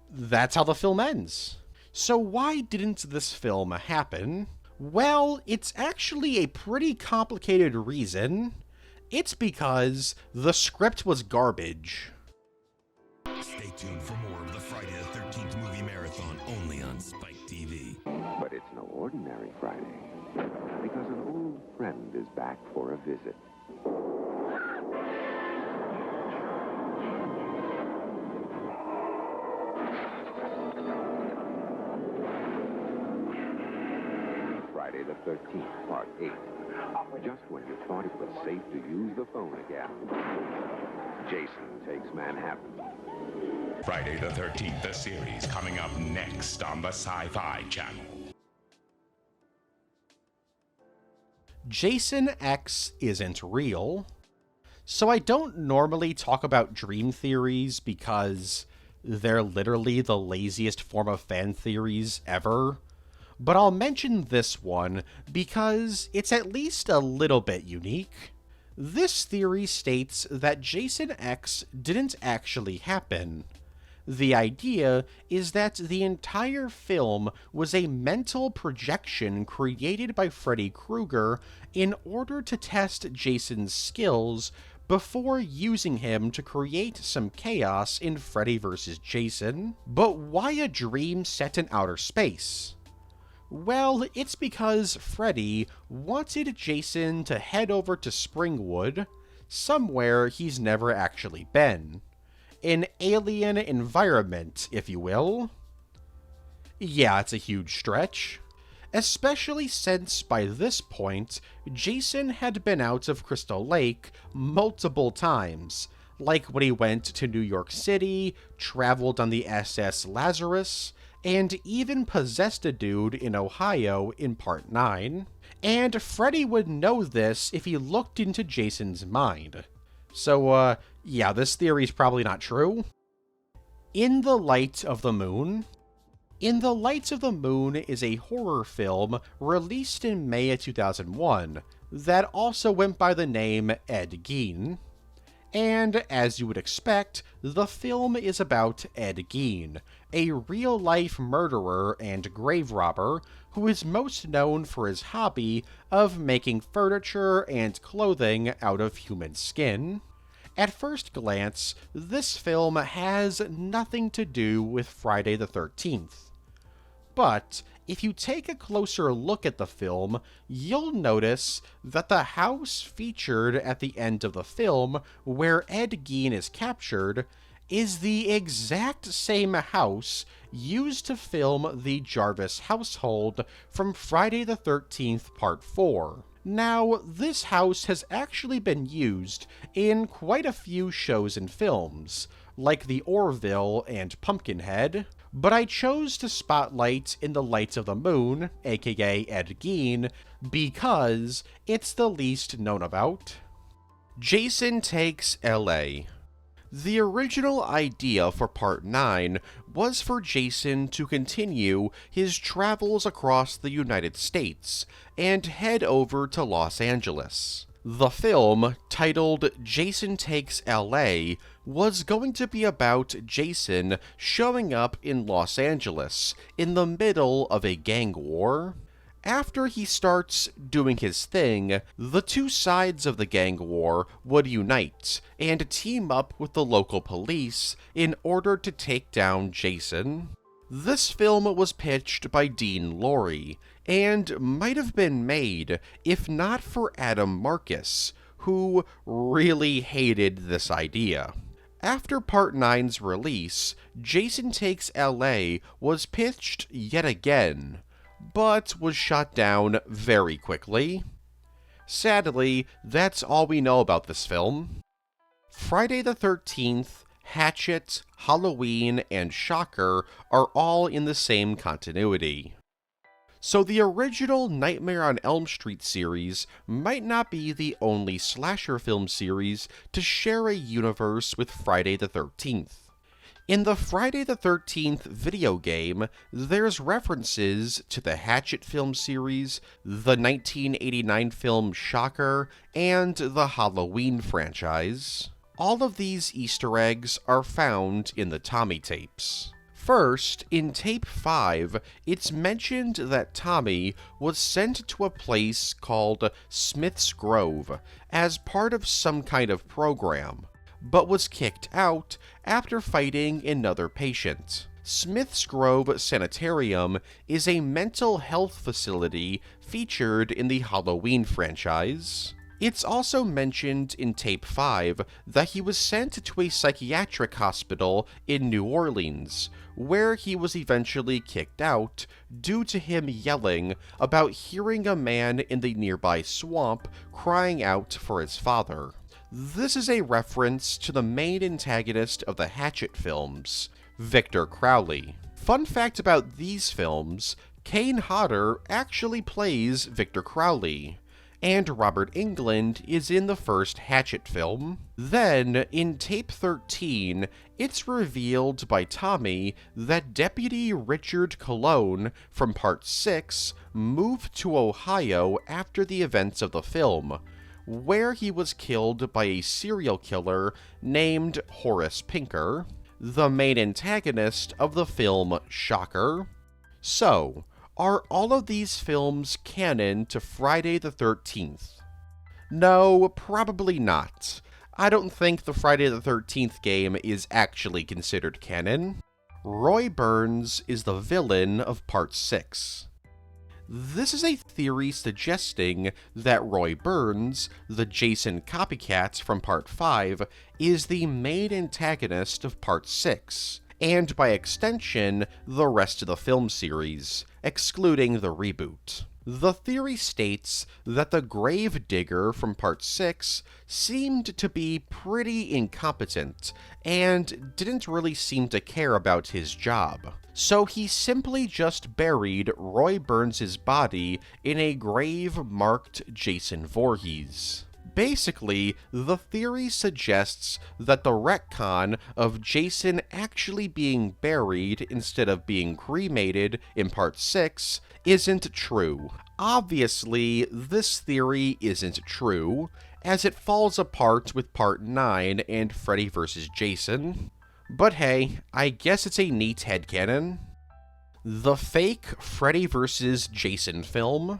that's how the film ends. So why didn't this film happen? Well, it's actually a pretty complicated reason. It's because the script was garbage. Stay tuned for more of the Friday the 13th movie marathon only on Spike TV. But it's no ordinary Friday, because an old friend is back for a visit. Friday the 13th, Part 8. Just when you thought it was safe to use the phone again, Jason takes Manhattan. Friday the 13th, the series coming up next on the Sci-Fi Channel. Jason X isn't real. So I don't normally talk about dream theories because they're literally the laziest form of fan theories ever. but I'll mention this one because it's at least a little bit unique. This theory states that Jason X didn't actually happen. The idea is that the entire film was a mental projection created by Freddy Krueger in order to test Jason's skills before using him to create some chaos in Freddy vs. Jason. But why a dream set in outer space? Well, it's because Freddy wanted Jason to head over to Springwood, somewhere he's never actually been. An alien environment, if you will. Yeah, it's a huge stretch. Especially since, by this point, Jason had been out of Crystal Lake multiple times, like when he went to New York City, traveled on the SS Lazarus, and even possessed a dude in Ohio in Part 9. And Freddy would know this if he looked into Jason's mind. So, yeah, this theory's probably not true. In the Light of the Moon. In the Light of the Moon is a horror film released in May of 2001 that also went by the name Ed Gein. And, as you would expect, the film is about Ed Gein, a real-life murderer and grave robber who is most known for his hobby of making furniture and clothing out of human skin. At first glance, this film has nothing to do with Friday the 13th. But if you take a closer look at the film, you'll notice that the house featured at the end of the film, where Ed Gein is captured, is the exact same house used to film the Jarvis household from Friday the 13th Part 4. Now, this house has actually been used in quite a few shows and films, like The Orville and Pumpkinhead, but I chose to spotlight In the Light of the Moon, aka Ed Gein, because it's the least known about. Jason Takes LA. The original idea for Part 9 was for Jason to continue his travels across the United States and head over to Los Angeles. The film, titled Jason Takes LA, was going to be about Jason showing up in Los Angeles in the middle of a gang war. After he starts doing his thing, the two sides of the gang war would unite and team up with the local police in order to take down Jason. This film was pitched by Dean Lorey, and might have been made if not for Adam Marcus, who really hated this idea. After Part 9's release, Jason Takes LA was pitched yet again, but was shot down very quickly. Sadly, that's all we know about this film. Friday the 13th, Hatchet, Halloween, and Shocker are all in the same continuity. So the original Nightmare on Elm Street series might not be the only slasher film series to share a universe with Friday the 13th. In the Friday the 13th video game, there's references to the Hatchet film series, the 1989 film Shocker, and the Halloween franchise. All of these Easter eggs are found in the Tommy tapes. First, in Tape 5, it's mentioned that Tommy was sent to a place called Smith's Grove as part of some kind of program, but was kicked out after fighting another patient. Smith's Grove Sanitarium is a mental health facility featured in the Halloween franchise. It's also mentioned in Tape 5 that he was sent to a psychiatric hospital in New Orleans, where he was eventually kicked out due to him yelling about hearing a man in the nearby swamp crying out for his father. This is a reference to the main antagonist of the Hatchet films, Victor Crowley. Fun fact about these films, Kane Hodder actually plays Victor Crowley, and Robert Englund is in the first Hatchet film. Then, in tape 13, it's revealed by Tommy that Deputy Richard Cologne from Part 6 moved to Ohio after the events of the film, where he was killed by a serial killer named Horace Pinker, the main antagonist of the film Shocker. So, are all of these films canon to Friday the 13th? No, probably not. I don't think the Friday the 13th game is actually considered canon. Roy Burns is the villain of Part 6. This is a theory suggesting that Roy Burns, the Jason copycat from Part 5, is the main antagonist of Part 6, and by extension, the rest of the film series, excluding the reboot. The theory states that the grave digger from Part 6 seemed to be pretty incompetent and didn't really seem to care about his job. So he simply just buried Roy Burns' body in a grave marked Jason Voorhees. Basically, the theory suggests that the retcon of Jason actually being buried instead of being cremated in Part 6 isn't true. Obviously, this theory isn't true, as it falls apart with Part 9 and Freddy vs. Jason. But hey, I guess it's a neat headcanon. The fake Freddy vs. Jason film.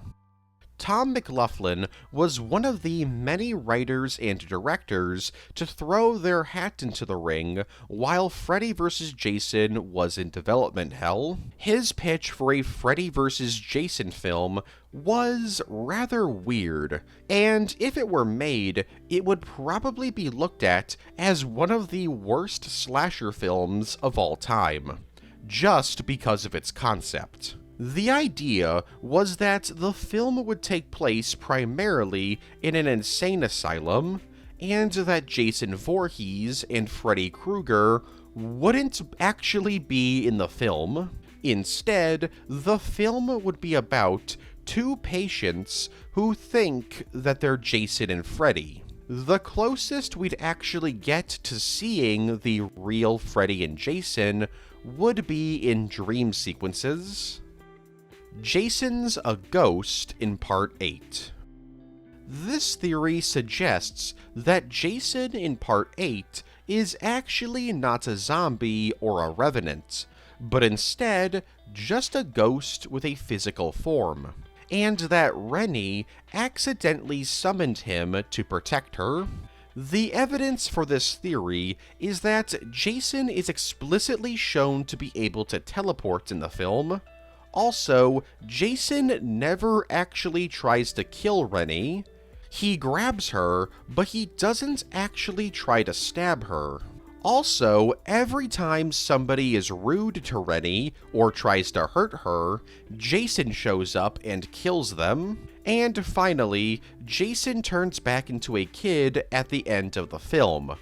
Tom McLoughlin was one of the many writers and directors to throw their hat into the ring while Freddy vs. Jason was in development hell. His pitch for a Freddy vs. Jason film was rather weird, and if it were made, it would probably be looked at as one of the worst slasher films of all time, just because of its concept. The idea was that the film would take place primarily in an insane asylum, and that Jason Voorhees and Freddy Krueger wouldn't actually be in the film. Instead, the film would be about two patients who think that they're Jason and Freddy. The closest we'd actually get to seeing the real Freddy and Jason would be in dream sequences. Jason's a ghost in Part 8. This theory suggests that Jason in Part 8 is actually not a zombie or a revenant, but instead just a ghost with a physical form, and that Rennie accidentally summoned him to protect her. The evidence for this theory is that Jason is explicitly shown to be able to teleport in the film. Also, Jason never actually tries to kill Rennie. He grabs her, but he doesn't actually try to stab her. Also, every time somebody is rude to Rennie or tries to hurt her, Jason shows up and kills them. And finally, Jason turns back into a kid at the end of the film,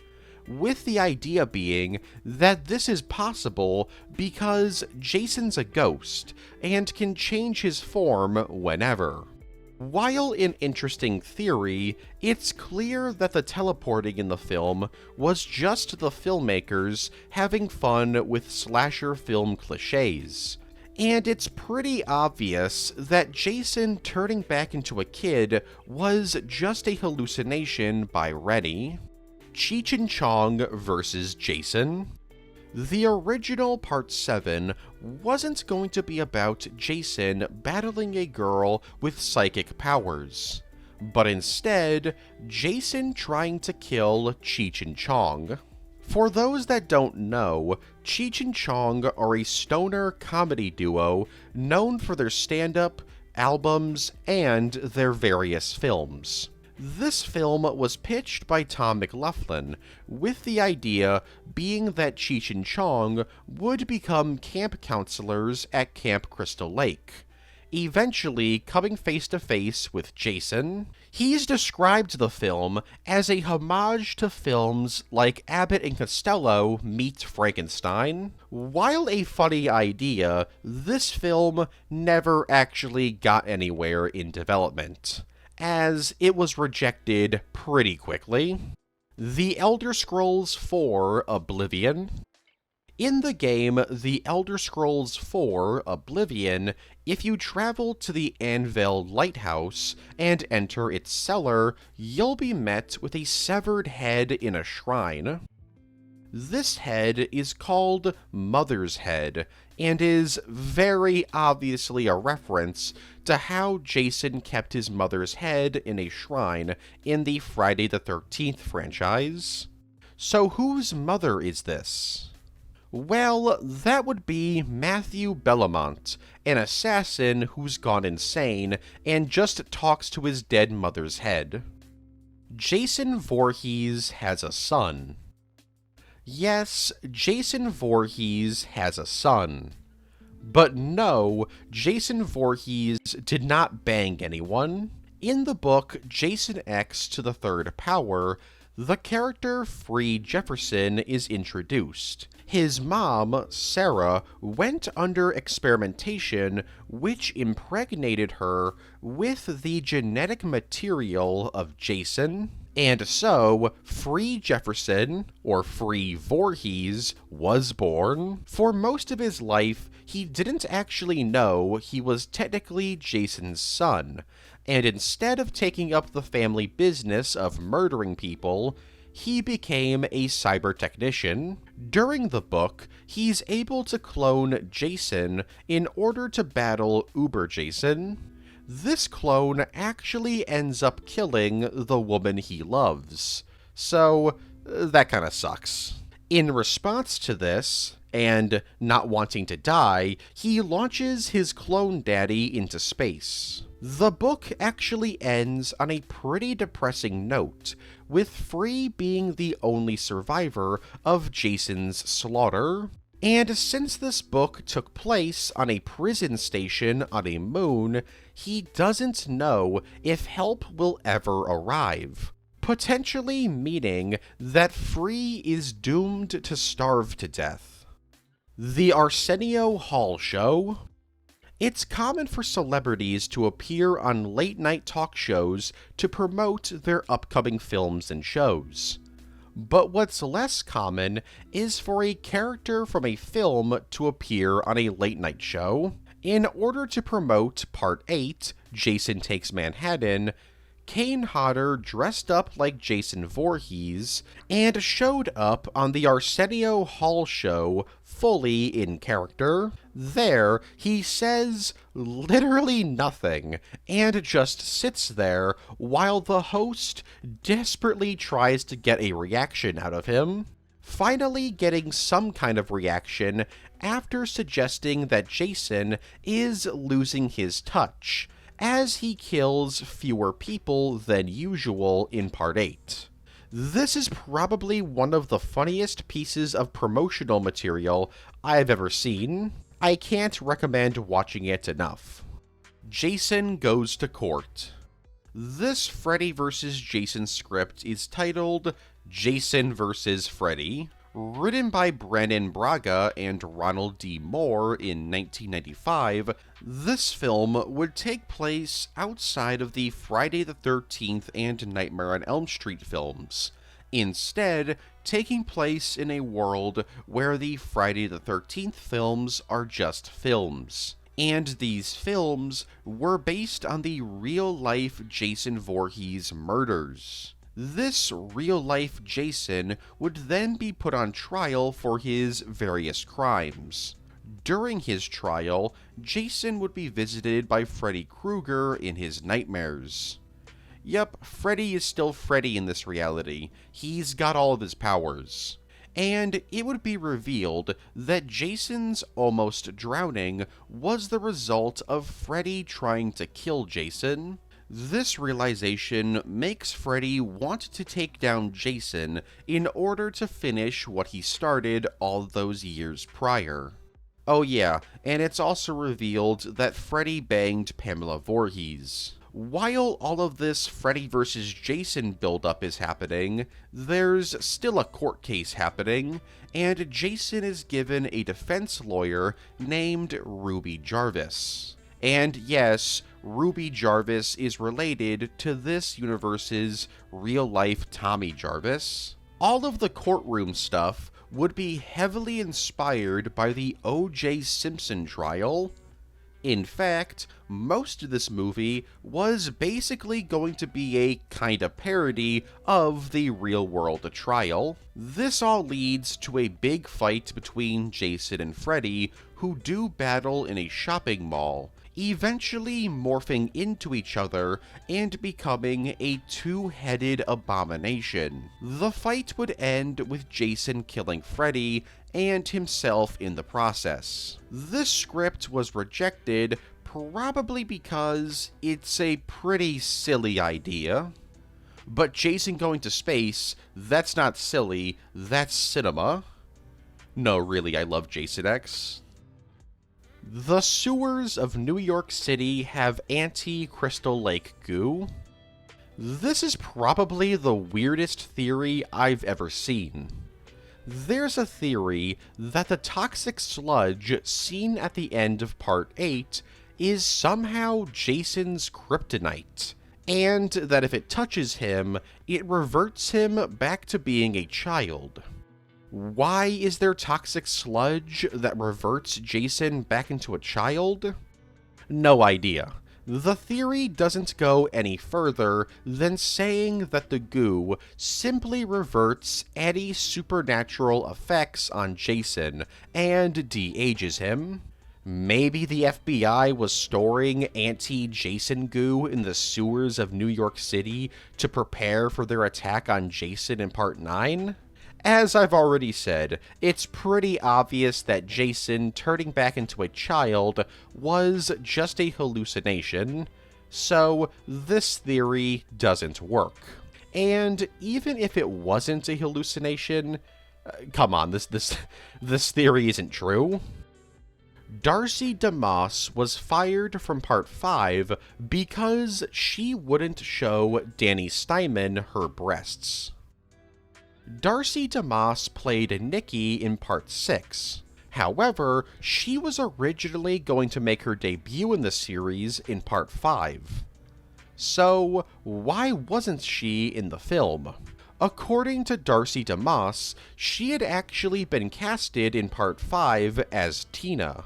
with the idea being that this is possible because Jason's a ghost and can change his form whenever. While an interesting theory, it's clear that the teleporting in the film was just the filmmakers having fun with slasher film cliches. And it's pretty obvious that Jason turning back into a kid was just a hallucination by Rennie. Cheech and Chong vs. Jason. The original Part 7 wasn't going to be about Jason battling a girl with psychic powers, but instead, Jason trying to kill Cheech and Chong. For those that don't know, Cheech and Chong are a stoner comedy duo known for their stand-up, albums, and their various films. This film was pitched by Tom McLoughlin, with the idea being that Cheech and Chong would become camp counselors at Camp Crystal Lake, eventually coming face to face with Jason. He's described the film as a homage to films like Abbott and Costello Meet Frankenstein. While a funny idea, this film never actually got anywhere in development. as it was rejected pretty quickly. The Elder Scrolls IV: Oblivion. In the game The Elder Scrolls IV: Oblivion, if you travel to the Anvil Lighthouse and enter its cellar, you'll be met with a severed head in a shrine. This head is called Mother's Head, and is very obviously a reference to how Jason kept his mother's head in a shrine in the Friday the 13th franchise. So whose mother is this? Well, that would be Matthew Bellamont, an assassin who's gone insane and just talks to his dead mother's head. Jason Voorhees has a son. Yes, Jason Voorhees has a son. But no, Jason Voorhees did not bang anyone. In the book Jason X to the Third Power, the character Free Jefferson is introduced. His mom, Sarah, went under experimentation which impregnated her with the genetic material of Jason, and so Free Jefferson, or Free Voorhees, was born. For most of his life, he didn't actually know he was technically Jason's son, and instead of taking up the family business of murdering people, he became a cyber technician. During the book, he's able to clone Jason in order to battle Uber Jason. This clone actually ends up killing the woman he loves. So, that kinda sucks. In response to this, and not wanting to die, he launches his clone daddy into space. The book actually ends on a pretty depressing note, with Free being the only survivor of Jason's slaughter. And since this book took place on a prison station on a moon, he doesn't know if help will ever arrive, potentially meaning that Free is doomed to starve to death. The Arsenio Hall Show. It's common for celebrities to appear on late-night talk shows to promote their upcoming films and shows. But what's less common is for a character from a film to appear on a late-night show. In order to promote Part 8, Jason Takes Manhattan, Kane Hodder dressed up like Jason Voorhees and showed up on the Arsenio Hall Show fully in character. There, he says literally nothing and just sits there while the host desperately tries to get a reaction out of him, finally getting some kind of reaction after suggesting that Jason is losing his touch, as he kills fewer people than usual in Part 8. This is probably one of the funniest pieces of promotional material I've ever seen. I can't recommend watching it enough. Jason Goes to Court. This Freddy vs. Jason script is titled Jason vs. Freddy. Written by Brannon Braga and Ronald D. Moore in 1995, this film would take place outside of the Friday the 13th and Nightmare on Elm Street films, instead taking place in a world where the Friday the 13th films are just films. And these films were based on the real-life Jason Voorhees murders. This real-life Jason would then be put on trial for his various crimes. During his trial, Jason would be visited by Freddy Krueger in his nightmares. Yep, Freddy is still Freddy in this reality. He's got all of his powers. And it would be revealed that Jason's almost drowning was the result of Freddy trying to kill Jason. This realization makes Freddy want to take down Jason in order to finish what he started all those years prior. Oh yeah, and it's also revealed that Freddy banged Pamela Voorhees. While all of this Freddy vs. Jason buildup is happening, there's still a court case happening, and Jason is given a defense lawyer named Ruby Jarvis. And yes, Ruby Jarvis is related to this universe's real-life Tommy Jarvis. All of the courtroom stuff would be heavily inspired by the O.J. Simpson trial. In fact, most of this movie was basically going to be a kind of parody of the real-world trial. This all leads to a big fight between Jason and Freddy, who do battle in a shopping mall, eventually morphing into each other and becoming a two-headed abomination. The fight would end with Jason killing Freddy and himself in the process. This script was rejected probably because it's a pretty silly idea. But Jason going to space, that's not silly, that's cinema. No, really, I love Jason X. The sewers of New York City have anti-Crystal Lake goo. This is probably the weirdest theory I've ever seen. There's a theory that the toxic sludge seen at the end of Part 8 is somehow Jason's kryptonite, and that if it touches him, it reverts him back to being a child. Why is there toxic sludge that reverts Jason back into a child? No idea. The theory doesn't go any further than saying that the goo simply reverts any supernatural effects on Jason and de-ages him. Maybe the FBI was storing anti-Jason goo in the sewers of New York City to prepare for their attack on Jason in Part 9? As I've already said, it's pretty obvious that Jason turning back into a child was just a hallucination, so this theory doesn't work. And even if it wasn't a hallucination, come on, this theory isn't true. Darcy DeMoss was fired from Part 5 because she wouldn't show Danny Steinman her breasts. Darcy DeMoss played Nikki in Part 6. However, she was originally going to make her debut in the series in Part 5. So, why wasn't she in the film? According to Darcy DeMoss, she had actually been casted in Part 5 as Tina.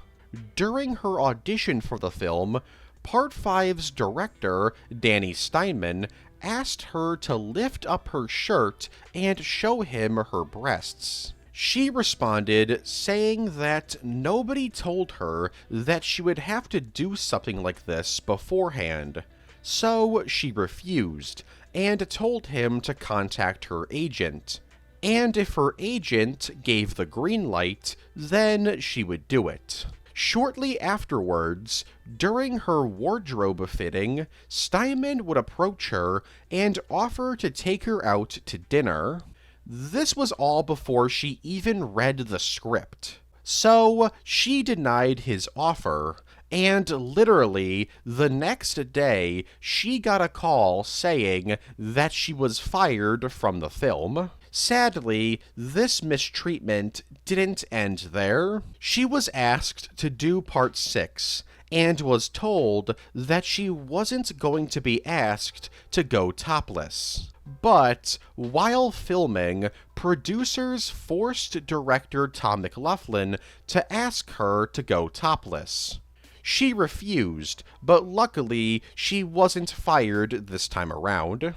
During her audition for the film, Part 5's director, Danny Steinman, asked her to lift up her shirt and show him her breasts. She responded, saying that nobody told her that she would have to do something like this beforehand, so she refused, and told him to contact her agent. And if her agent gave the green light, then she would do it. Shortly afterwards, during her wardrobe fitting, Steinman would approach her and offer to take her out to dinner. This was all before she even read the script. So, she denied his offer, and literally, the next day, she got a call saying that she was fired from the film. Sadly, this mistreatment didn't end there. She was asked to do Part 6, and was told that she wasn't going to be asked to go topless. But, while filming, producers forced director Tom McLaughlin to ask her to go topless. She refused, but luckily, she wasn't fired this time around.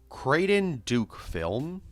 Creighton Duke film.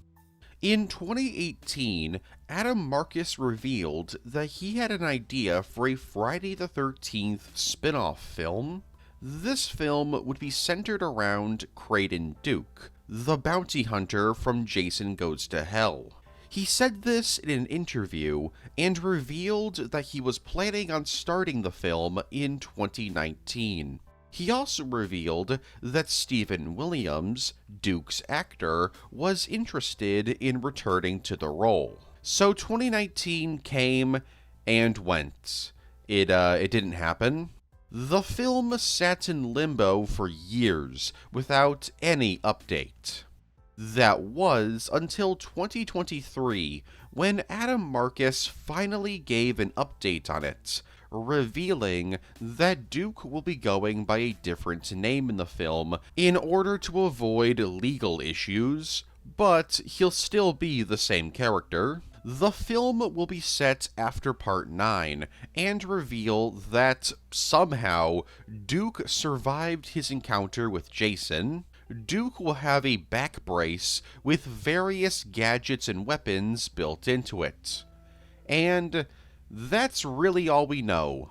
In 2018, Adam Marcus revealed that he had an idea for a Friday the 13th spin-off film. This film would be centered around Creighton Duke, the bounty hunter from Jason Goes to Hell. He said this in an interview and revealed that he was planning on starting the film in 2019. He also revealed that Stephen Williams, Duke's actor, was interested in returning to the role. So 2019 came and went. It didn't happen. The film sat in limbo for years without any update. That was until 2023, when Adam Marcus finally gave an update on it, revealing that Duke will be going by a different name in the film in order to avoid legal issues, but he'll still be the same character. The film will be set after Part 9 and reveal that somehow Duke survived his encounter with Jason. Duke will have a back brace with various gadgets and weapons built into it. And that's really all we know.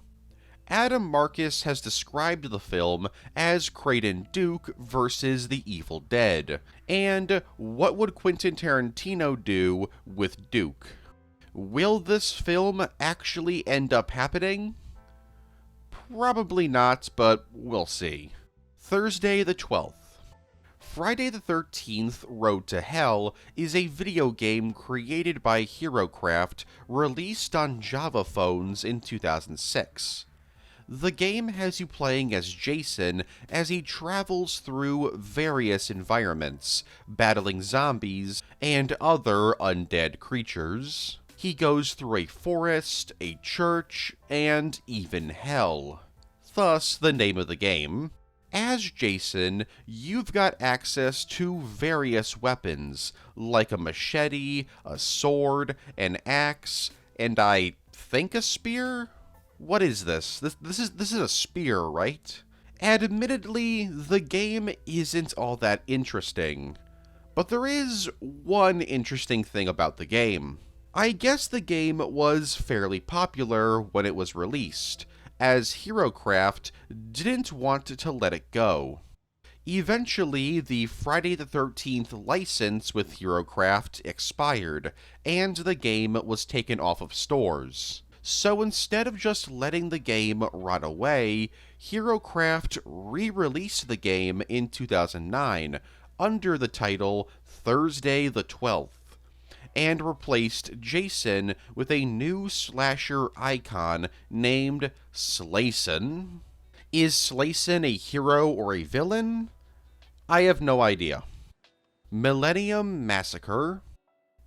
Adam Marcus has described the film as Creighton Duke versus the Evil Dead, and what would Quentin Tarantino do with Duke? Will this film actually end up happening? Probably not, but we'll see. Thursday the 12th. Friday the 13th Road to Hell is a video game created by HeroCraft, released on Java phones in 2006. The game has you playing as Jason as he travels through various environments, battling zombies and other undead creatures. He goes through a forest, a church, and even hell. Thus, the name of the game. As Jason, you've got access to various weapons, like a machete, a sword, an axe, and I think a spear? What is this? This is a spear, right? Admittedly, the game isn't all that interesting, but there is one interesting thing about the game. I guess the game was fairly popular when it was released, as HeroCraft didn't want to let it go. Eventually, the Friday the 13th license with HeroCraft expired, and the game was taken off of stores. So instead of just letting the game rot away, HeroCraft re-released the game in 2009 under the title Thursday the 12th, and replaced Jason with a new slasher icon named Slayson. Is Slayson a hero or a villain? I have no idea. Millennium Massacre.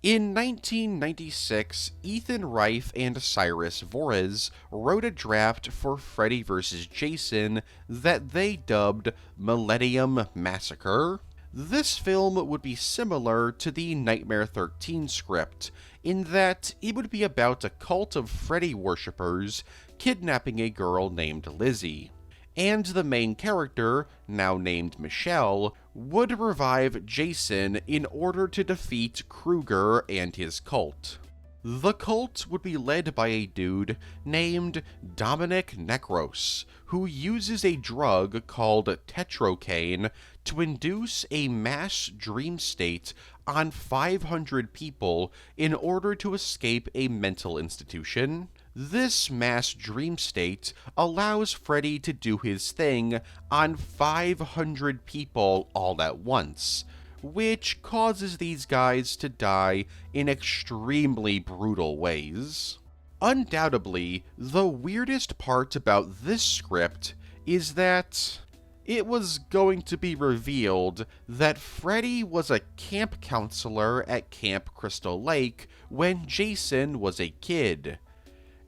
In 1996, Ethan Reif and Cyrus Vorez wrote a draft for Freddy vs. Jason that they dubbed Millennium Massacre. This film would be similar to the Nightmare 13 script, in that it would be about a cult of Freddy worshippers kidnapping a girl named Lizzie, and the main character, now named Michelle, would revive Jason in order to defeat Krueger and his cult. The cult would be led by a dude named Dominic Necros, who uses a drug called tetrocaine to induce a mass dream state on 500 people in order to escape a mental institution. This mass dream state allows Freddy to do his thing on 500 people all at once, which causes these guys to die in extremely brutal ways. Undoubtedly, the weirdest part about this script is that it was going to be revealed that Freddy was a camp counselor at Camp Crystal Lake when Jason was a kid,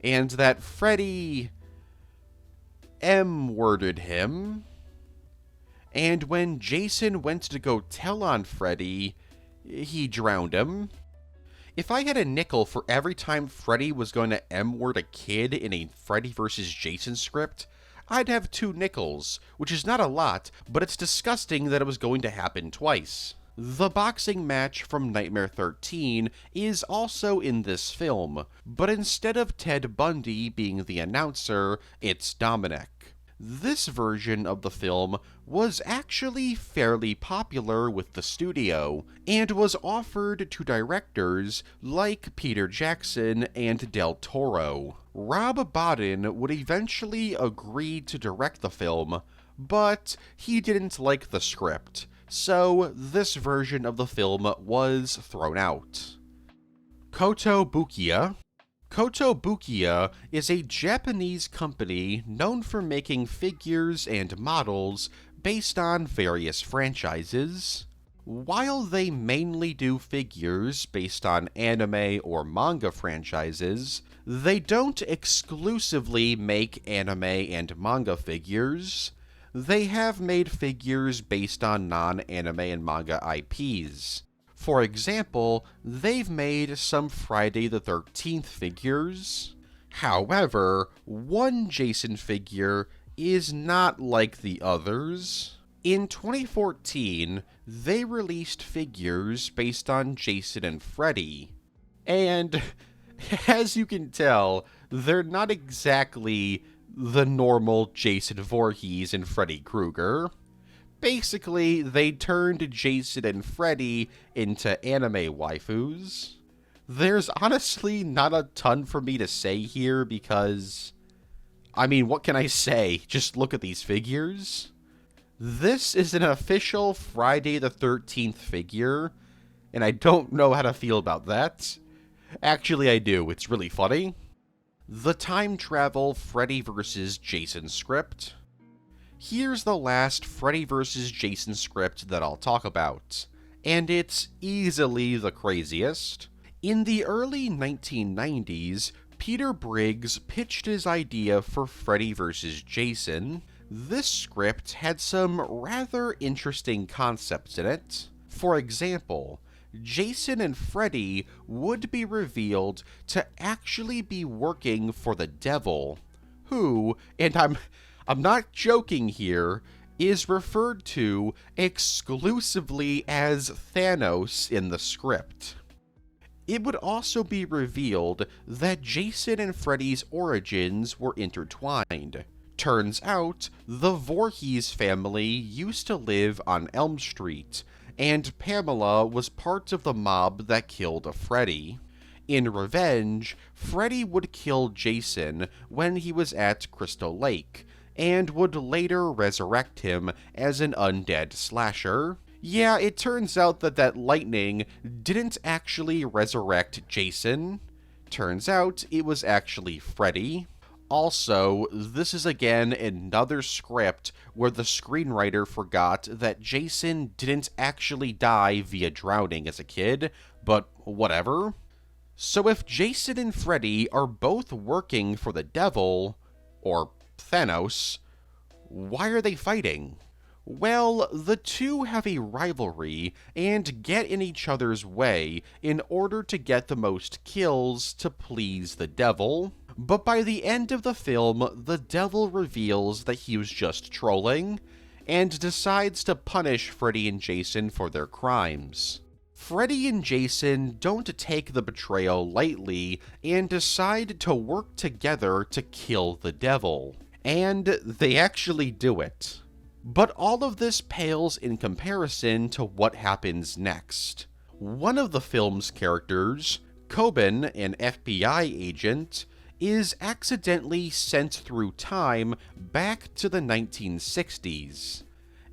and that Freddy M-worded him. And when Jason went to go tell on Freddy, he drowned him. If I had a nickel for every time Freddy was going to M-word a kid in a Freddy vs. Jason script, I'd have 2 nickels, which is not a lot, but it's disgusting that it was going to happen twice. The boxing match from Nightmare 13 is also in this film, but instead of Ted Bundy being the announcer, it's Dominic. This version of the film was actually fairly popular with the studio, and was offered to directors like Peter Jackson and Del Toro. Rob Bottin would eventually agree to direct the film, but he didn't like the script, so this version of the film was thrown out. Kotobukiya. Kotobukiya is a Japanese company known for making figures and models based on various franchises. While they mainly do figures based on anime or manga franchises, they don't exclusively make anime and manga figures. They have made figures based on non-anime and manga IPs. For example, they've made some Friday the 13th figures. However, one Jason figure is not like the others. In 2014, they released figures based on Jason and Freddy. And, as you can tell, they're not exactly the normal Jason Voorhees and Freddy Krueger. Basically, they turned Jason and Freddy into anime waifus. There's honestly not a ton for me to say here because, I mean, what can I say? Just look at these figures. This is an official Friday the 13th figure, and I don't know how to feel about that. Actually, I do. It's really funny. The time travel Freddy vs. Jason script. Here's the last Freddy vs. Jason script that I'll talk about, and it's easily the craziest. In the early 1990s, Peter Briggs pitched his idea for Freddy vs. Jason. This script had some rather interesting concepts in it. For example, Jason and Freddy would be revealed to actually be working for the devil, who, and I'm not joking here, is referred to exclusively as Thanos in the script. It would also be revealed that Jason and Freddy's origins were intertwined. Turns out, the Voorhees family used to live on Elm Street, and Pamela was part of the mob that killed Freddy. In revenge, Freddy would kill Jason when he was at Crystal Lake, and would later resurrect him as an undead slasher. Yeah, it turns out that lightning didn't actually resurrect Jason. Turns out it was actually Freddy. Also, this is again another script where the screenwriter forgot that Jason didn't actually die via drowning as a kid, but whatever. So if Jason and Freddy are both working for the devil, or Thanos, why are they fighting? Well, the two have a rivalry and get in each other's way in order to get the most kills to please the devil. But by the end of the film, the devil reveals that he was just trolling, and decides to punish Freddy and Jason for their crimes. Freddy and Jason don't take the betrayal lightly, and decide to work together to kill the devil. And they actually do it. But all of this pales in comparison to what happens next. One of the film's characters, Coben, an FBI agent, is accidentally sent through time back to the 1960s.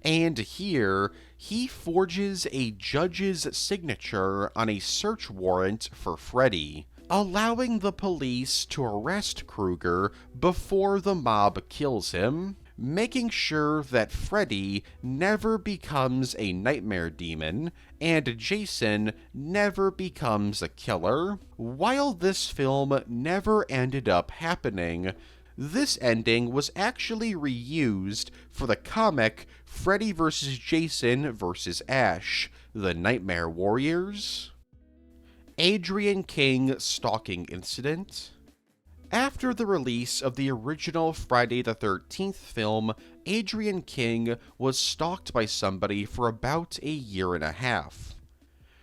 And here, he forges a judge's signature on a search warrant for Freddy, allowing the police to arrest Krueger before the mob kills him, making sure that Freddy never becomes a nightmare demon, and Jason never becomes a killer. While this film never ended up happening, this ending was actually reused for the comic Freddy vs. Jason vs. Ash, The Nightmare Warriors. Adrian King stalking incident. After the release of the original Friday the 13th film, Adrian King was stalked by somebody for about a year and a half.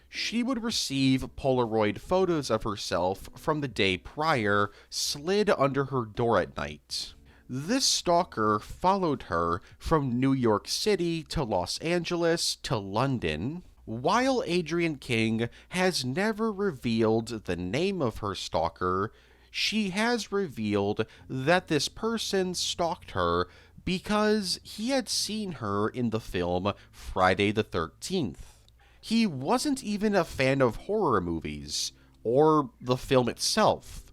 She would receive Polaroid photos of herself from the day prior slid under her door at night. This stalker followed her from New York City to Los Angeles to London. While Adrian King has never revealed the name of her stalker, she has revealed that this person stalked her because he had seen her in the film Friday the 13th. He wasn't even a fan of horror movies, or the film itself.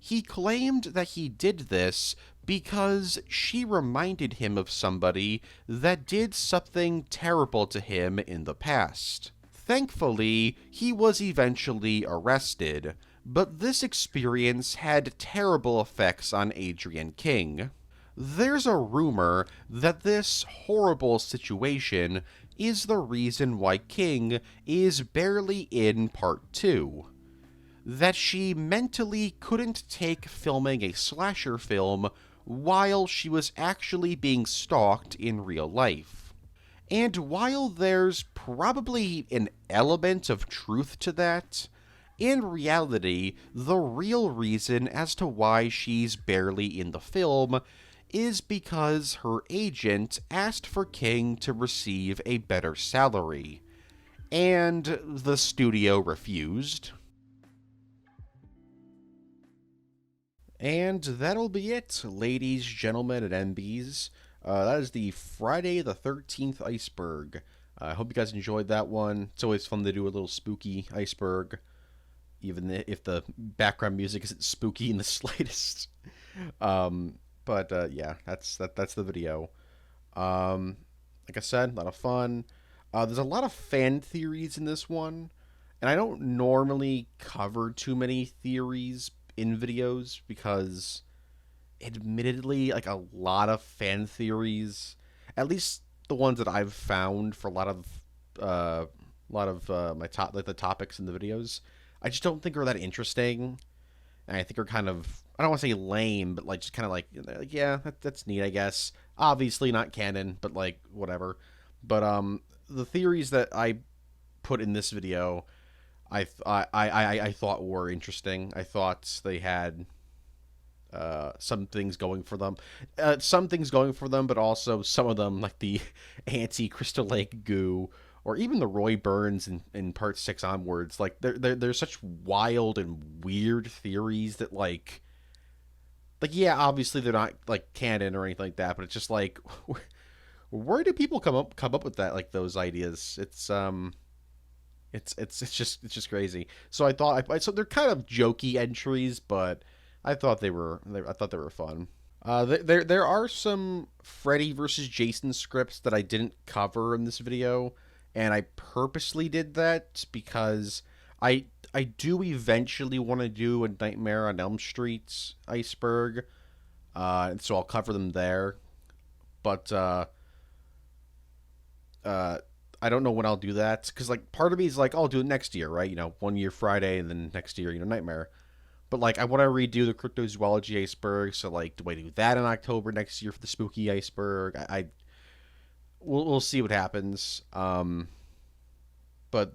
He claimed that he did this because she reminded him of somebody that did something terrible to him in the past. Thankfully, he was eventually arrested, but this experience had terrible effects on Adrian King. There's a rumor that this horrible situation is the reason why King is barely in Part 2. That she mentally couldn't take filming a slasher film while she was actually being stalked in real life. And while there's probably an element of truth to that, in reality, the real reason as to why she's barely in the film is because her agent asked for King to receive a better salary, and the studio refused. And that'll be it, ladies, gentlemen, and MBs. That is the Friday the 13th Iceberg. I hope you guys enjoyed that one. It's always fun to do a little spooky iceberg, even if the background music isn't spooky in the slightest. Yeah, that's the video. Like I said, a lot of fun. There's a lot of fan theories in this one, and I don't normally cover too many theories in videos because, admittedly, like a lot of fan theories, at least the ones that I've found for a lot of my the topics in the videos, I just don't think are that interesting, and I think are kind of, I don't want to say lame, but like just kind of like yeah, that's neat, I guess. Obviously not canon, but like whatever. But the theories that I put in this video, I thought were interesting. I thought they had some things going for them. But also some of them, like the anti-Crystal Lake goo, or even the Roy Burns in Part 6 onwards. Like, they're such wild and weird theories that, like, yeah, obviously they're not, like, canon or anything like that, but it's just, like, where do people come up with that, like, those ideas? It's just crazy. So I thought, so they're kind of jokey entries, but I thought they were fun. There are some Freddy versus Jason scripts that I didn't cover in this video, and I purposely did that because I do eventually want to do a Nightmare on Elm Street iceberg, and so I'll cover them there. But I don't know when I'll do that, because like part of me is like, I'll do it next year, right? 1 year Friday, and then next year, Nightmare. But like, I want to redo the cryptozoology iceberg, so like, do I do that in October next year for the spooky iceberg? We'll see what happens. But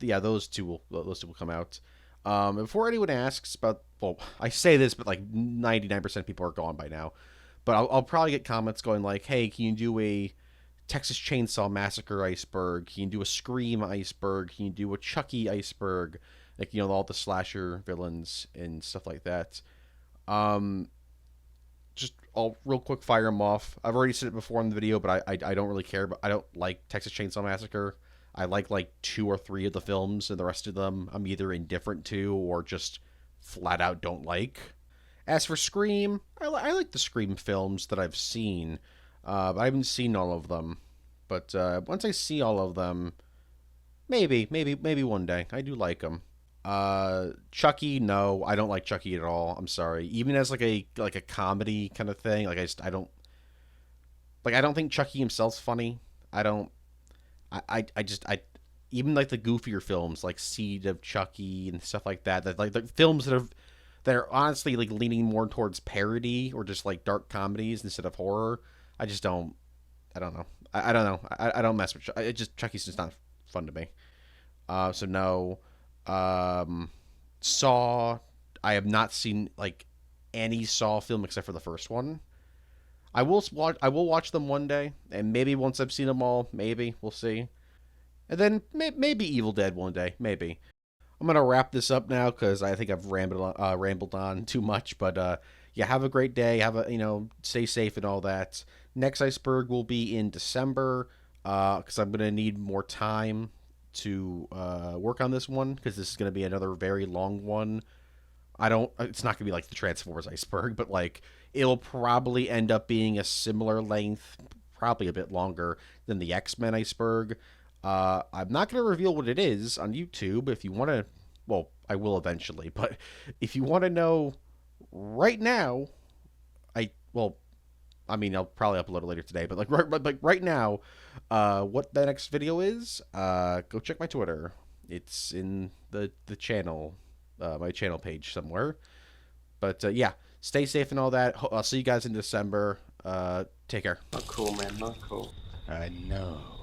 yeah, those two will come out. Before anyone asks about, well, I say this, but like 99% of people are gone by now. But I'll probably get comments going like, hey, can you do a Texas Chainsaw Massacre iceberg? Can you do a Scream iceberg? Can you do a Chucky iceberg? Like, all the slasher villains and stuff like that. Just I'll real quick fire them off. I've already said it before in the video, but I don't really care. But I don't like Texas Chainsaw Massacre. I like 2 or 3 of the films, and the rest of them I'm either indifferent to or just flat out don't like. As for Scream, I like the Scream films that I've seen. But I haven't seen all of them. But once I see all of them, maybe one day. I do like them. Chucky, no, I don't like Chucky at all. I'm sorry. Even as like a comedy kind of thing, like I don't think Chucky himself's funny. Even like the goofier films like Seed of Chucky and stuff like that like the films that are honestly like leaning more towards parody or just like dark comedies instead of horror. I don't know. I don't know. I don't mess with Chucky's just not fun to me. So no. Saw, I have not seen like any Saw film except for the first one. I will watch them one day, and maybe once I've seen them all, maybe we'll see. And then maybe Evil Dead one day, maybe. I'm gonna wrap this up now because I think I've rambled on too much. But yeah, have a great day. Stay safe and all that. Next iceberg will be in December because I'm gonna need more time to work on this one because this is gonna be another very long one. It's not gonna be like the Transformers iceberg, but like it'll probably end up being a similar length, probably a bit longer than the X-Men iceberg. I'm not gonna reveal what it is on YouTube. If you want to, well, I will eventually, but if you want to know right now, I'll probably upload it later today, but right now, what the next video is, go check my Twitter. It's in the channel, my channel page somewhere. But yeah, stay safe and all that. I'll see you guys in December. Take care. Not cool, man. Not cool. I know.